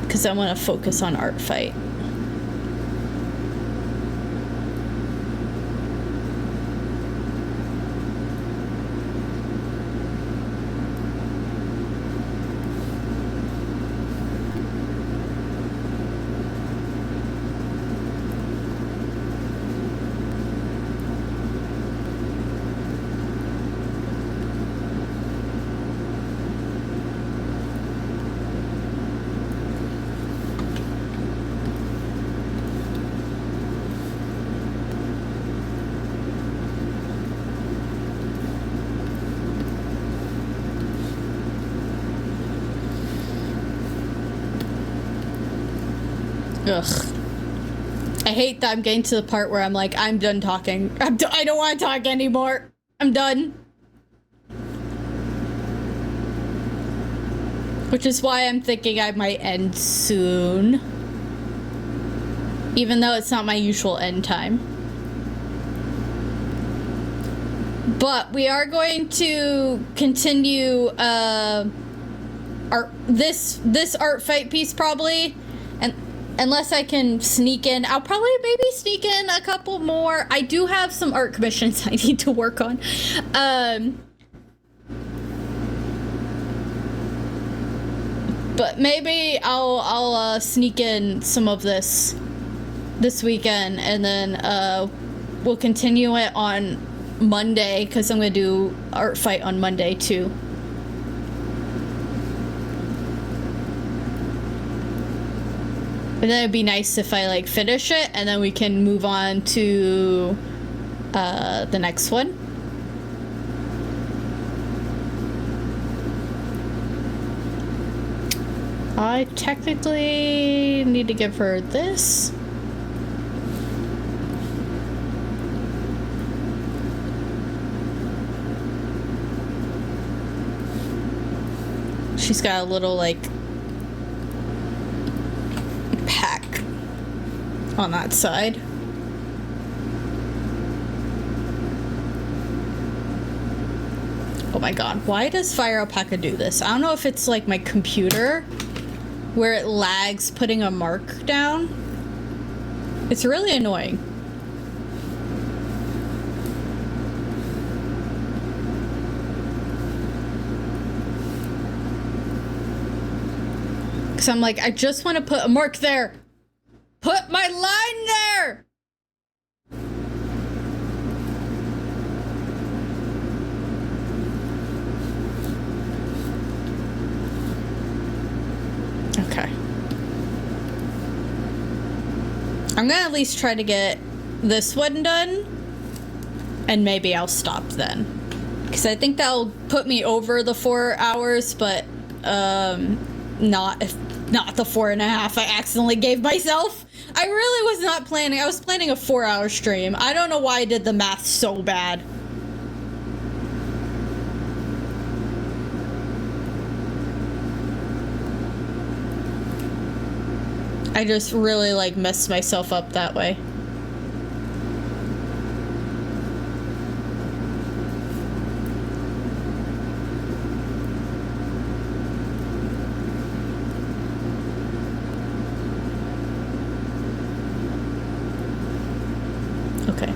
B: because I want to focus on ArtFight. Ugh. I hate that I'm getting to the part where I'm like, I'm done talking. I don't want to talk anymore. I'm done. Which is why I'm thinking I might end soon. Even though it's not my usual end time. But we are going to continue this ArtFight piece probably. And unless I can sneak in, I'll probably maybe sneak in a couple more. I do have some art commissions I need to work on. But maybe I'll sneak in some of this weekend, and then we'll continue it on Monday, because I'm gonna do ArtFight on Monday too. But then it'd be nice if I like finish it, and then we can move on to the next one. I technically need to give her this. She's got a little like pack on that side. Oh my god, why does Fire Alpaca do this? I don't know if it's like my computer where it lags putting a mark down. It's really annoying. Because I'm like, I just want to put a mark there. Put my line there! Okay. I'm gonna at least try to get this one done, and maybe I'll stop then. Because I think that'll put me over the 4 hours, but not the 4.5 I accidentally gave myself. I really was not planning. I was planning a 4-hour stream. I don't know why I did the math so bad. I just really like messed myself up that way. Okay.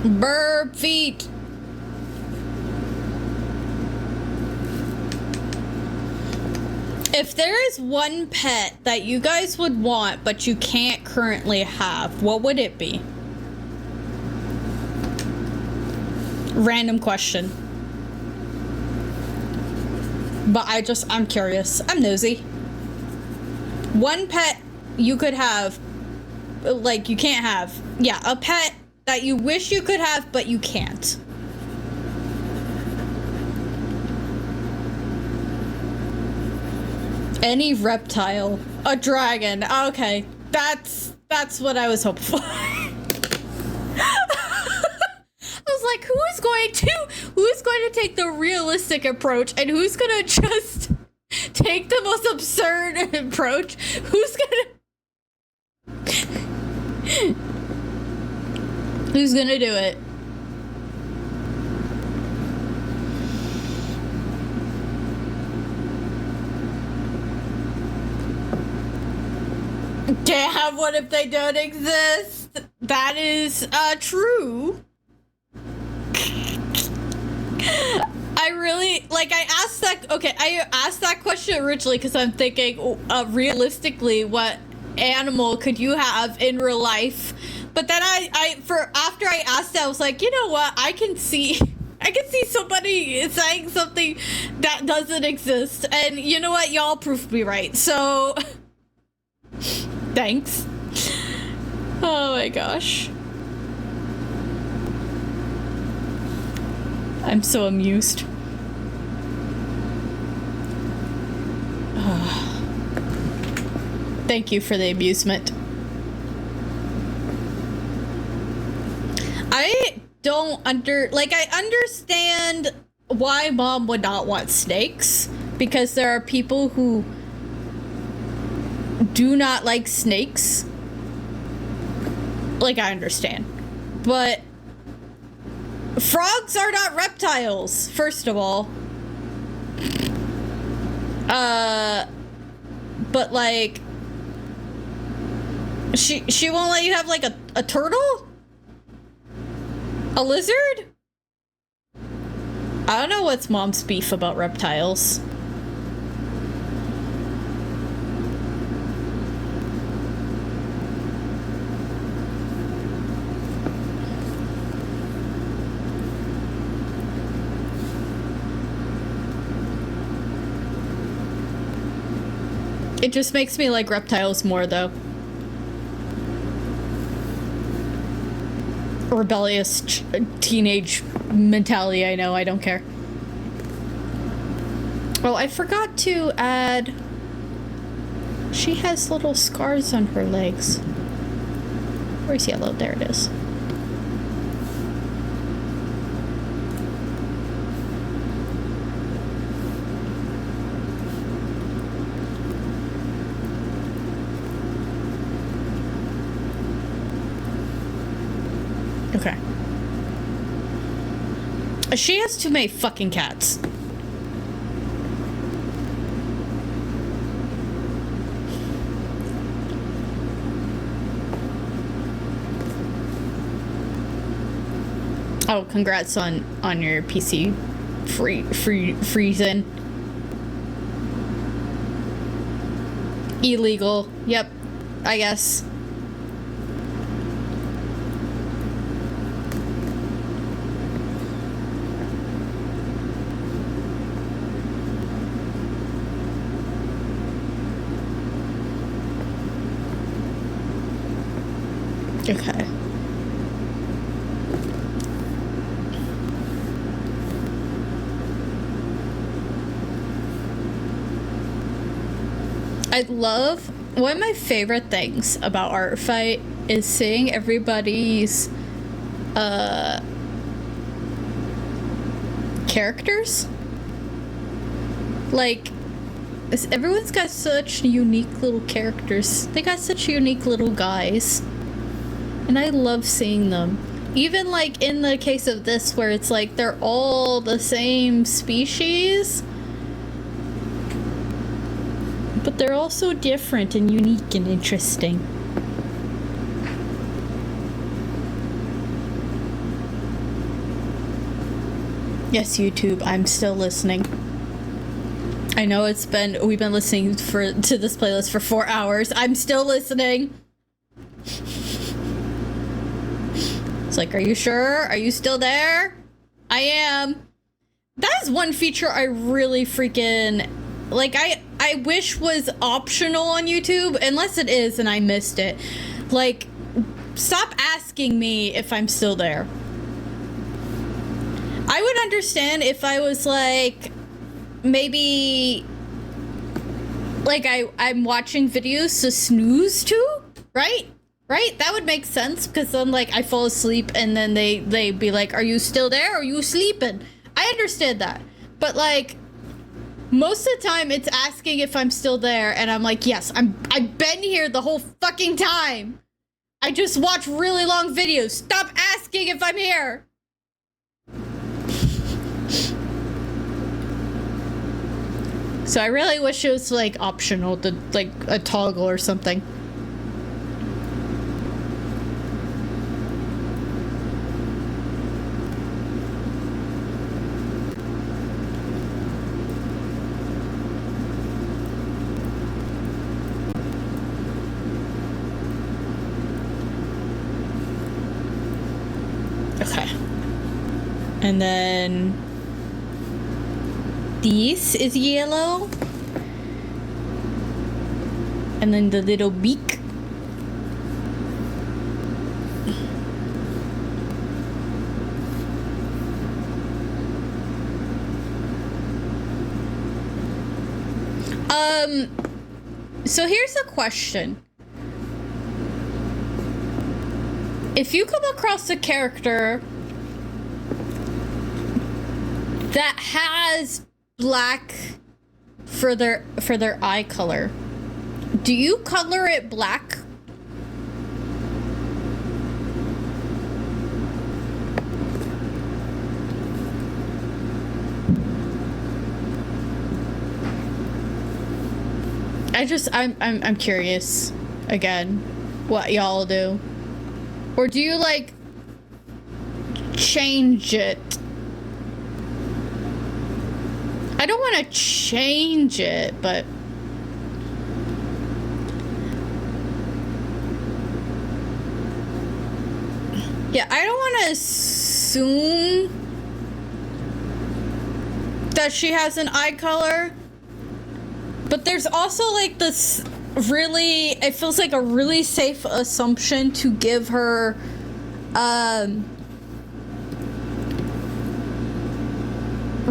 B: Burp feet. If there is one pet that you guys would want but you can't currently have, what would it be? Random question. But I'm curious. I'm nosy. One pet you could have, like you can't have. Yeah, a pet that you wish you could have but you can't. Any reptile. A dragon. Okay. That's what I was hoping for. I was like, who's going to take the realistic approach and who's going to just take the most absurd approach? Who's gonna do it? Damn, what if they don't exist? That is true. I really, like, I asked that question originally because I'm thinking, realistically, what animal could you have in real life? But then after I asked that, I was like, you know what? I can see somebody saying something that doesn't exist. And you know what? Y'all proved me right. So, thanks. Oh my gosh. I'm so amused. Thank you for the amusement. I understand why Mom would not want snakes, because there are people who do not like snakes. Like, I understand. But frogs are not reptiles, first of all. But like, she won't let you have like a turtle? A lizard? I don't know what's Mom's beef about reptiles. It just makes me like reptiles more, though. Rebellious teenage mentality, I know, I don't care. Oh, I forgot to add... She has little scars on her legs. Where's yellow? There it is. Okay. She has too many fucking cats. Oh, congrats on your PC freezing. Illegal. Yep. I guess. Okay. I love, one of my favorite things about ArtFight is seeing everybody's characters. Like, everyone's got such unique little characters. They got such unique little guys. And I love seeing them. Even like in the case of this, where it's like they're all the same species, but they're all so different and unique and interesting. Yes, YouTube, I'm still listening. I know we've been listening to this playlist for 4 hours. I'm still listening. It's like, are you sure? Are you still there? I am. That is one feature I really freaking... Like, I wish was optional on YouTube, unless it is and I missed it. Like, stop asking me if I'm still there. I would understand if I was like, maybe... Like, I'm watching videos to snooze to, right? Right? That would make sense because then, like, I fall asleep and then they'd be like, "Are you still there? Or are you sleeping?" I understand that, but like, most of the time it's asking if I'm still there, and I'm like, "Yes, I've been here the whole fucking time. I just watch really long videos. Stop asking if I'm here." So I really wish it was like optional to like a toggle or something. Okay. And then this is yellow. And then the little beak. So here's a question. If you come across a character that has black for their eye color, do you color it black? I'm curious again what y'all do. Or do you like change it? I don't want to change it, but yeah, I don't want to assume that she has an eye color. But there's also like this really, it feels like a really safe assumption to give her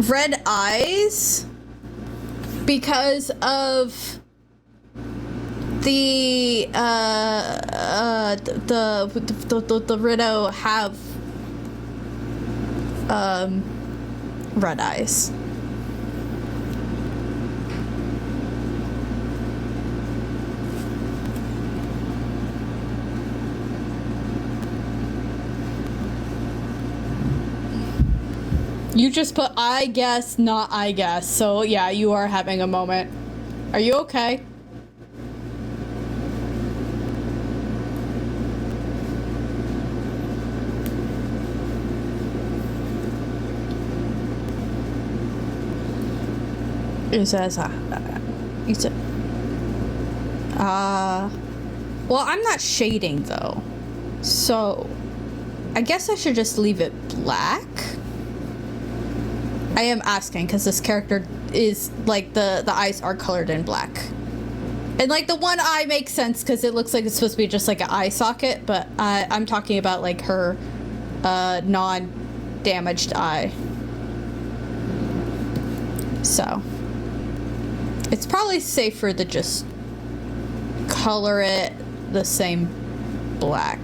B: red eyes because of the Rideau have red eyes. You just put I guess, not I guess. So yeah, you are having a moment. Are you okay? It says, you said, well, I'm not shading though. So I guess I should just leave it black. I am asking because this character is like the eyes are colored in black, and like the one eye makes sense because it looks like it's supposed to be just like an eye socket, but I'm talking about like her non-damaged eye. So it's probably safer to just color it the same black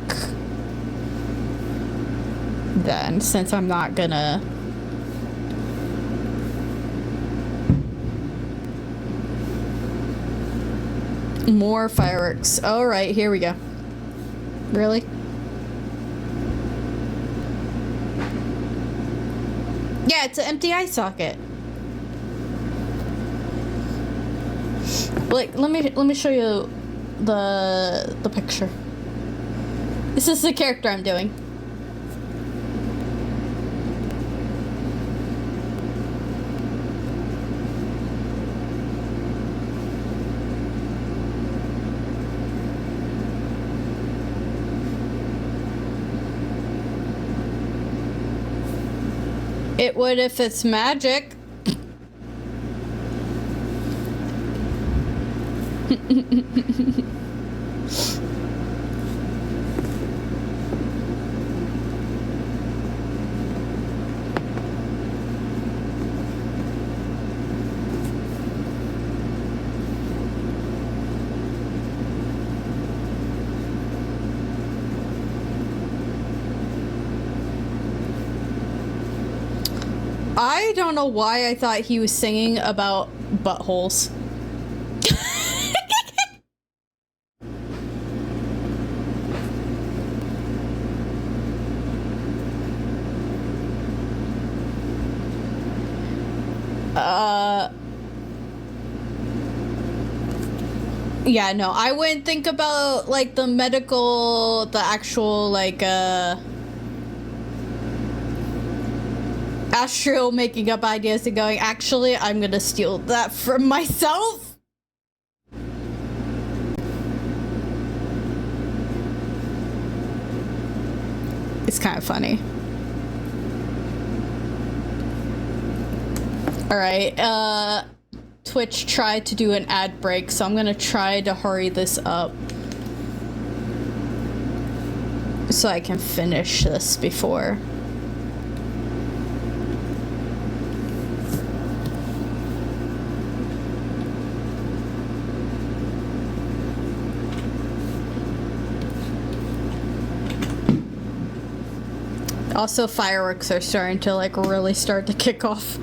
B: then, since I'm not gonna more fireworks. All right, here we go. Really? Yeah, it's an empty eye socket. Like, let me show you the picture. This is the character I'm doing. It would if it's magic. I don't know why I thought he was singing about buttholes. Yeah, no, I wouldn't think about, like, the actual, like, Astral making up ideas and going, actually, I'm gonna steal that from myself. It's kind of funny. Alright, Twitch tried to do an ad break, so I'm gonna try to hurry this up so I can finish this before. Also, fireworks are starting to, like, really start to kick off.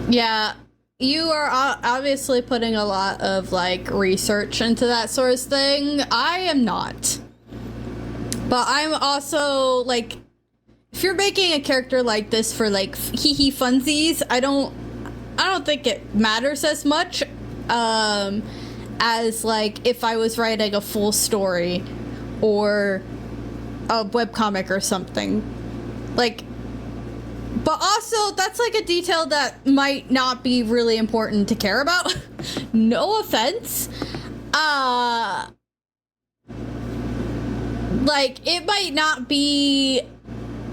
B: Yeah, you are obviously putting a lot of, like, research into that sort of thing. I am not. But I'm also, like, if you're making a character like this for, like, hee-hee funsies, I don't think it matters as much, as, like, if I was writing a full story or a webcomic or something. Like, but also, that's, like, a detail that might not be really important to care about. No offense. Like, it might not be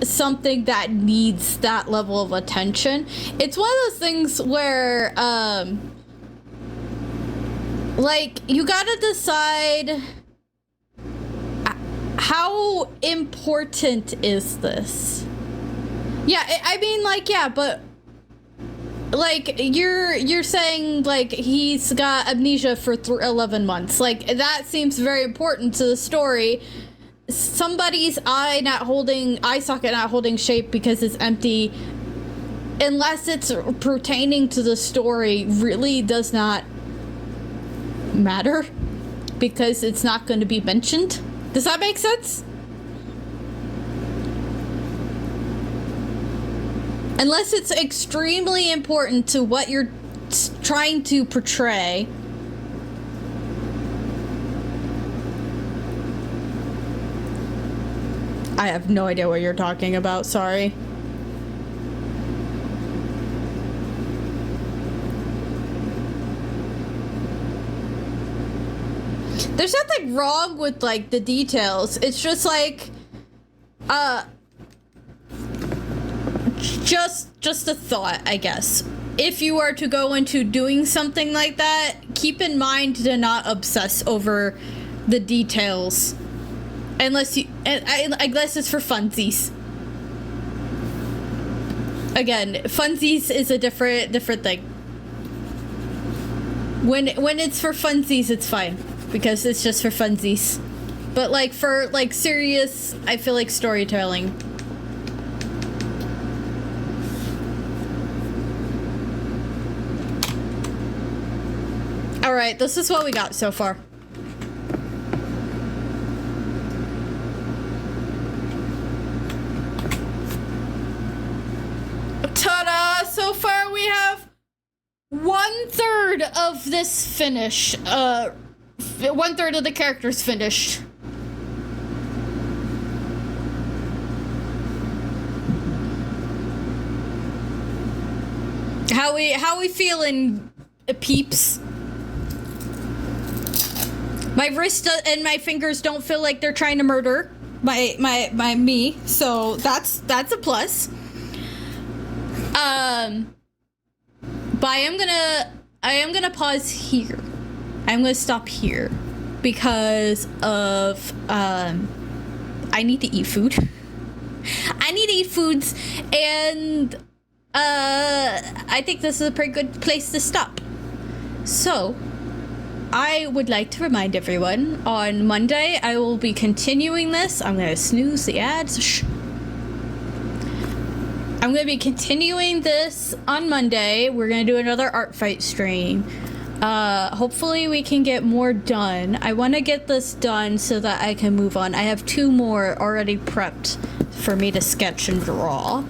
B: something that needs that level of attention. It's one of those things where, like, you gotta decide how important is this? Yeah, I mean, like, yeah, but, like, you're saying, like, he's got amnesia for 11 months. Like, that seems very important to the story. Somebody's eye socket not holding shape because it's empty, unless it's pertaining to the story, really does not matter because it's not going to be mentioned. Does that make sense? Unless it's extremely important to what you're trying to portray. I have no idea what you're talking about, sorry. There's nothing wrong with, like, the details. It's just, like, just a thought, I guess. If you are to go into doing something like that, keep in mind to not obsess over the details. Unless it's for funsies. Again, funsies is a different thing. When it's for funsies, it's fine because it's just for funsies. But, like, for, like, serious, I feel like storytelling. All right, this is what we got so far. Ta-da! So far we have 1/3 of this finish. 1/3 of the characters finished. How we feeling, peeps? My wrist and my fingers don't feel like they're trying to murder me, so that's a plus. But I am gonna pause here. I'm gonna stop here because of I need to eat food. I need to eat foods, and I think this is a pretty good place to stop. So I would like to remind everyone, on Monday, I will be continuing this. I'm going to snooze the ads. Shh. I'm going to be continuing this on Monday. We're going to do another ArtFight stream. Hopefully we can get more done. I want to get this done so that I can move on. I have 2 more already prepped for me to sketch and draw.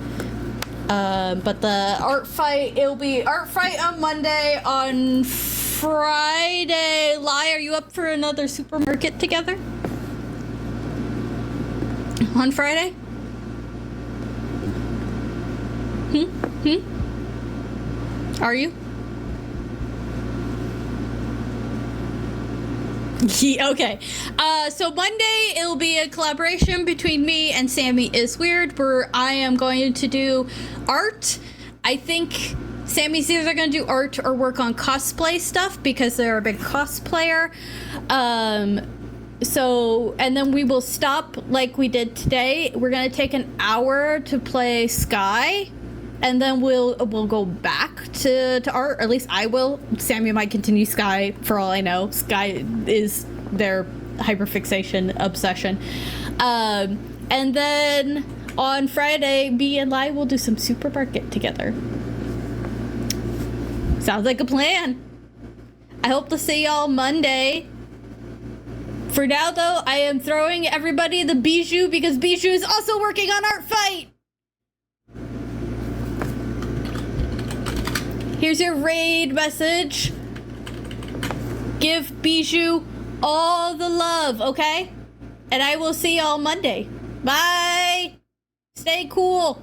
B: But the ArtFight, it'll be ArtFight on Monday. On Friday, Lai, are you up for another supermarket together? On Friday? Are you? Yeah, okay. So Monday, it'll be a collaboration between me and Sammy Is Weird, where I am going to do art. I think Sammy's either going to do art or work on cosplay stuff because they're a big cosplayer. So, and then we will stop like we did today. We're going to take an hour to play Sky. And then we'll go back to art, or at least I will. Sammy might continue Sky for all I know. Sky is their hyperfixation obsession. And then on Friday, me and Lai will do some supermarket together. Sounds like a plan. I hope to see y'all Monday. For now, though, I am throwing everybody the Bijou because Bijou is also working on ArtFight. Here's your raid message. Give Bijou all the love, okay? And I will see y'all Monday. Bye. Stay cool.